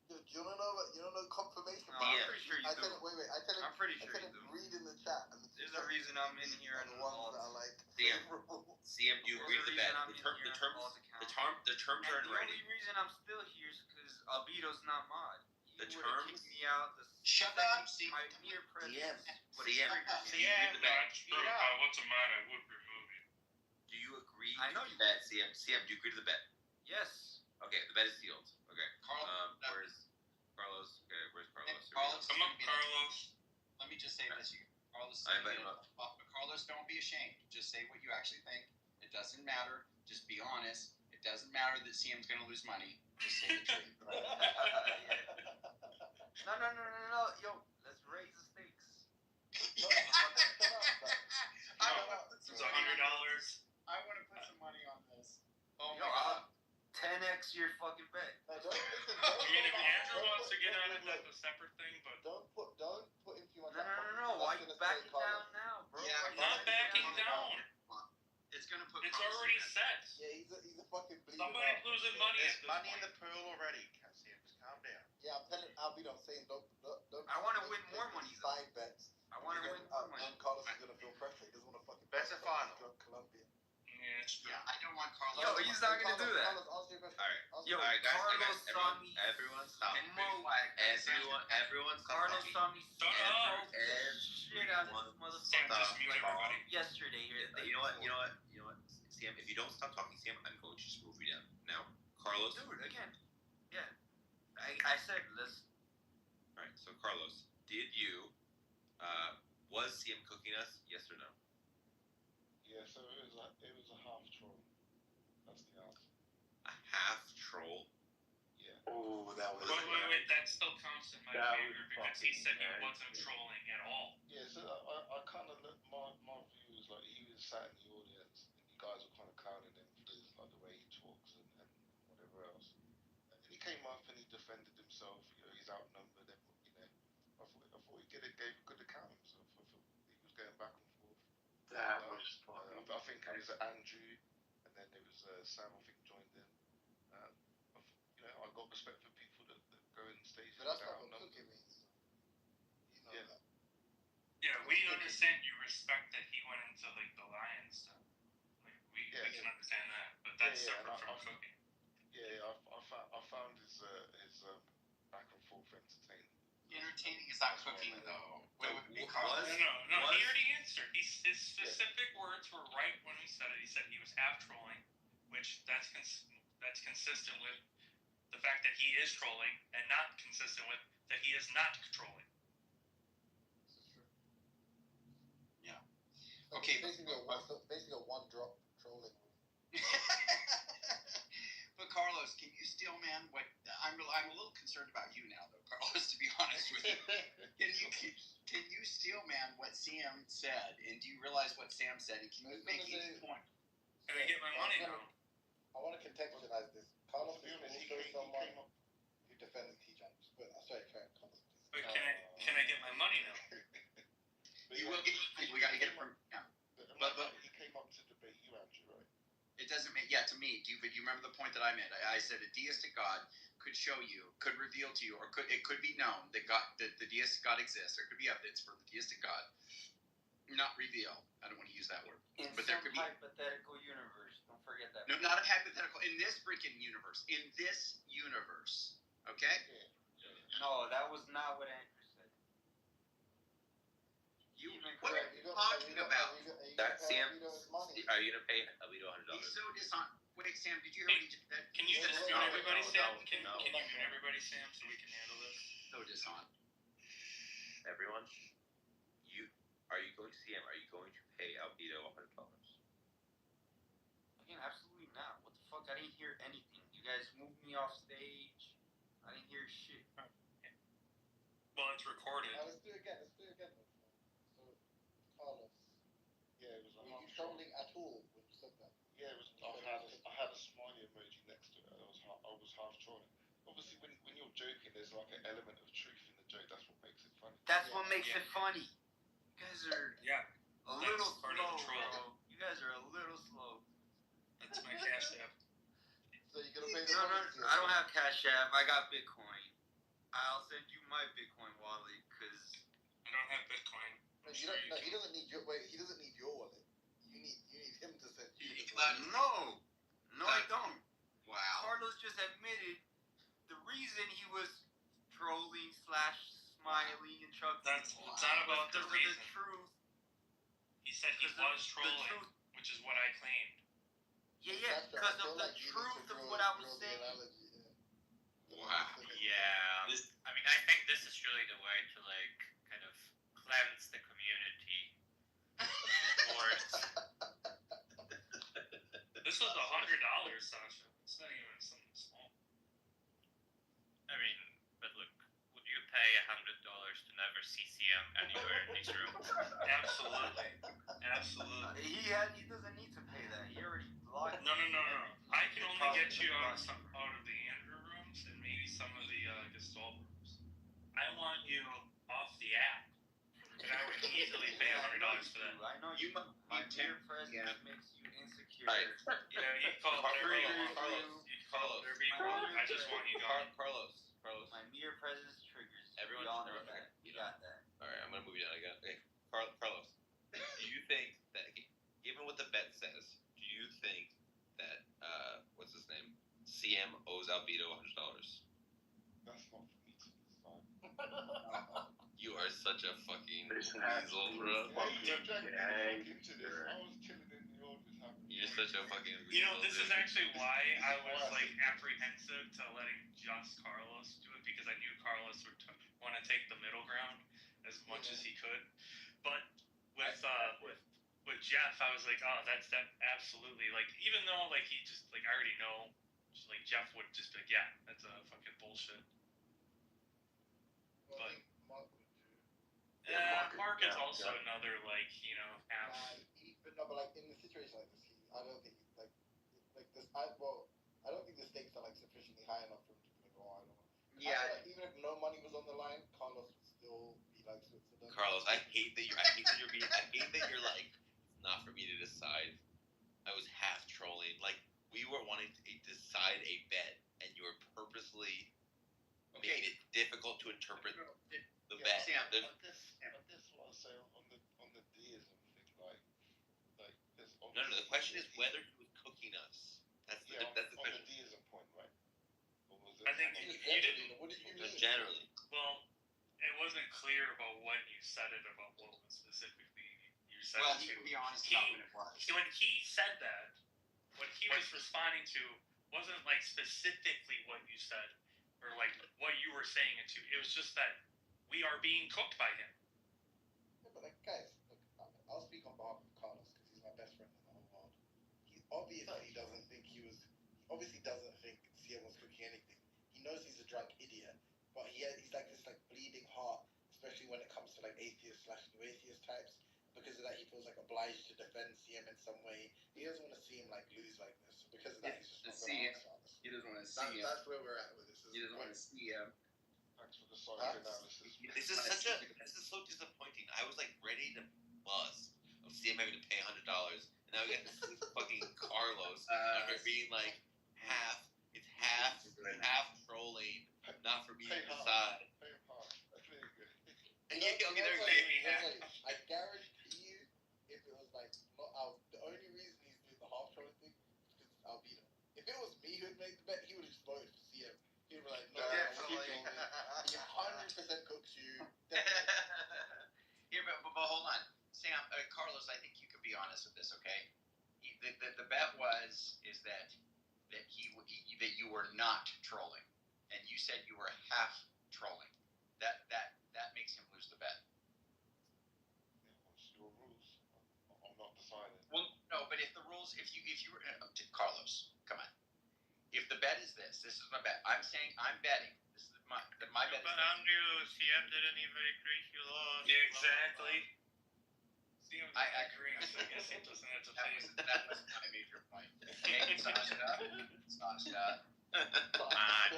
Dude, you don't know confirmation. No, I'm pretty sure you I do. tell him, wait, I tell him. I'm pretty I sure tell you him, do. read in the chat. And There's a reason I'm in here and and the ones that are like CM, favorable. CM, do you agree to the bet? The terms are in And the writing. only reason I'm still here is because Albedo's not mod. The He would've terms. kicked me out. Shut up, My mere presence. CM, would CM, have triggered do you him. agree to the bet? That's true. If I was a man, I would remove it. Do you agree I know to you the bet, CM? CM, do you agree to the bet? Yes. Okay, the bet is sealed. Okay. Where's Carlos? Okay, where's Carlos? Here we go. Come up, Carlos. Let me just say this: Carlos, I invite him up. Carlos, don't be ashamed. Just say what you actually think. It doesn't matter. Just be honest. It doesn't matter that CM's going to lose money. Just say the truth. No. Yo, let's raise the stakes. It's $100. I want to put some money on this. Oh Yo, my god. 10x your fucking bet. I mean, if Andrew wants to get on it, that's a separate thing, but. Don't put him too much. No. Why you backing down now, bro? Yeah, Why you Not backing down. It's going to put. It's already set. Yeah, he's a fucking bleeder. Somebody's losing money at this Money in point. the pool already, Cassian. Just calm down. Yeah, I'm telling Albedo, I'm saying don't. I wanna win more money, though. Side bets. I want to win more money. And Carlos is gonna feel pressure. He doesn't want to fucking. Better final. Columbia. Yeah, it's true. Yeah, I don't want Carlos. Yo, he's not gonna do that. Carlos, answer your question. Alright. Yo, Alright, guys, Carlos saw me. everyone stop. Mo- Everyone stop Carlos talking. saw me Shut up. shit out of this Sam, motherfucker just mute everybody. yesterday. You know what? Sam, if you don't stop talking, Sam, I'm going to just move you down. Now, Carlos. Dude, again. Yeah. I said, let's. Alright, so Carlos, did you, was Sam cooking us? Yes or no? Yeah, so it was a half troll. That's the answer. A half troll? Yeah. Oh, that was. Wait, that still counts in my That favor was because he said he fucking wasn't trolling at all. Yeah, so I kind of looked, my view was like he was sat in the audience and you guys were kind of clowning him for his, like the way he talks and whatever else. And he came up and he defended himself. You know, he's outnumbered. You know, I thought he gave a good account of himself. I thought he was going back and forth. That was I think it was Andrew, and then there was Sam. I think joined in. You know, I got respect for people that go in stages. But that's without not what numbers. cooking means. You know Yeah. that. Yeah, we understand you respect that he went into like the lion stuff. Like we can understand that, but that's separate from cooking. Yeah, I found his back and forth entertaining. Entertaining is not cooking, though. What would be No, Carlos? he already answered. His specific words were right when he said it. He said he was half trolling, which that's consistent with the fact that he is trolling, and not consistent with that he is not trolling. Yeah. Okay. Basically a one-drop trolling. But Carlos, can you steel man what? I'm a little concerned about you now, though, Carlos. To be honest with you, can you steel man what Sam said? And do you realize what Sam said? And can you make his point? Can I get my money now? I want to contextualize this. Carlos is also someone who defends key jumps. But sorry, Carlos, please. But can I get my money now? You will get. We got to get it from. Yeah. But he came up to debate you, Andrew, right? It doesn't make, yeah, to me. Do you remember the point that I made? I said a deistic God could show you, could reveal to you, or it could be known that the deistic God exists. There could be evidence for the deistic God, not reveal. I don't want to use that word, but there could be hypothetical universe. Don't forget that. No, not a hypothetical. In this freaking universe. Okay. No, that was not what Andrew said. What are you talking about? That's Sam. Are you gonna pay Alito $100? He's so dishonest. Wait, Sam, did you hear what he just said? Can you just mute everybody, Sam? Can you mute everybody, Sam, so we can handle this? So dishonest. Everyone, are you going to see him? Are you going to pay Alito $100? Again, absolutely not. What the fuck? I didn't hear anything. You guys moved me off stage. I didn't hear shit. Well, it's recorded. Let's do it again. So, Carlos. Yeah, it was Were you trolling at all when you said that? Yeah, it was. I had a smiley emoji next to it. I was half trolling. Obviously, when you're joking, there's like an element of truth in the joke. That's what makes it funny. That's what makes it funny. You guys are a little part slow, of the troll. bro. You guys are a little slow. That's my cash app. So you're gonna pay the No, I don't have Cash App. I got Bitcoin. I'll send you my Bitcoin wallet because I don't have Bitcoin. No, he doesn't need your He doesn't need your wallet. You need him to send you. No, I don't. Wow. Carlos just admitted the reason he was trolling / smiling and chuckling. It's not about the reason. The truth. He said he was trolling, which is what I claimed. Yeah, because of the truth of what I was saying. Wow. Yeah. I mean, I think this is really the way to like kind of cleanse the community. This was $100, Sasha. It's not even something small. I mean, but look, would you pay $100 to never see CM anywhere in these rooms? Absolutely. He doesn't need to pay that. He already blocked. No. I can only get you out of the Andrew rooms and maybe some of the Gestalt rooms. I want you off the app. And I would easily pay $100 for that. I know you. My mere presence makes you insecure. Yeah, you call it whatever you want. You call it whatever you want. I just want you gone. Carlos. My mere presence triggers. Everyone, we all know that. You got that. All right, I'm gonna move you down again. Okay, Carlos. Do you think that, given what the bet says, do you you think that what's his name? CM owes Albedo $100? That's not for me to decide. You are such a fucking Listen, weasel, bro. You're dragging me into this. I was chilling in the audience. You're such a fucking weasel. You know, this is dude. actually why I was like apprehensive to letting just Carlos do it, because I knew Carlos would want to take the middle ground as much as he could. But with Jeff, I was like, oh, that's absolutely, like, even though like he just like I already know, just, like Jeff would just be like, yeah, that's a fucking bullshit. Well, I But think Mark would do. Mark is also another like half. But like in a situation like this, I don't think like this. I don't think the stakes are like sufficiently high enough for him to be like, oh, I don't know. Yeah. I feel like even if no money was on the line, Carlos would still be like Switzerland. Carlos, I hate that you're like, it's not for me to decide. I was half trolling. Like, we were wanting to decide a bet, and you were purposely made it difficult to interpret the bet. Sam, but this was on the deism thing, like there's No, the question is whether he was cooking us. That's the on question. the deism point, right? Or was it I think you didn't. What did you mean? Generally. Well, it wasn't clear about when you said it, about what was specifically you said. Well, it he to. can be honest about when it was. When he said that, what he was responding to wasn't like specifically what you said or like what you were saying it to. It was just that we are being cooked by him. Yeah, but like, guys, look, I'll speak on behalf of Carlos because he's my best friend in the whole world. He obviously doesn't think CM was cooking anything. He knows he's a drunk idiot, but he's like this like bleeding heart, especially when it comes to like atheist/new atheist types. Because of that, he feels like obliged to defend CM in some way. He doesn't want to see him like lose like this. So because of that, he's just not going to answer on this. He doesn't want to see him. That's where we're at with this. He doesn't want to see him. Thanks for the solid analysis. This is so disappointing. I was like ready to buzz of CM having to pay $100, and now we got this fucking Carlos being like half trolling, not for me to decide. And I guarantee you, if it was like not out, the only reason he's doing the half trolling thing is because it's Albedo. If it was me who had made the bet, he would have just voted for CM. He'd be like, no, definitely. He 100% cooks you. Here, but hold on, Sam, Carlos. I think you could be honest with this, okay? The bet is that you were not trolling, and you said you were half trolling. That makes him lose the bet. What's your rules? I'm not deciding. Well, no, but if you were Carlos, come on. If the bet is this is my bet. I'm saying I'm betting. This is my bet. But Andrew, CM didn't even agree he lost. Yeah, exactly. I agree. So I guess it doesn't have to That was my major point. Hey, Sasha. I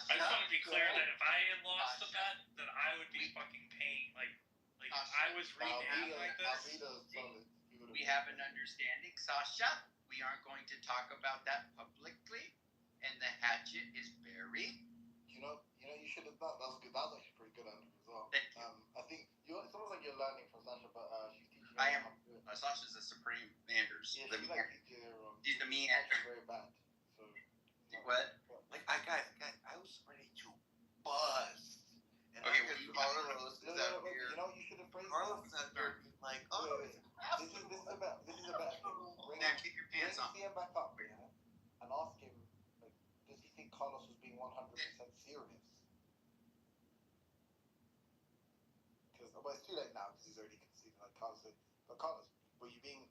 just want to be clear that if I had lost the bet, then I would be fucking paying like if I was reading it like this. We have an understanding, Sasha. We aren't going to talk about that publicly, and the hatchet is buried. You know, you should have done. That was good. That was actually pretty good, Andrew, as well. Thank you. I think it's almost like you're learning from Sasha, but she's teaching you. I am. Sasha's a supreme Anders. Yeah, She's the mean actor. Very bad. So. What? Like, guys, I was ready to buzz. And Okay, Carlos is out here. You know, you should have phrased Carlos is out here like, oh, this is about. Now keep your pants on. Bring CM back up, yeah, and ask him, like, does he think Carlos was being 100% serious? Because it's too late now because he's already conceded. Like Carlos said, but Carlos, were you being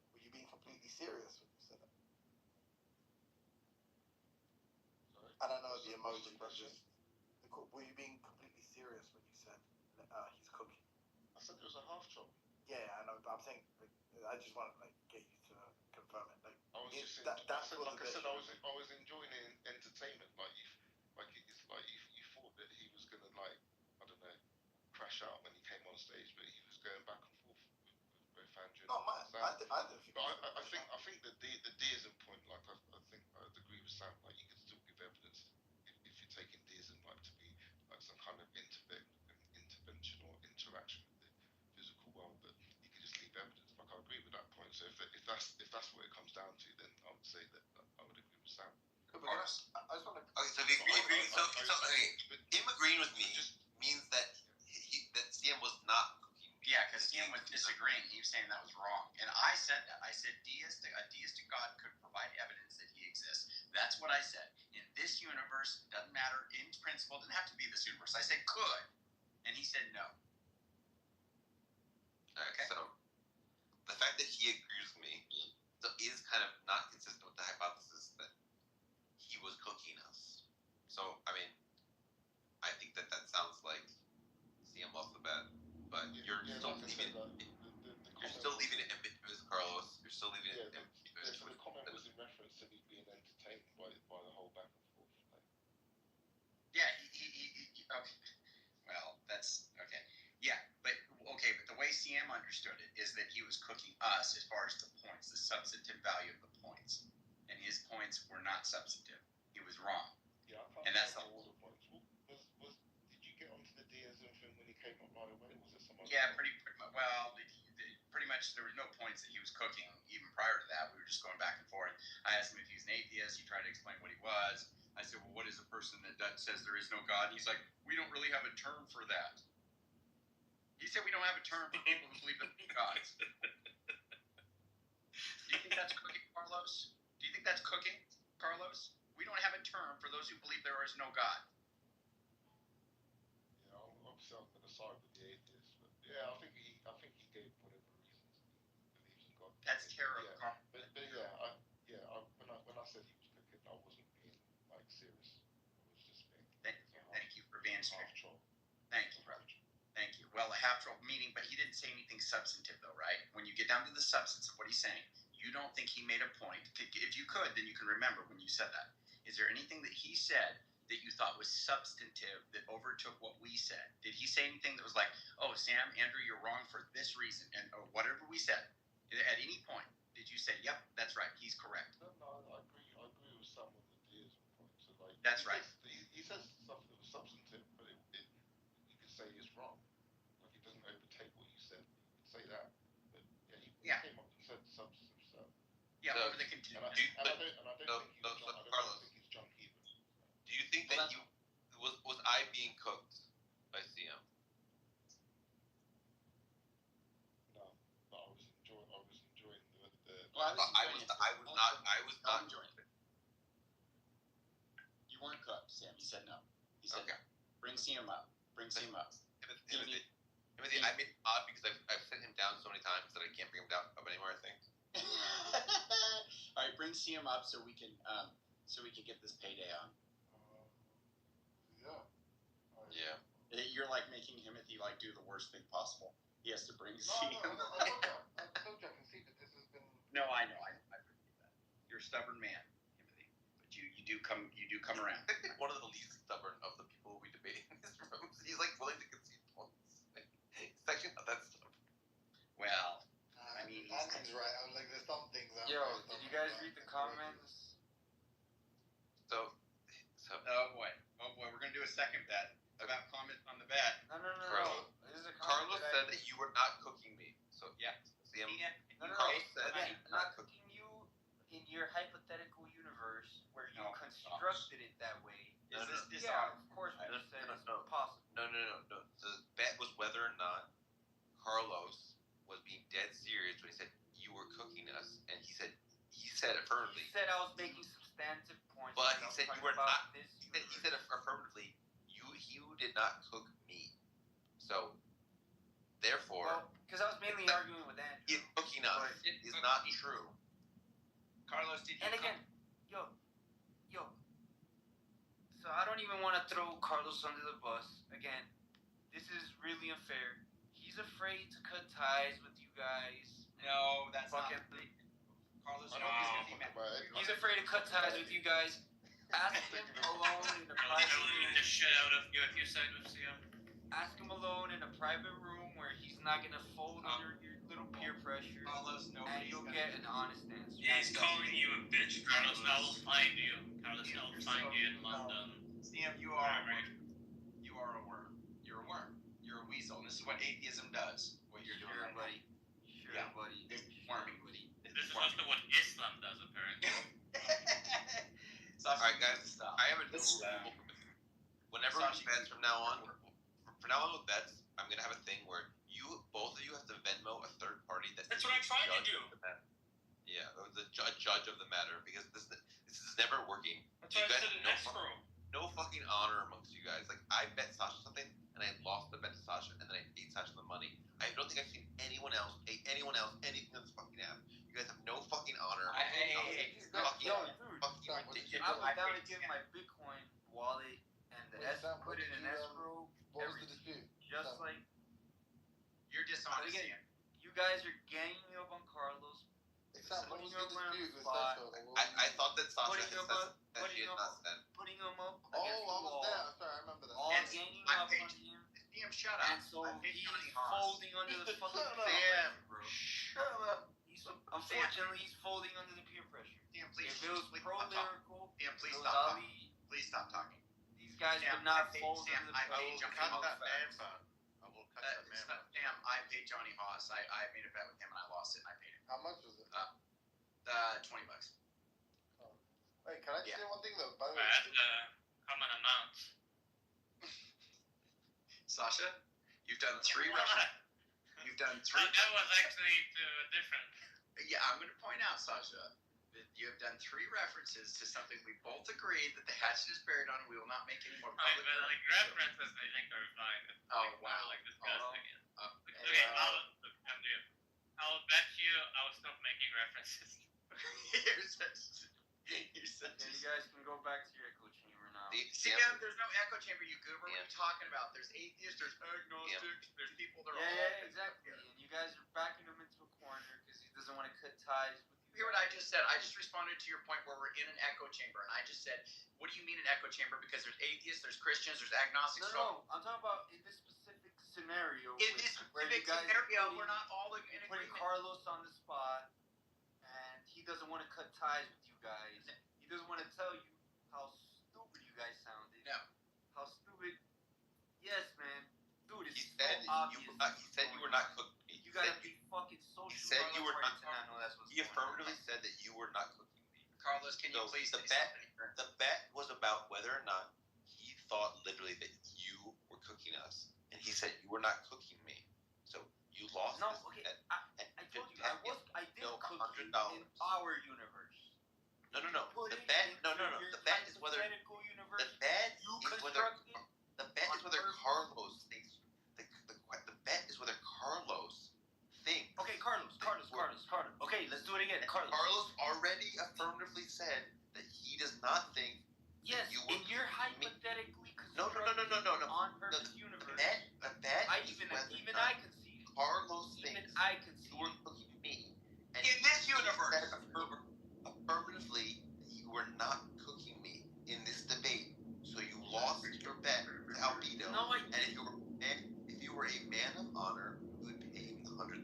completely serious when you said that? I don't know the emoji, but just were you being completely serious when you said he's cooking? I said it was a half troll. Yeah, I know, but I'm saying like, I just want to like get you to confirm it. Like I was just I was enjoying entertainment. Like it's like you thought that he was gonna like I don't know crash out when he came on stage, but he was going back and forth with both Andrew. No, man, I don't think. But I think the deism point, like I think I'd agree with Sam. Like you can still give evidence if you're taking deism like to be like some kind of intervention or interaction with the physical world, but you can just leave evidence. Like I agree with that point. So if that disagreeing with me means that that CM was not cooking me. Yeah, because CM was disagreeing. He was saying that was wrong. And I said that. I said a deistic God could provide evidence that he exists. That's what I said. In this universe, doesn't matter. In principle, doesn't have to be this universe. I said could. And he said no. Okay. So the fact that he agrees with me is kind of not consistent with the hypothesis that he was cooking us. So, I mean, I think that sounds like CM lost the bet, but you're still leaving it ambiguous, Carlos. You're still leaving it ambiguous. So the comment was in reference to me being entertained by the whole back and forth. Yeah, he okay. Well, that's okay. Yeah, but the way CM understood it is that he was cooking us as far as the points, the substantive value of the points, and his points were not substantive. He was wrong. Yeah, and that's the all the points. Did you get onto the deism thing when he came up right away? Was it some? Yeah, pretty much. Well, pretty much there was no points that he was cooking even prior to that. We were just going back and forth. I asked him if he was an atheist. He tried to explain what he was. I said, well, what is a person that says there is no God? And he's like, we don't really have a term for that. He said we don't have a term for people who believe that there are gods. Do you think that's cooking, Carlos? Do you think that's cooking, Carlos? We don't have a term for those who believe there is no God. Yeah, obviously I'm going to side with the atheist, but yeah, I think he gave whatever reasons he believes in God. That's terrible. Yeah, when I said he was cooking, I wasn't being like serious. I was just being. Thank you for being straight. Troll. Thank you, brother. Thank you. Well, a half troll meaning, but he didn't say anything substantive, though, right? When you get down to the substance of what he's saying, you don't think he made a point. If you could, then you can remember when you said that. Is there anything that he said that you thought was substantive that overtook what we said? Did he say anything that was like, oh, Sam, Andrew, you're wrong for this reason, and or whatever we said? At any point, did you say, yep, that's right, he's correct? No, I agree with some of the deism points. So like, that's right. He says stuff that was substantive, but you could say it's wrong. Like it doesn't overtake what you said. You could say that, but he came up and said substantive stuff. Yeah, over the continuum. I don't think he's junk either. Do you think that was I being cooked by CM? No, but I was enjoying the. Well, I was not enjoying it. You weren't cooked, Sam. You said no. He said, okay. Bring CM up. Timothy, I made it odd because I've sent him down so many times that I can't bring him down up anymore, I think. All right, bring CM up so we can get this payday on. Yeah. You're like making Timothy like do the worst thing possible. He has to bring CM. I told you I can see that this has been. No, I know. I believe that. You're a stubborn man, Timothy, but you do come around. One of the least stubborn of the people we debate in this room. He's like willing to concede points. It's actually not that stubborn. Well, I mean, Anthony's right. I'm like, there's some things. Yo, did you guys read the comments? So. Oh boy, we're gonna do a second bet about comments on the bet. No. Carlos said that you were not cooking me. So yeah, CM. Carlos said not cooking you in your hypothetical universe where you constructed it that way. Is this dishonorable? Yeah, of course we said it's possible. No. The bet was whether or not Carlos was being dead serious when he said you were cooking us, and he said affirmatively. He said I was making substantive points. But he said you were not. He said affirmatively you did not cook me. So therefore, because I was mainly arguing with Andrew. Cooking us is not true. Carlos, did you? And again, yo. So I don't even want to throw Carlos under the bus. Again, this is really unfair. He's afraid to cut ties with you guys. No, that's not. Carlos, he's afraid to cut ties with you guys. Ask him alone in a private room. The shit out of you if you side with CM. Ask him alone in a private room where he's not gonna fold under your little peer pressure, and you'll get an honest answer. Yeah, he's calling you a bitch, Carlos. I will find you. Carlos, I will find you in London. CM, you are a worm. You are a worm. You're a worm. You're a weasel. And this is what atheism does. What you're doing, buddy. Sure, buddy. It's worming, buddy. This is also what Islam does, apparently. All right, guys. I have a new rule. whenever we bets from now on, from now on with bets, I'm gonna have a thing where both of you have to Venmo a third party That's what I'm trying to do. Yeah, the judge of the matter, because this is never working. That's why I said an escrow. No fucking honor amongst you guys. Like, I bet Sasha something, and I lost the bet to Sasha, and then I paid Sasha the money. I don't think I've seen anyone else pay anyone else anything on this fucking app. You guys have no fucking honor. Fucking ridiculous. I was down to give my Bitcoin wallet and the put it in escrow. What was the dispute? Just like you're dishonest. Again, you guys are ganging up on Carlos. What was the dispute with spot. I thought that Sasha had said that she had not said. Putting him up. Oh, I was there. Sorry, I remember that. All ganging up on him. Damn, shut up. And so he's folding under the fucking Damn, bro. Shut up. Unfortunately, he's folding under the peer pressure. Damn, please. If it was pro-lyrical, Damn, please it was stop Ali. talking. Please stop talking. These guys Damn, would not I fold paid, under the I paid pressure. Johnny Cut Haas. that man fat. I will cut that man fat. Damn, I paid Johnny Haas. I made a bet with him and I lost it and I paid him. How much was it? $20. Wait, can I just say one thing though? By the way, That's a common amount. Sasha, you've done three What? You've done three. That was actually different. Yeah, I'm going to point out, Sasha, that you have done three references to something we both agreed that the hatchet is buried on, and we will not make any more Right, public. but like references, I think are fine. It's Oh, like, wow. Like disgusting. Okay, I'll bet you I'll stop making references. You guys can go back to your echo chamber now. See, there's no echo chamber, you goober. What are you talking about? There's atheists, there's agnostics, there's people that are all. Yeah, exactly. And you guys are backing him into a corner because he doesn't want to cut ties with you. Hear what I just said? I just responded to your point where we're in an echo chamber, and I just said, what do you mean an echo chamber? Because there's atheists, there's Christians, there's agnostics. No, I'm talking about in this specific scenario. In this specific scenario, we're not all in putting agreement. Carlos on the spot, and he doesn't want to cut ties with you guys. He doesn't want to tell you how stupid you guys sounded. No. How stupid. Yes, man. Dude, it's He said so obvious. he said you were not cooking me. You gotta be fucking social. He said you were not. to not know that's what's He going on. affirmatively said that you were not cooking me. Carlos, can you please the say bet? something? The bet was about whether or not he thought literally that you were cooking us, and he said you were not cooking me. So you lost. No, this okay. bet. I told you I did cook you in $100. our universe. No. Put The it bet. in No. your The bet is whether. hypothetical universe. The bet You is whether. constructed The bet is on whether purpose. Carlos thinks. The bet is whether Carlos thinks. Okay, Carlos. Okay, let's do it again. Carlos already affirmatively said that he does not think. Yes, you were in your cooking me. hypothetically No. on purpose universe. The bet I is even whether or even not I concede. Carlos Even thinks I concede. you were cooking me. And In this he universe. said affirmatively that you were not cooking me in this debate. So you lost your bet to Albedo. No, I and if you were a man of honor, you would pay him the $100.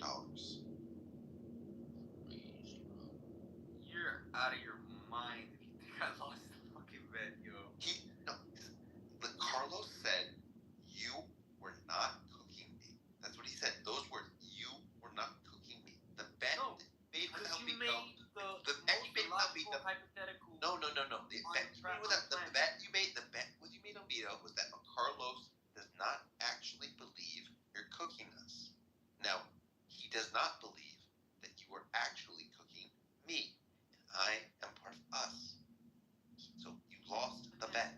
You're out of your mind if you think I lost the fucking bet, yo. Carlos said you were not cooking me. That's what he said. Those words. You were not cooking me. The bet made with Because you Albedo. made the bet most you made with logical Albedo. hypothetical. No. The bet you made. The bet what you made Albedo was that Carlos does not actually believe you're cooking us. Now he does not believe that you are actually cooking me, and I am part of us. So you lost the bet.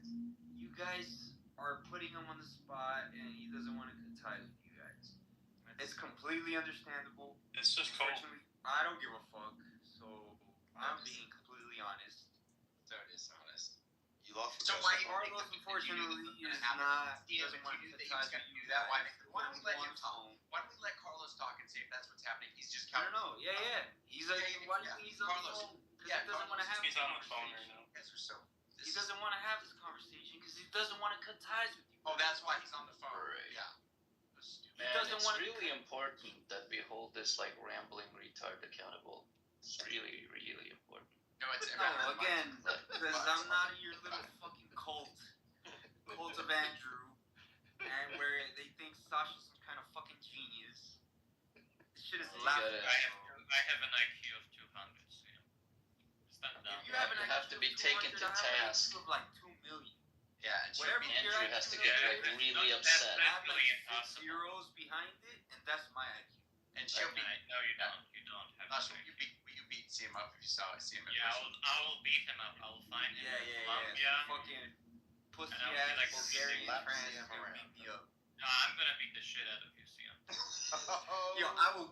You guys are putting him on the spot, and he doesn't want to cut ties with you guys. It's completely understandable. It's just cold. Unfortunately, I don't give a fuck. So I'm being completely honest. So it is honest. You lost the So bet. why you Carlos, unfortunately, is not. If Doesn't you want knew to that cut he was ties going with to you do that, why guys. don't we let him talk? Why don't we let Carlos talk and see if that's what's happening? He's just I don't know. Yeah. He's a. Why do you think he's on Carlos. the phone? Because he doesn't want to have He's this on the phone conversation. right now. You guys are so. He doesn't want to have this conversation because he doesn't want to cut ties with you. Oh, that's why he's on the phone. Right. Yeah. He doesn't it's want to. really important that we hold this like rambling retard accountable. It's really, really important. No, it's No, again, because I'm not in your little fucking cult of Andrew, and where they think Sasha's some kind of fucking genius. This shit is laughable. I have an IQ of 200, so yeah. Stand down. If you have an You have to be taken to task. of like 2 million. Yeah, and she'll Whatever be your Andrew has to get Yeah, like that's really not- that's upset. add really like 6 impossible. zeros behind it, and that's my IQ. and she'll be. No, you don't. You don't have Josh, to. you beat CM up if you see him in Yeah, person. I will beat him up. I will find him. Columbia. Fucking pussy And I will be ass like, Bulgarian slap trans CM dude around. beat me up. No, I'm gonna beat the shit out of you, Sam. Yo, I will.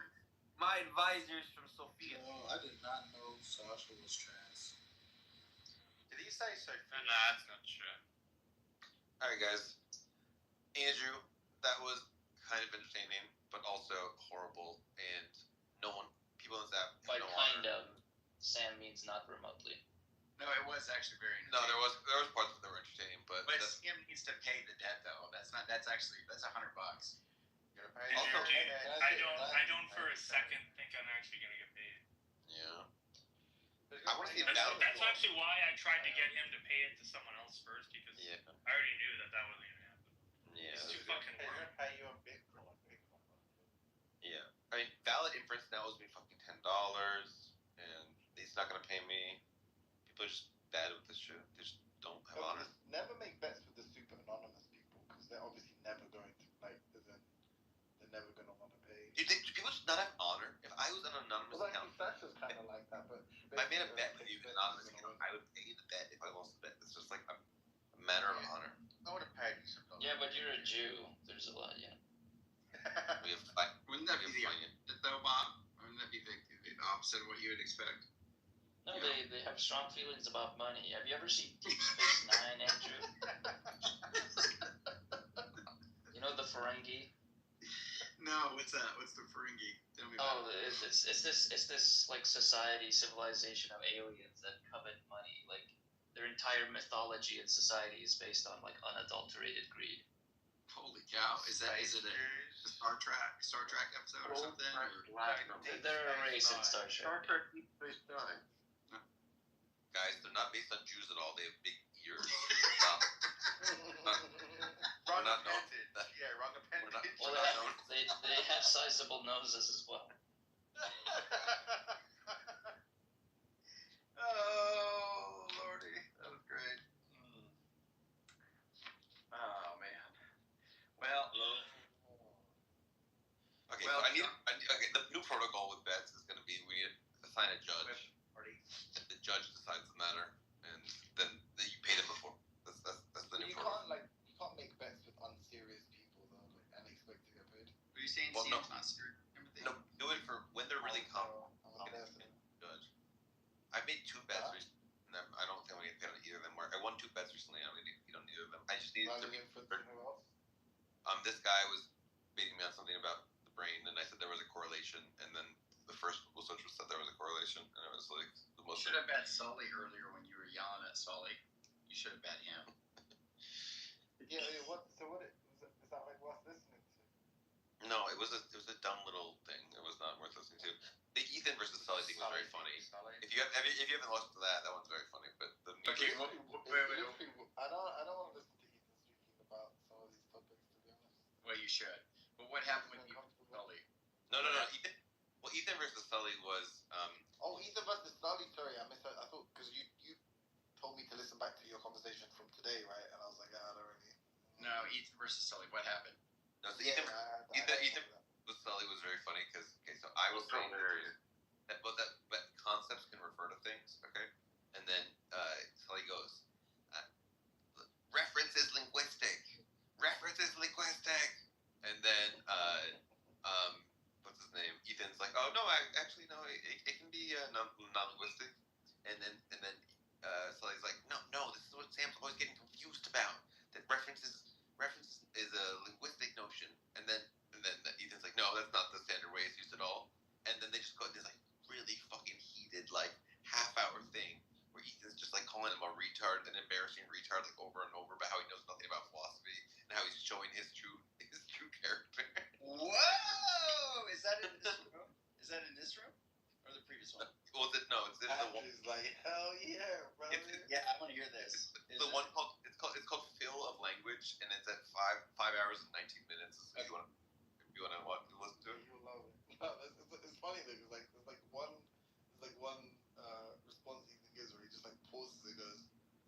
My advisors from Sofia. Oh, I did not know Sasha was trans. Did he say so? No, that's not true. All right, guys. Andrew, that was kind of entertaining, but also horrible, and people in this app. By no kind honor. of, Sam means not remotely. No, it was actually very. No, there was parts that were entertaining, but But CM needs to pay the debt though. That's $100. You're gonna pay. Also, I don't for a second think I'm actually gonna get paid. yeah. I want to see That's actually why I tried to get him to pay it to someone else first because Yeah. I already knew that wasn't gonna happen. Yeah. It's too fucking They're work. gonna pay you on Bitcoin. Yeah. I mean, valid inference now owes me fucking $10, and he's not gonna pay me. People are just bad with this shit. They just don't have honor. Never make bets with the super anonymous people because they're obviously never going to they're never going to want to pay. Do people just not have honor? If I was an anonymous Well, account, Sasha's kind of like that, but if I made a bet with you, an anonymous account, I would pay the bet if I lost the bet. It's just like a matter of honor. I would have paid you some. Yeah, but you're a Jew. There's a lot, yeah. We have fight. Wouldn't that be though, Bob? Wouldn't that be the opposite of what you would expect? No, they have strong feelings about money. Have you ever seen Deep Space Nine, Andrew? You know the Ferengi? No, what's that? What's the Ferengi? Tell me Oh, about it. it's this like society, civilization of aliens that covet money. Like their entire mythology and society is based on like unadulterated greed. Holy cow! Is it a Star Trek episode or something? They're a race in Star Trek. Star Trek Deep Space Nine. Guys, they're not based on Jews at all. They have big ears. Wrong not known. appendage. Yeah, wrong appendage. Well, they have sizable noses as well. Oh lordy, that was great. Oh man. Well. Okay, so I need okay. The new protocol with bets is going to be we need to assign a judge. And the judge decides the matter, and then you pay them before. That's the new protocol. You can't make bets with unserious people though, and expect to get paid. Are you saying Well, CM's not serious? No, do it for when they're really calm. Judge. I made 2 bets recently, and I don't think I'm gonna get paid on either of them. I won 2 bets recently. I don't need to on either of them. I just needed to be. This guy was beating me on something about the brain, and I said there was a correlation, and then the first Google search said there was a correlation, and it was like the You most. should have bet Sully earlier when you were yelling at Sully. You should have bet him. Yeah. Is that like worth listening to? No, it was a dumb little thing. It was not worth listening to. The Ethan versus Sully thing was very funny. If you haven't listened to that one's very funny. But the Okay, I don't want to listen to Ethan speaking about some of these topics, to be honest. Well, you should. But what happened with you, Sully? No. Ethan versus Sully was Oh, Ethan versus Sully. Sorry, I misheard. I thought because you told me to listen back to your conversation from today, right? And I was like, I don't really. No, Ethan versus Sully. What happened? no. So Ethan with Sully was very funny because so I was saying that concepts can refer to things, okay, and then Sully goes, reference is linguistic, and then what's his name? Ethan's like, oh no, no, it can be non-linguistic, and then Sully's like, no, this is what Sam's always getting confused about. That reference is a linguistic notion, and then Ethan's like, no, that's not the standard way it's used at all. And then they just go into this like really fucking heated like half-hour thing where Ethan's just like calling him a retard, an embarrassing retard, like over and over about how he knows nothing about philosophy and how he's showing his true character. Whoa! Is that in this room? Is that in this room or the previous one? Well, it's the one. Andrew's like, hell yeah, brother. Yeah, I want to hear this. The one called Fill of Language, and it's at 5 hours and 19 minutes. If you want to listen to it. You'll love it. No, it's funny though, because there's one response Ethan gives where he just like pauses and goes,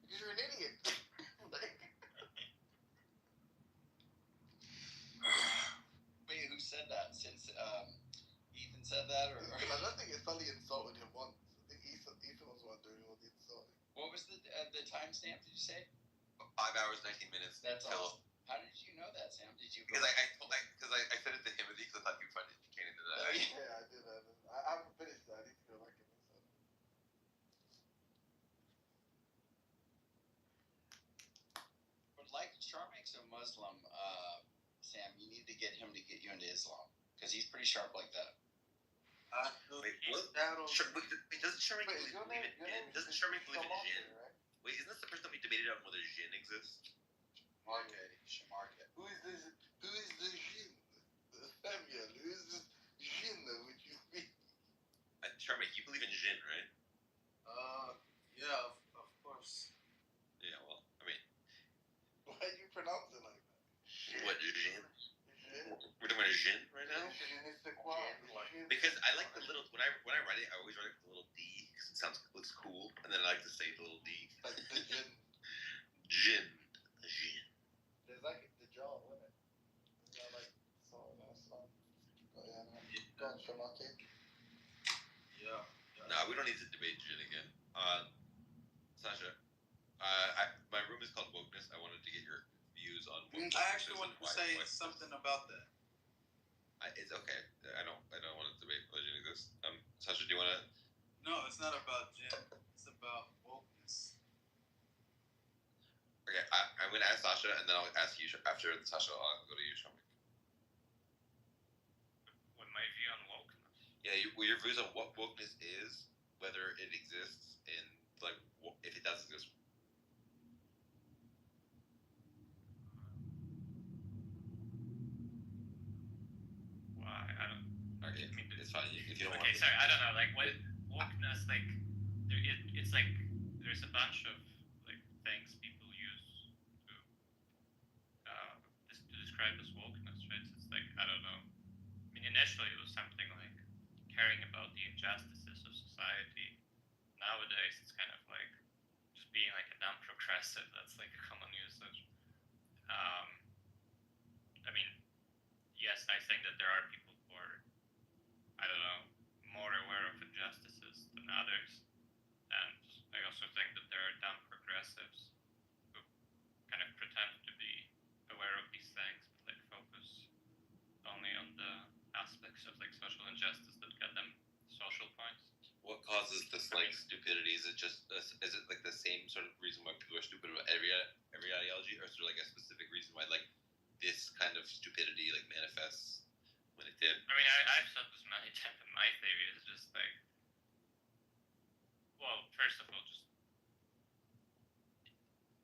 because you're an idiot. Like, was the timestamp? Did you say? 5 hours 19 minutes. That's till awesome. How did you know that, Sam? Did you? Because I said it to him because I thought you would find it entertaining that. Oh, yeah. Yeah, I did. I haven't finished that. I need to go back and listen. But like Charmake's a Muslim, Sam, you need to get him to get you into Islam because he's pretty sharp like that. Wait, what? Doesn't Sharmake believe in jinn? Doesn't Sharmake believe in jinn? Right? Wait, isn't this the person that we debated on whether jinn exists? Market. Who is the jinn? Samuel, who is this jinn that would you be? Sharmake, you believe in jinn, right? Yeah, of course. Yeah, well, I mean, Why do you pronounce it like that? what, jinn? Jinn? We're doing a jinn right now? Je ne sais quoi. Jinn. Because I like the little, when I write it, I always write it with the little D, because it looks cool, and then I like to say the little D. Like the jinn. Jinn. Jinn. There's like the jaw, isn't it? Isn't that like song? Oh, yeah, no. Go on, Shamaki. Yeah. No, we don't need to debate jinn again. Sasha, my room is called Wokeness. I wanted to get your views on wokeness. I actually wanted to say something about that. It's okay. I don't want to debate whether jinn exists. Sasha, do you want to? No, it's not about Jin. It's about wokeness. Okay, I'm going to ask Sasha, and then I'll ask you after Sasha. I'll go to you, Shamik. What my view on wokeness? Yeah, your views on what wokeness is, whether it exists, and like if it does exist. Why? I don't. Okay, it's fine. If you don't Okay, want. sorry. I don't know. Like what wokeness? Like it's like there's a bunch of like things people use to describe as wokeness, right? So it's like I don't know. I mean, initially it was something like caring about the injustices of society. Nowadays it's kind of like just being like a dumb progressive. That's like a common usage. I mean, yes, I think that there are people who are, I don't know, more aware of injustices than others. And I also think that there are dumb progressives who kind of pretend to be aware of these things, but like focus only on the aspects of like social injustice that get them social points. What causes this like stupidity? Is it like the same sort of reason why people are stupid about every ideology, or is there like a specific reason why like this kind of stupidity like manifests when it did? I mean, I've said this many times, and my theory is just like, well, first of all, just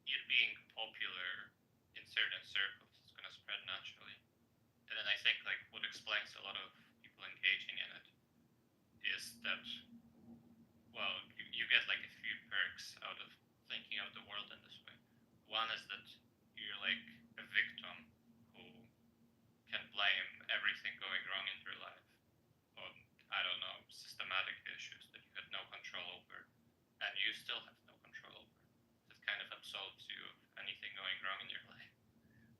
it being popular in certain circles is going to spread naturally. And then I think like what explains a lot of people engaging in it is that, well, you get like a few perks out of thinking of the world in this way. One is that you're like a victim who can blame everything going wrong in your life on, I don't know, systematic issues that you had no control over, and you still have no control over. That kind of absolves you of anything going wrong in your life.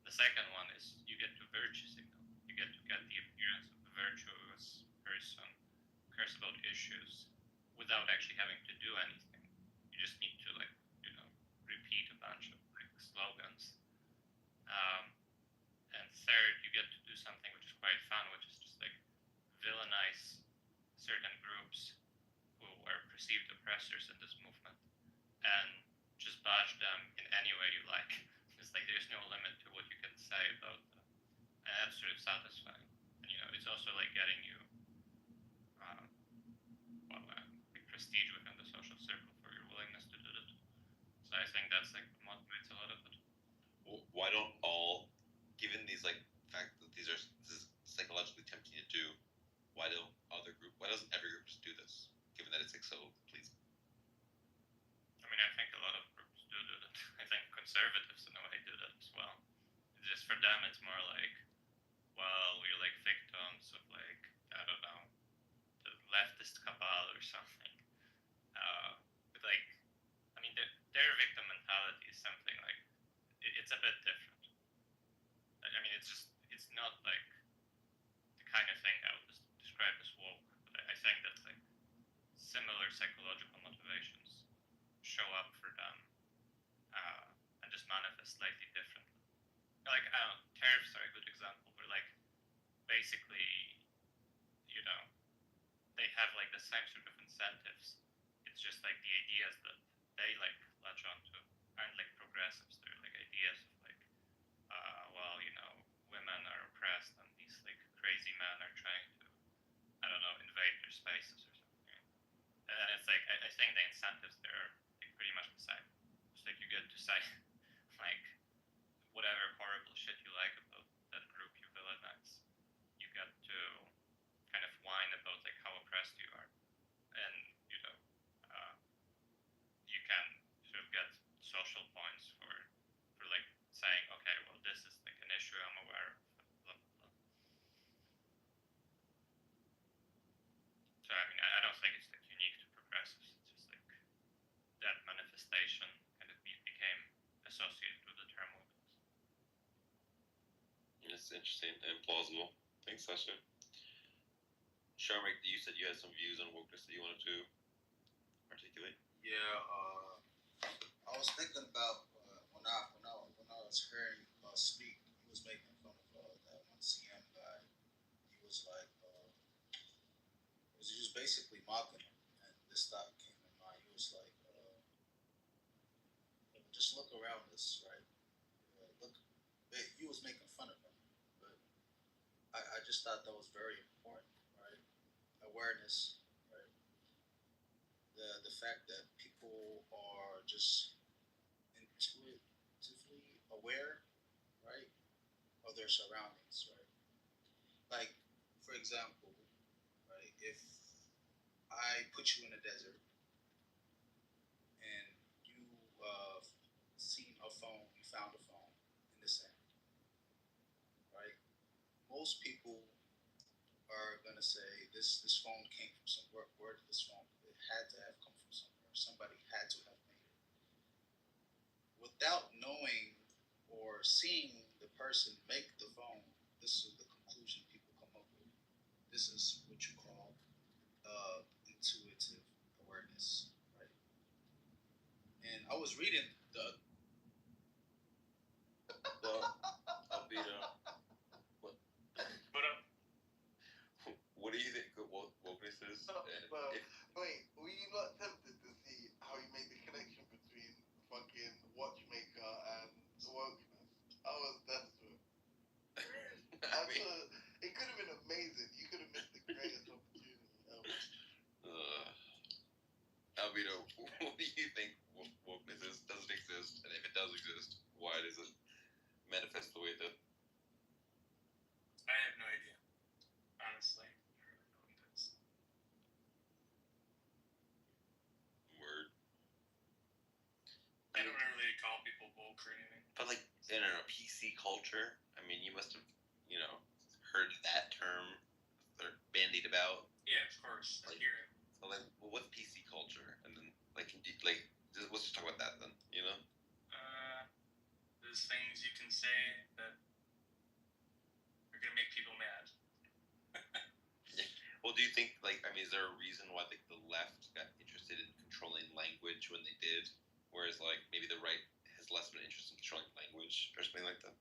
The second one is you get to virtue signal. You get to get the appearance of a virtuous person who cares about issues without actually having to do anything. You just need to like, you know, repeat a bunch of like slogans. And third, you get to do something which is quite fun, which is just like villainize certain groups who are perceived oppressors in this movement and just bash them in any way you like. It's like there's no limit to what you can say about them. And that's sort of satisfying. And you know, it's also like getting you like prestige within the social circle for your willingness to do it. So I think that's like what motivates a lot of it. Well, why don't all, given these like fact that this is psychologically tempting to do, why doesn't every group just do this? Given that it's like so pleasing. I mean, I think a lot of groups do that. I think conservatives in a way do that as well. It's just for them, it's more like, well, we're like victims of like, I don't know, the leftist cabal or something. But like, I mean, their victim mentality is something like, it's a bit different. I mean, it's not like the kind of thing I would describe as woke. But I think that like similar psychological motivations show up for them slightly differently. Like, I don't know, tariffs are a good example where, like, basically, you know, they have, like, the same sort of incentives. It's just, like, the ideas that they, like, latch onto aren't, like, progressives. They're, like, ideas of, like, well, you know, women are oppressed and these, like, crazy men are trying to, I don't know, invade their spaces or something. And it's, like, I think the incentives there are, like, pretty much the same. It's, like, you get to say, like, whatever horrible shit you like about that group you villainize. You get to kind of whine about, like, how oppressed you are. And, you know, you can sort of get social points for like, saying, okay, well, this is, like, an issue I'm aware of, blah, blah, blah. So, I mean, I don't think it's, like, unique to progressives. It's just, like, that manifestation kind of became associated with the term wokeness. It's interesting and plausible. Thanks, Sasha. Sharmik, you said you had some views on wokeness that you wanted to articulate. Yeah, I was thinking about when I was hearing speak, he was making fun of that one CM guy. He was like, he was basically mocking him, and this thought came in mind. He was like, just look around us, right? Look, he was making fun of him, but I just thought that was very important, right? Awareness, right? The fact that people are just intuitively aware, right, of their surroundings, right? Like, for example, right, if I put you in a desert and you seen a phone, you found a phone in the sand, right? Most people are gonna say this phone came from somewhere. Where did this phone? It had to have come from somewhere. Somebody had to have made it. Without knowing or seeing the person make the phone, this is the conclusion people come up with. This is what you call intuitive awareness, right? And I was reading the Albedo. What do you think wokeness is? But wait, were you not tempted to see how you made the connection between fucking watchmaker and wokeness? I was desperate. It could have been amazing. You could have missed the greatest opportunity ever. Albedo, what do you think wokeness is? Does it exist? And if it does exist, why does it manifest the way it does? I have no idea, honestly. I don't really know what it is. Word. I don't really call people woke or anything. But, like, I don't know, PC culture, I mean, you must have, you know, heard that term they're bandied about. Yeah, of course. I hear it. So, like, well, what's PC culture? And then, like, let's just talk about that then, you know? There's things you can say that are gonna make people mad. Yeah. Well, do you think, like, I mean, is there a reason why, like, the left got interested in controlling language when they did, whereas, like, maybe the right has less of an interest in controlling language or something like that?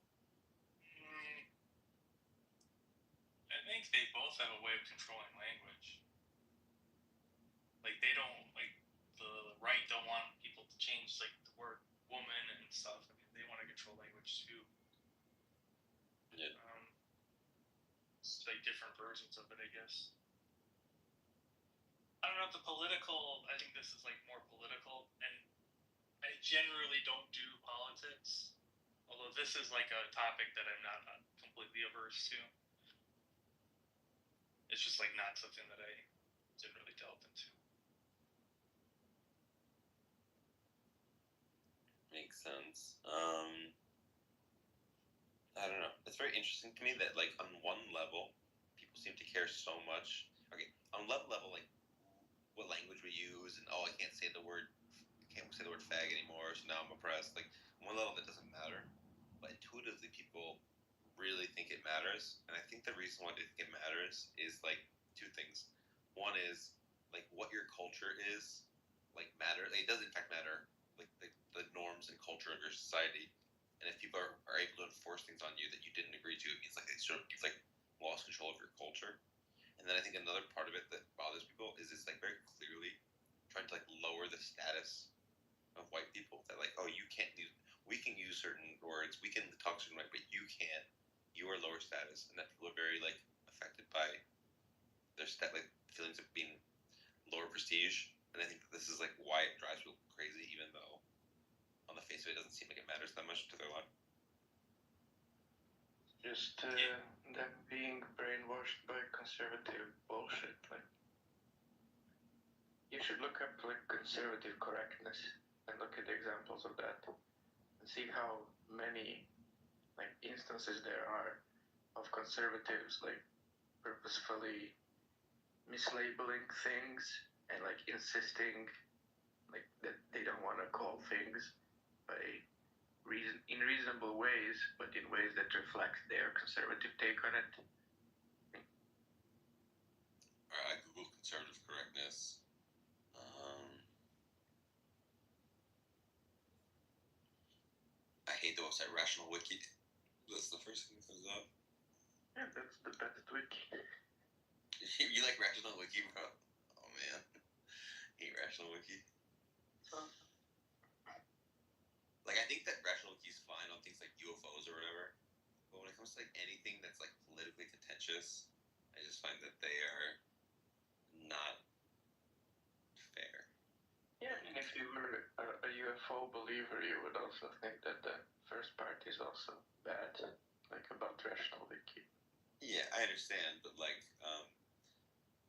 I think they both have a way of controlling language. Like, they don't, like, the right don't want people to change, like, the word woman and stuff. I mean, they want to control language too. Yeah. It's like different versions of it, I guess. I don't know, the political, I think this is, like, more political, and I generally don't do politics, although this is, like, a topic that I'm not completely averse to. It's just, like, not something that I didn't really delve into. Makes sense. I don't know. It's very interesting to me that, like, on one level, people seem to care so much. Okay, on one level, like, what language we use, and I can't say the word fag anymore, so now I'm oppressed. Like, on one level, that doesn't matter, but intuitively, people really think it matters, and I think the reason why they think it matters is, like, two things. One is, like, what your culture is, like, matter. Like, it does in fact matter, like, the norms and culture of your society. and if people are able to enforce things on you that you didn't agree to, it means like you've like lost control of your culture. And then I think another part of it that bothers people is it's like very clearly trying to like lower the status of white people. That like, oh, you can't use, we can use certain words, we can talk certain way, but you can't. You are lower status, and that people are very like affected by their like feelings of being lower prestige. And I think that this is like why it drives people crazy, even though on the face of it, doesn't seem like it matters that much to their life. Just them being brainwashed by conservative bullshit. Like, you should look up like conservative correctness and look at the examples of that, and see how many like instances there are of conservatives like purposefully mislabeling things and like insisting like that they don't want to call things by in reasonable ways, but in ways that reflect their conservative take on it. I googled conservative correctness. I hate the website Rational Wiki. That's the first thing that comes up. Yeah, that's the best wiki. You like Rational Wiki, bro? Oh man, hate Rational Wiki. Like, I think that Rational Wiki is fine on things like UFOs or whatever, but when it comes to like anything that's like politically contentious, I just find that they are not fair. Yeah, and if you were a UFO believer, you would also think that the first part is also bad, like about Rational Wiki. Yeah, I understand, but like,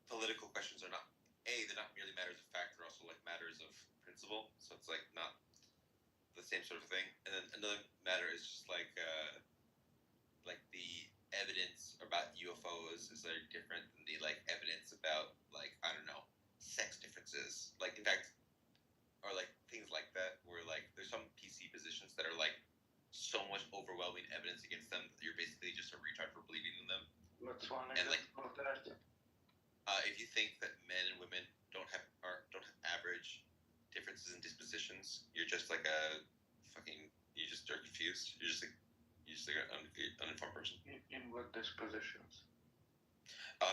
political questions are not they're not merely matters of fact; they're also like matters of principle. So it's like not the same sort of thing. And then another matter is just like the evidence about UFOs is very different than the like evidence about like I don't know sex differences. Like in fact, or like things like that where like there's some PC positions that are like so much overwhelming evidence against them that you're basically just a retard for believing in them. What's one And like example of that? if you think that men and women don't have average differences in dispositions, you're just like a fucking you just are confused. You're just like an uninformed person. In what dispositions?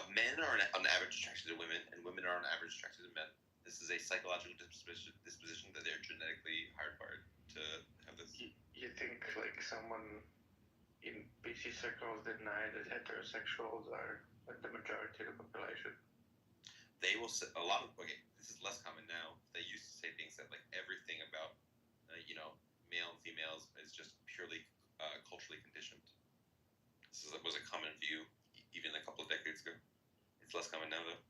Men are on average attracted to women, and women are on average attracted to men. This is a psychological disposition that they're genetically hardwired to have this. You think like someone in PC circles deny that heterosexuals are like the majority of the population? They will say a lot of this is less common now. They used to say things that like everything about male and females is just purely culturally conditioned. This was a common view even a couple of decades ago. It's less common now though.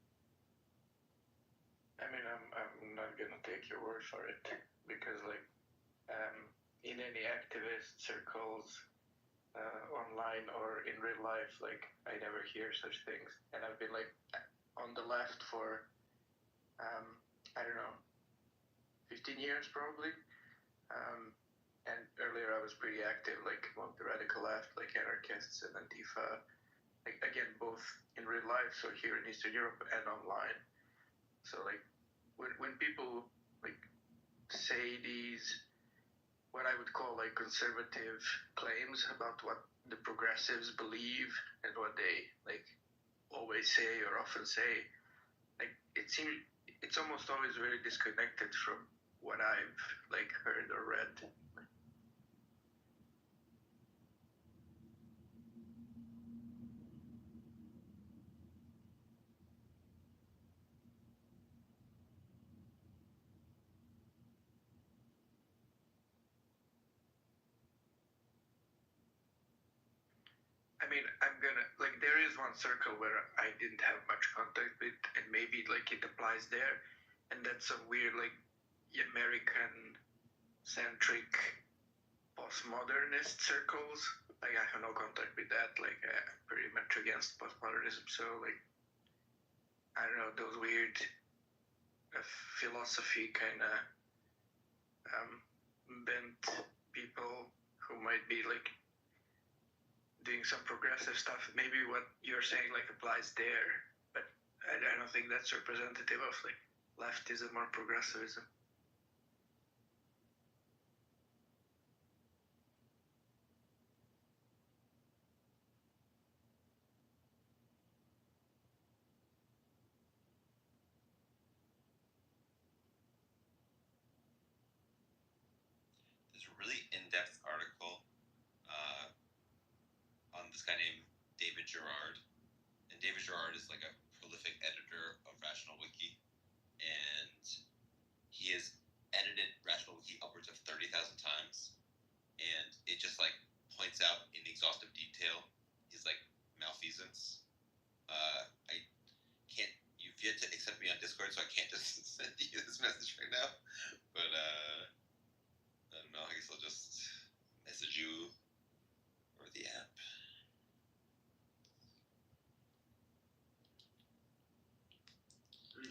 I mean, I'm not gonna take your word for it because like in any activist circles online or in real life, like I never hear such things, and I've been like on the left for I don't know 15 years probably, and earlier I was pretty active like among the radical left, like anarchists and Antifa, like again both in real life, so here in Eastern Europe and online. So like when people like say these what I would call like conservative claims about what the progressives believe and what they like always say or often say, like it seems it's almost always very disconnected from what I've like heard or read. I mean, I'm gonna like there is one circle where I didn't have much contact with, and maybe like it applies there, and that's some weird like American centric postmodernist circles. Like I have no contact with that. Like I'm pretty much against postmodernism. So like I don't know those weird philosophy kind of bent people who might be like doing some progressive stuff. Maybe what you're saying like applies there, but I don't think that's representative of like leftism or progressivism. really in-depth article on this guy named David Gerard. And David Gerard is like a prolific editor of Rational Wiki, and he has edited Rational Wiki upwards of 30,000 times, and it just like points out in exhaustive detail his like malfeasance. I can't. You've yet to accept me on Discord, so I can't just send you this message right now. But I don't know. I guess I'll just message you or the app.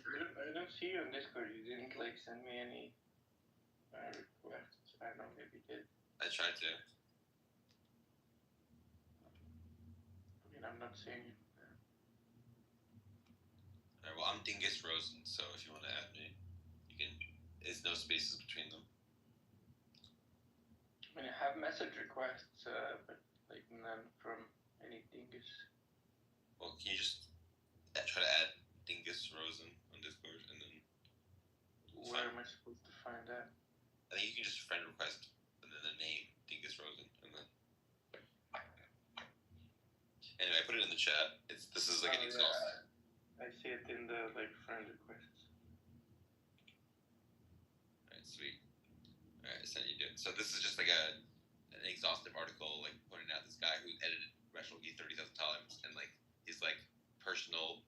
I don't see you on Discord. You didn't like send me any requests. I don't know, maybe you did. I tried to. I mean, I'm not seeing you. Alright, well, I'm Dingus Rosen, so if you want to add me, you can. There's no spaces between them. I mean, I have message requests, but like none from any dingus. Well, can you just try to add Dingus Rosen on Discord, and then where am I supposed to find that? I think you can just friend request and then the name Dingus Rosen, and then anyway, I put it in the chat. This is like an exhaustive. I see it in the like friend requests. Alright, sweet. Alright, I sent you to it. So this is just like an exhaustive article, like pointing out this guy who edited Rational Wiki 30,000 times, and like his like personal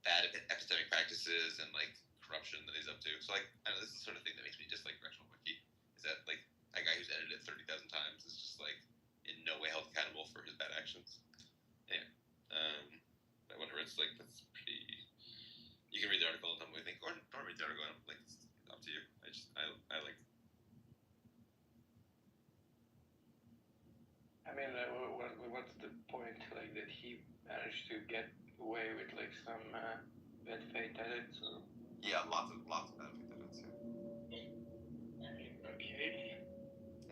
bad epistemic practices and like corruption that he's up to. So like, I don't know, this is the sort of thing that makes me dislike Rational Wiki. Is that like a guy who's edited it 30,000 times is just like in no way held accountable for his bad actions. Anyway, but whatever. It's like that's pretty. You can read the article and tell me what you think, or don't read the article. Like it's up to you. I like. I mean, what's the point? Like that he managed to get away with like some bad faith edits? Or... Yeah, lots of bad faith edits. I mean, okay.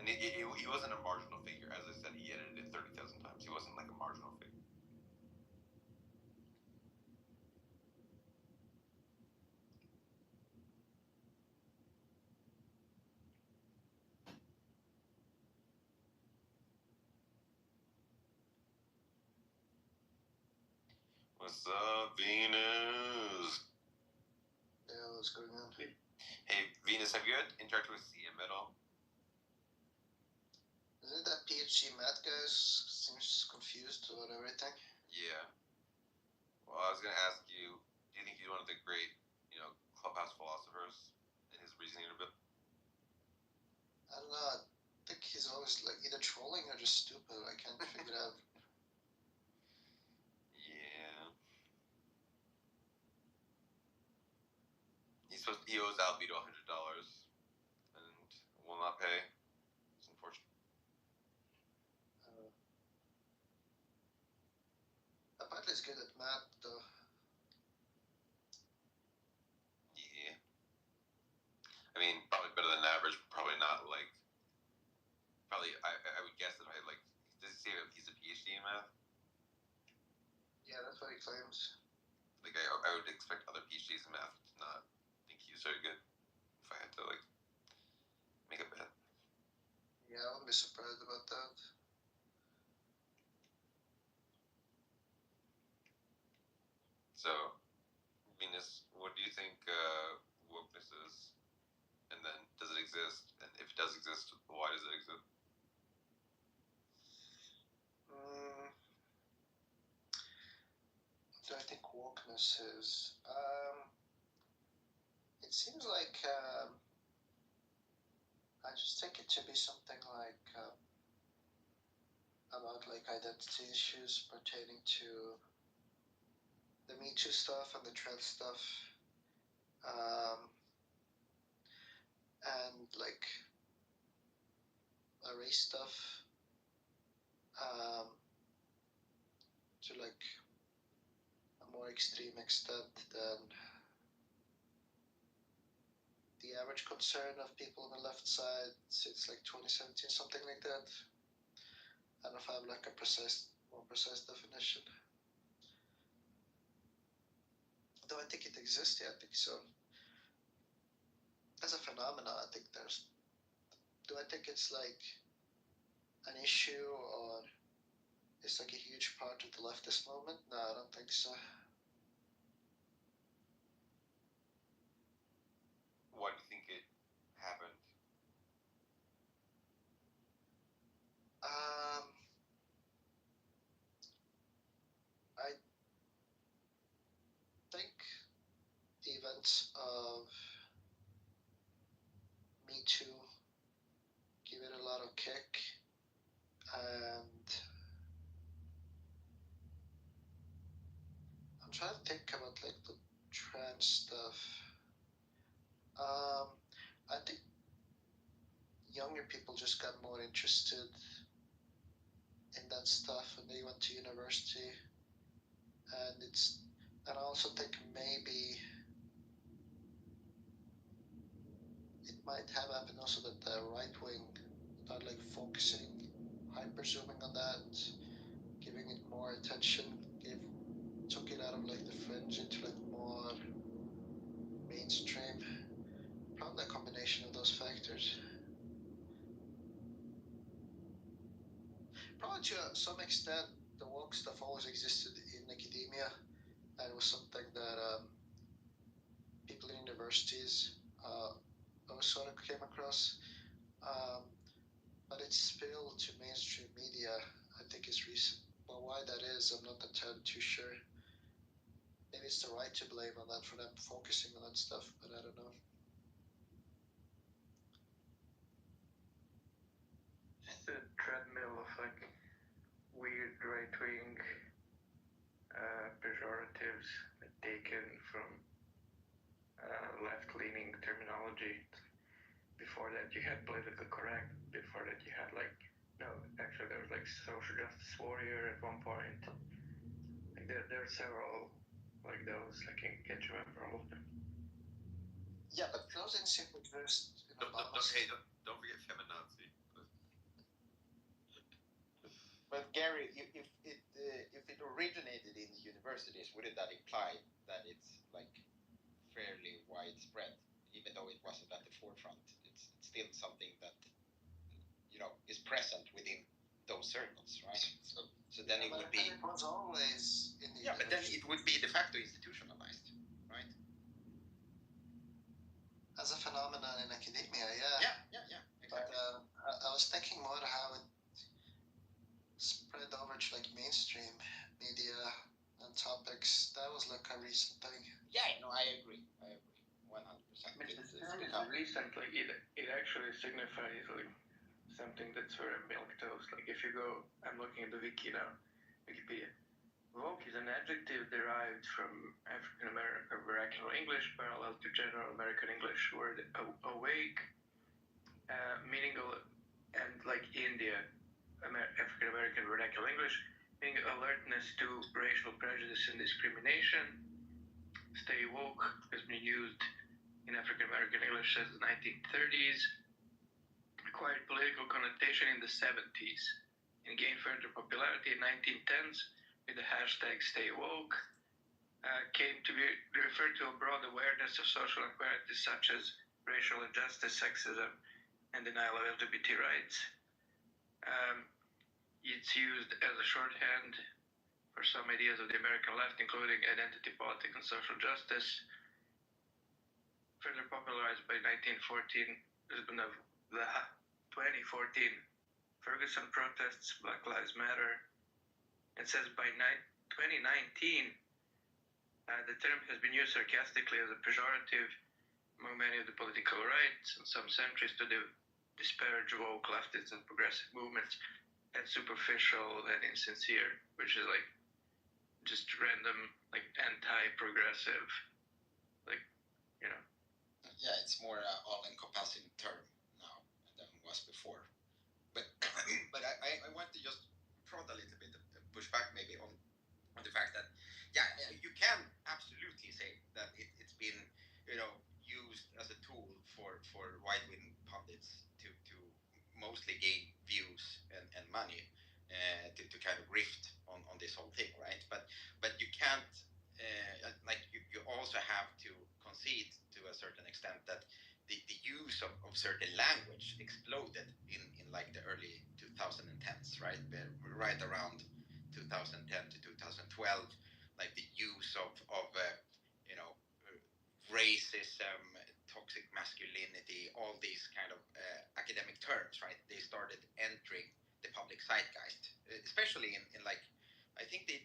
And he wasn't a marginal figure, as I said. He edited it 30,000 times. He wasn't like a marginal figure. What's up, Venus? Yeah, what's going on? Hey, Venus, have you interacted with CM at all? Isn't that PhD math guy seems confused about everything? Yeah. Well, I was gonna ask you, do you think he's one of the great, clubhouse philosophers in his reasoning a bit? I don't know. I think he's always like either trolling or just stupid. I can't figure it out. Yeah. He owes Albedo $100 and will not pay. It's unfortunate. Apparently he's good at math, though. Yeah. I mean, probably better than average, but probably not like. Probably, I would guess that does he say he's a PhD in math? Yeah, that's what he claims. Like, I would expect other PhDs in math to not think he's very good. If I had to, make a bet. Yeah, I wouldn't be surprised about that. So, Venus, what do you think wokeness is? And then, does it exist? And if it does exist, why does it exist? What do I think wokeness is? It seems like I just think it should be something like about like identity issues pertaining to the Me Too stuff and the trans stuff, and like race stuff, to like a more extreme extent than the average concern of people on the left side since like 2017, something like that. I don't know if I have like a more precise definition. Though I think it exists, yeah, I think so. As a phenomenon, I think there's do I think it's like an issue or it's like a huge part of the leftist movement? No, I don't think so. Why do you think it happened? I think the events of Me Too give it a lot of kick, and I'm trying to think about like the trans stuff. I think younger people just got more interested in that stuff when they went to university, and I also think maybe it might have happened also that the right wing started like focusing, hyper zooming on that, giving it more attention, took it out of like the fringe into like more mainstream. Probably a combination of those factors. Probably to some extent, the woke stuff always existed in academia, and it was something that people in universities always sort of came across. But it's spilled to mainstream media, I think, is recent. But why that is, I'm not entirely too sure. Maybe it's the right to blame on that for them focusing on that stuff, but I don't know. It's a treadmill of like weird right wing pejoratives taken from left leaning terminology. Before that, you had politically correct. Before that, you had like, no, actually, there was like social justice warrior at one point. Like there are several like those. I can't remember all of them. Yeah, but those didn't seem to exist in Obama's. Don't forget feminazi. But Gary, if it originated in universities, wouldn't that imply that it's like fairly widespread, even though it wasn't at the forefront? It's still something that is present within those circles, right? So then it would be. It was always in the. Yeah, but then it would be de facto institutionalized, right? As a phenomenon in academia, yeah. Yeah, exactly. But I was thinking more how it spread over to like mainstream media and topics. That was like a recent thing. Yeah, no, I agree. 100%. Recently, it actually signifies like something that's very milquetoast. Like if you go, I'm looking at the wiki now, Wikipedia. Woke is an adjective derived from African American vernacular English, parallel to general American English word awake, meaning and like India, African American vernacular English, meaning alertness to racial prejudice and discrimination. Stay woke has been used in African American English since the 1930s. Acquired political connotation in the 70s and gained further popularity in 1910s with the hashtag Stay Woke. Came to be referred to a broad awareness of social inequalities such as racial injustice, sexism, and denial of LGBT rights. It's used as a shorthand for some ideas of the American left, including identity politics and social justice. Further popularized by 1914, there's been the 2014 Ferguson protests, Black Lives Matter. It says by 2019, the term has been used sarcastically as a pejorative among many of the political rights and some centrists to disparage woke leftists and progressive movements as superficial and insincere, which is like just random, like anti-progressive, like, Yeah, it's more all-encompassing term now than it was before. But I want to just prod a little bit and push back maybe on the fact that you can absolutely say that it's been used as a tool for right-wing pundits to mostly gain views and money to kind of grift on this whole thing, right? But you can't you also have to concede to a certain extent that the use of certain language exploded right around 2010 to 2012, like the use of you know racism, toxic masculinity, all these kind of academic terms, right? They started entering the public zeitgeist, especially in like, I think they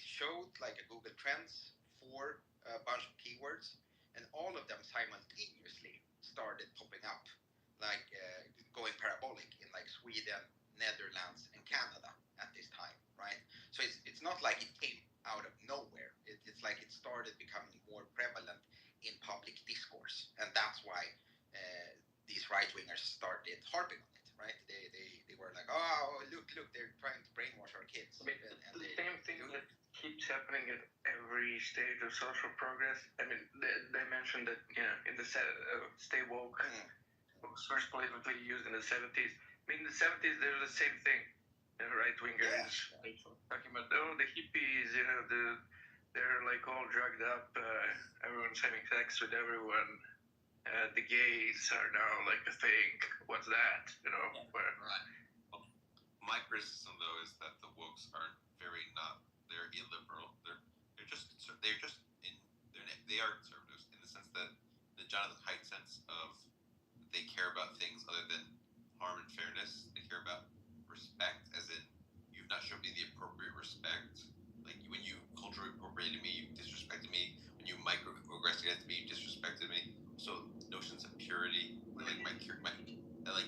showed like a Google Trends for a bunch of keywords, and all of them simultaneously started popping up, like going parabolic in like Sweden, Netherlands, and Canada at this time, right? So it's not like it came out of nowhere. It's like it started becoming more prevalent in public discourse, and that's why these right wingers started harping on it, right? They were like, oh look, they're trying to brainwash our kids. I mean, the same thing that keeps happening at every stage of social progress. I mean, they mentioned that in the stay woke was first politically used in the 70s. I mean, in the 70s there was the same thing. Right wingers talking about the hippies, they're like all drugged up. Everyone's having sex with everyone. The gays are now like a thing. What's that? Right. Well, my criticism though is that the wokes aren't they're illiberal. They are conservatives in the sense that the Jonathan Haidt sense of they care about things other than harm and fairness. They care about respect, as in you've not shown me the appropriate respect. Like when you culturally appropriated me, you disrespected me. When you microaggressed against me, you disrespected me. So notions of purity, like like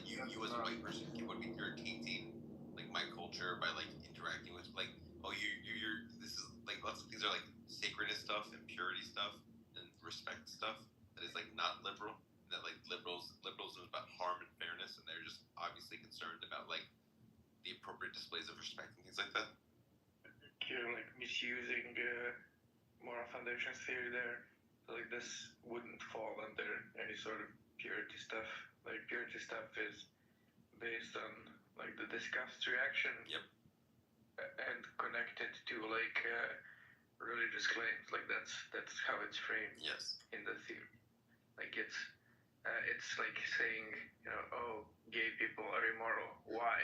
you as a white person would be irritating like my culture by like interacting with like you're this is like lots of things are like sacredness stuff and purity stuff and respect stuff that is like not liberal. That like liberalism is about harm and fairness, and they're just obviously concerned about like the appropriate displays of respect and things like that. You're like misusing moral foundations theory there. So like this wouldn't fall under any sort of purity stuff. Like purity stuff is based on like the disgust reaction. Yep. And connected to like religious claims. Like that's how it's framed. Yes. In the theory. Like it's like saying, oh, gay people are immoral. Why?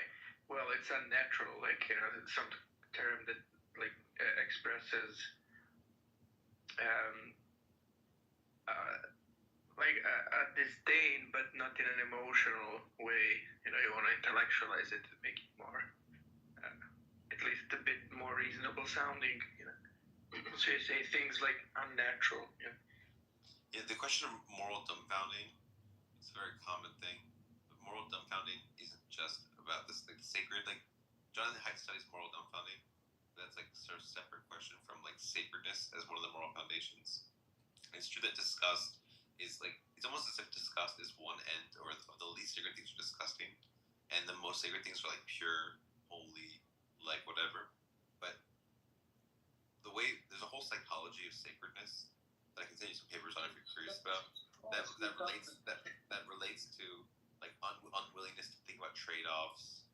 Well, it's unnatural. Like, some term that like expresses like a disdain, but not in an emotional way. You want to intellectualize it to make it more, at least a bit more reasonable sounding. So you say things like unnatural. Yeah, the question of moral dumbfounding is a very common thing. But moral dumbfounding isn't just about this like sacred. Like Jonathan Haidt studies moral dumbfounding. That's like sort of separate question from like sacredness as one of the moral foundations. And it's true that disgust is like it's almost as if disgust is one end, or the least sacred things are disgusting, and the most sacred things are like pure, holy, like whatever. But the way there's a whole psychology of sacredness that I can send you some papers on if you're curious about. That relates to like unwillingness to think about trade-offs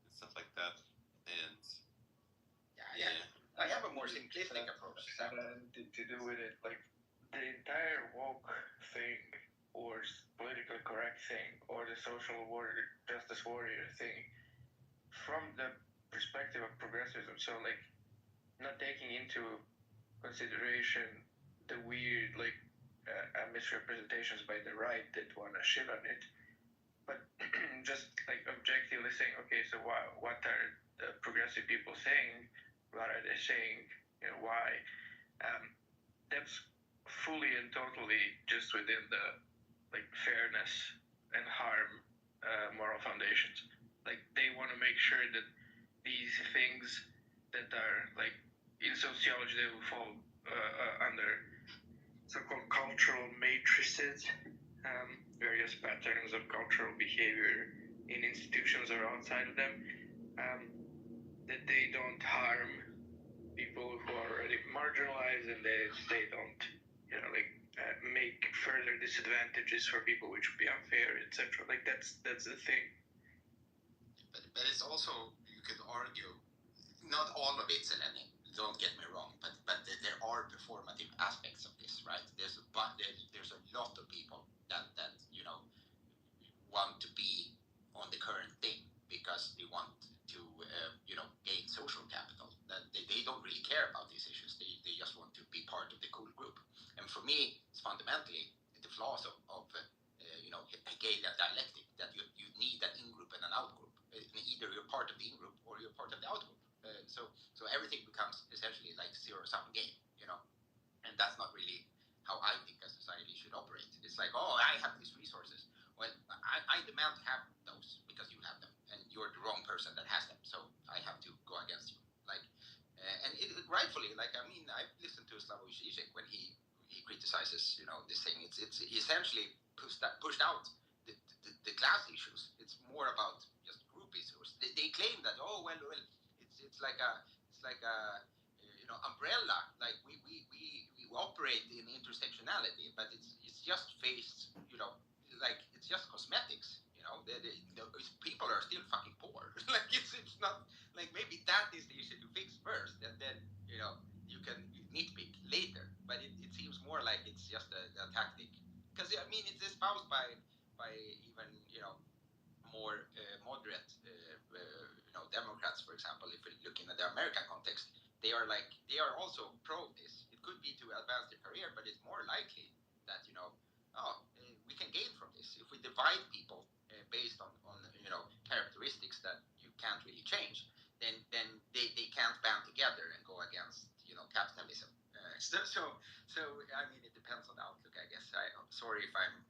and stuff like that. And I have a more simplistic approach. To do with it, like the entire woke thing, or politically correct thing, or the social warrior, justice warrior thing, from the perspective of progressivism. So like not taking into consideration the weird like misrepresentations by the right that want to shit on it, but just like objectively saying, okay, so what are the progressive people saying? What are they saying? Why? That's fully and totally just within the like fairness and harm moral foundations. Like they want to make sure that these things that are like in sociology they will fall under so-called cultural matrices, various patterns of cultural behavior in institutions or outside of them, that they don't harm people who are already marginalized, and they don't make further disadvantages for people which would be unfair, etc. Like that's the thing. But it's also, you could argue, not all of it's Eleni, don't get me wrong, but there are performative aspects of this, right? There's a lot of people that want to be on the current thing because they want to gain social capital. That they don't really care about these issues. They just want to be part of the cool group. And for me, it's fundamentally the flaws of Hegelian dialectic, that you need an in-group and an out-group. Either you're part of the in-group or you're part of the out-group. So everything becomes essentially like zero-sum game, and that's not really how I think a society should operate. It's like, oh, I have these resources. Well, I demand to have those because you have them, and you're the wrong person that has them. So I have to go against you. And it rightfully, I've listened to Slavoj Žižek when he criticizes, this thing. It's essentially pushed out the class issues. It's more about just group issues. They claim that it's like a umbrella. Like we operate in intersectionality, but it's just faced, it's just cosmetics. Those people are still fucking poor. It's not like maybe that is the issue to fix first, and then you can nitpick later. But it seems more like it's just a tactic, because it's espoused by even more moderate Democrats, for example. If we're looking at the American context, they are also pro this. It could be to advance their career, but it's more likely that we can gain from this if we divide people based on characteristics that you can't really change. Then they can't band together and go against capitalism. It depends on the outlook, I guess. I'm sorry if I'm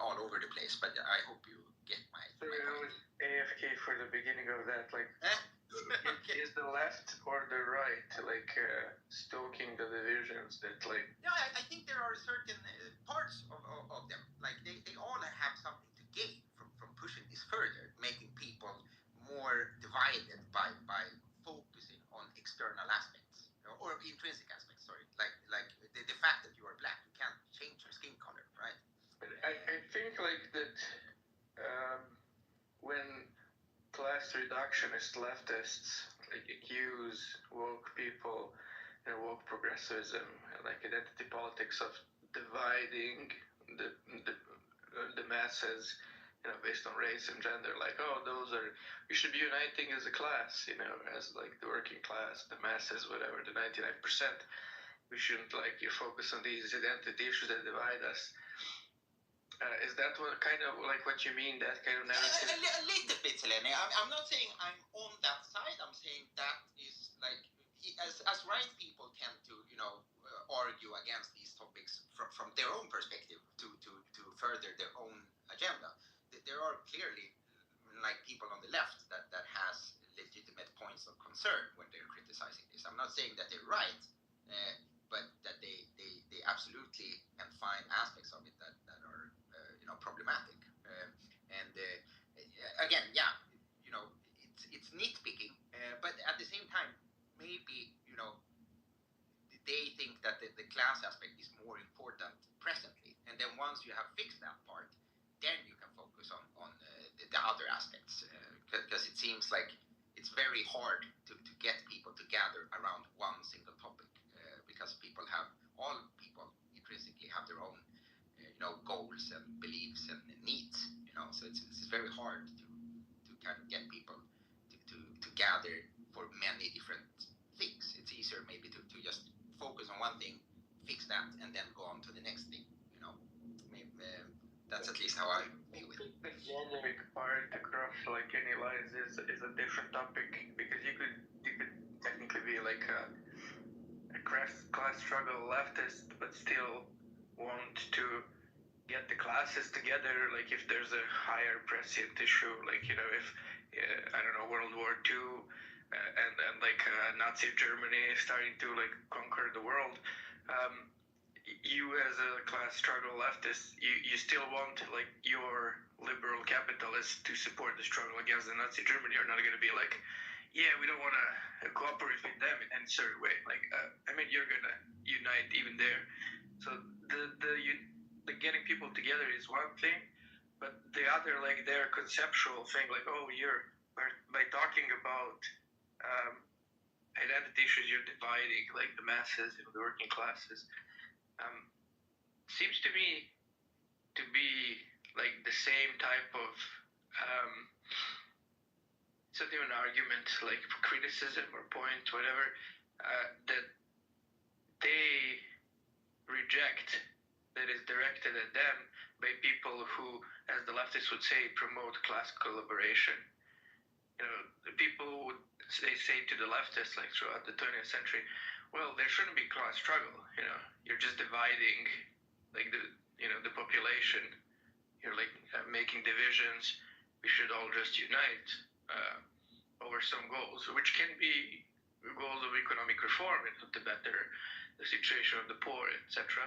all over the place, but I hope you get my point. AFK for the beginning of that, is the left or the right stoking the divisions that I think there are certain parts of them, they all have something to gain from pushing this further, making people more divided by focusing on external aspects or intrinsic aspects. Sorry, like the fact that you are black, you can't change your skin color, right? I think that when class reductionist leftists accuse woke people and woke progressivism and identity politics of dividing the masses, based on race and gender, we should be uniting as a class, as the working class, the masses, whatever, the 99%. We shouldn't focus on these identity issues that divide us. Is that what you mean, that kind of narrative? A little bit, Selene. I'm not saying I'm on that side. I'm saying that is as right people tend to argue against these topics from their own perspective to further their own agenda. There are clearly people on the left that has legitimate points of concern when they're criticizing this. I'm not saying that they're right, but that they absolutely can find aspects of it that are problematic. Again, it's nitpicking, but at the same time, maybe they think that the class aspect is more important presently, and then once you have fixed that part, then you can focus on the other aspects, because it seems like it's very hard to get people to gather around one single topic, because all people intrinsically have their own goals and beliefs and needs, so it's very hard to kind of get people to gather for many different things. It's easier maybe to just focus on one thing, fix that, and then go on to the next thing. Maybe that's at least how I view it. The generic part across any lines is a different topic, because you could technically be a class struggle leftist, but still want to get the classes together. If there's a higher prescient issue, if World War II and Nazi Germany starting to conquer the world, you as a class struggle leftist, you still want your liberal capitalists to support the struggle against the Nazi Germany. You're not going to be we don't want to cooperate with them in any certain way. You're going to unite even there. So the getting people together is one thing, but the other, their conceptual thing, by talking about identity issues, you're dividing the masses, the working classes. Seems to me to be the same type of. setting an argument, like criticism or point, whatever, that they reject, that is directed at them by people who, as the leftists would say, promote class collaboration. You know, the people would say to the leftists, like throughout the 20th century, well, there shouldn't be class struggle. You know, you're just dividing, like the population. You're like making divisions. We should all just unite over some goals, which can be goals of economic reform, to better the situation of the poor, etc.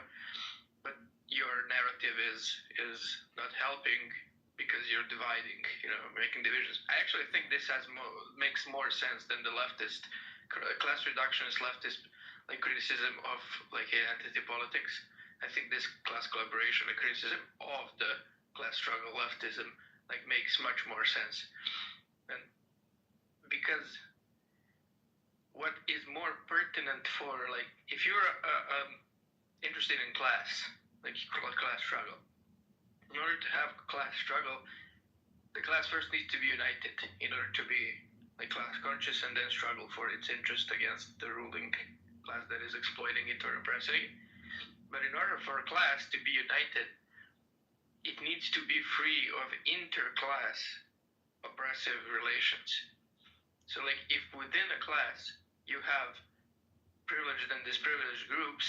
But your narrative is not helping because you're dividing, making divisions. I actually think this makes more sense than the leftist class reductionist leftist like criticism of like identity politics. I think this class collaboration, the criticism of the class struggle leftism, like makes much more sense. And because what is more pertinent for, like, if you're interested in class, like class struggle, in order to have class struggle, the class first needs to be united in order to be like class conscious and then struggle for its interest against the ruling class that is exploiting it or oppressing it. But in order for a class to be united, it needs to be free of inter-class oppressive relations. So like if within a class you have privileged and disprivileged groups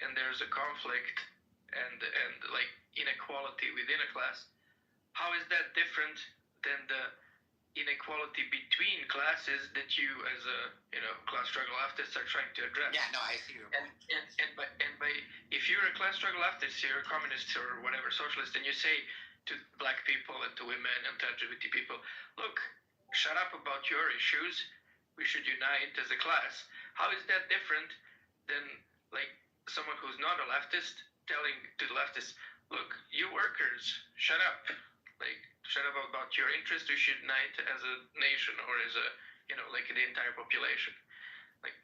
and there's a conflict and like inequality within a class, how is that different than the inequality between classes that you as a class struggle leftists are trying to address? Yeah, no, I see your point. And by if you're a class struggle leftist, you're a communist or whatever socialist, and you say to black people and to women and to LGBT people, look, shut up about your issues, we should unite as a class. How is that different than like someone who's not a leftist telling to the leftists, look, you workers, shut up, like shut up about your interest, we should unite as a nation or as a like the entire population. Like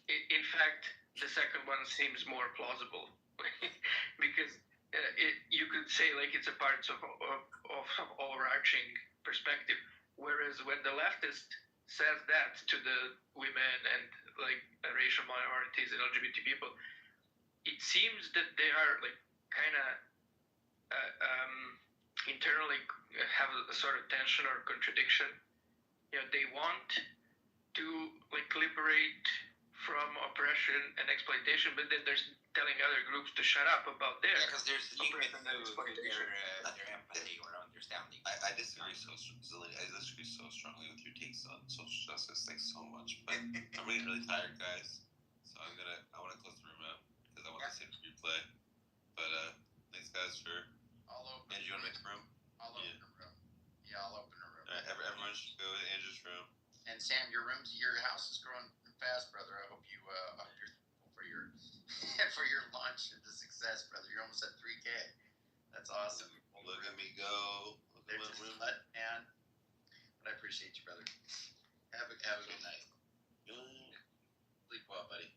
in fact the second one seems more plausible because you could say like it's a part of some overarching perspective, whereas when the leftist says that to the women and like racial minorities and LGBT people, it seems that they are like kind of internally have a sort of tension or contradiction. They want to like liberate from oppression and exploitation, but then they're telling other groups to shut up about their because there's oppression and exploitation. Their empathy or understanding. I disagree I disagree so strongly with your takes on social justice, like so much. But I'm really, really tired, guys. So I want to close the room out because I want to save the replay. But thanks, guys, for. Andrew, you want to make a room? I'll open a room. Yeah, I'll open a room. Everyone should go to Andrew's room. And Sam, your house is growing fast, brother. I hope you're thankful for your for your launch into success, brother. You're almost at 3K. That's awesome. Look at me go. They're just nut, man. But I appreciate you, brother. Have a good night. Sleep well, buddy.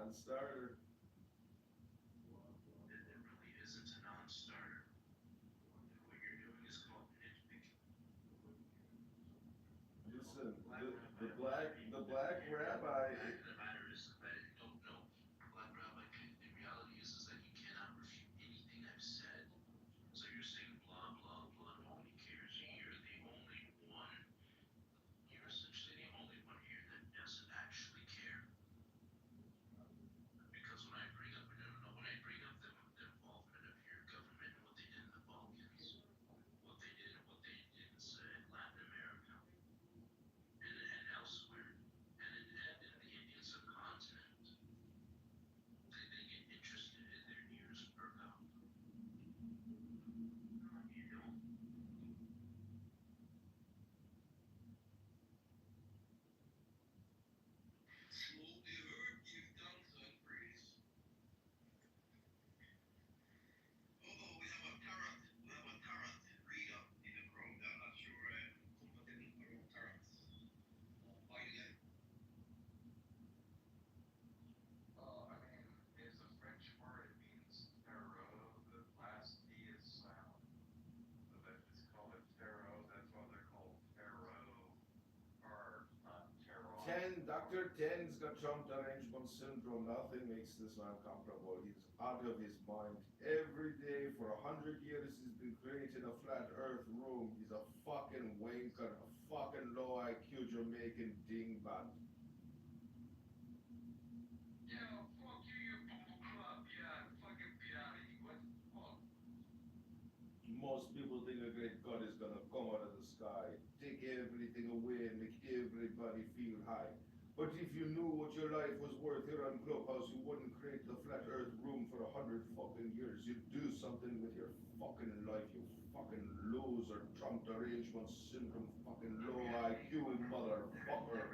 Non-starter. Listen, the black rabbi. Ken's got Trump derangement syndrome. Nothing makes this man comfortable. He's out of his mind. Every day for 100 years he's been creating a flat earth room. He's a fucking wanker, a fucking low IQ Jamaican dingbat. Yeah, fuck you, you bumble club. Yeah, fucking be out of here. What the fuck? Most people think a great God is gonna come out of the sky, take everything away and make everybody feel high. But if you knew what your life was worth here on Clubhouse, you wouldn't create the flat earth room for 100 fucking years. You'd do something with your fucking life, you fucking loser, Trump derangement syndrome, fucking low IQ motherfucker.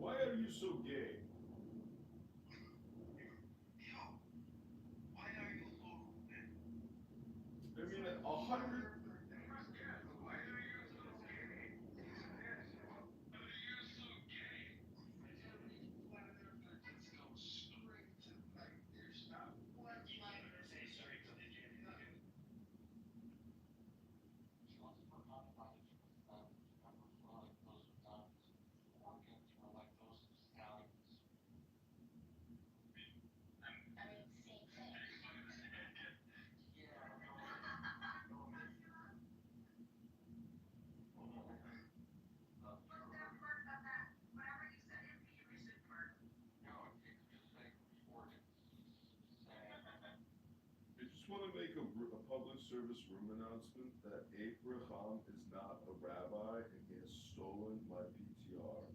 Why are you so gay? I mean, 100. I just want to make a public service room announcement that Abraham is not a rabbi and he has stolen my PTR.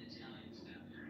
Is that an 80s hair band?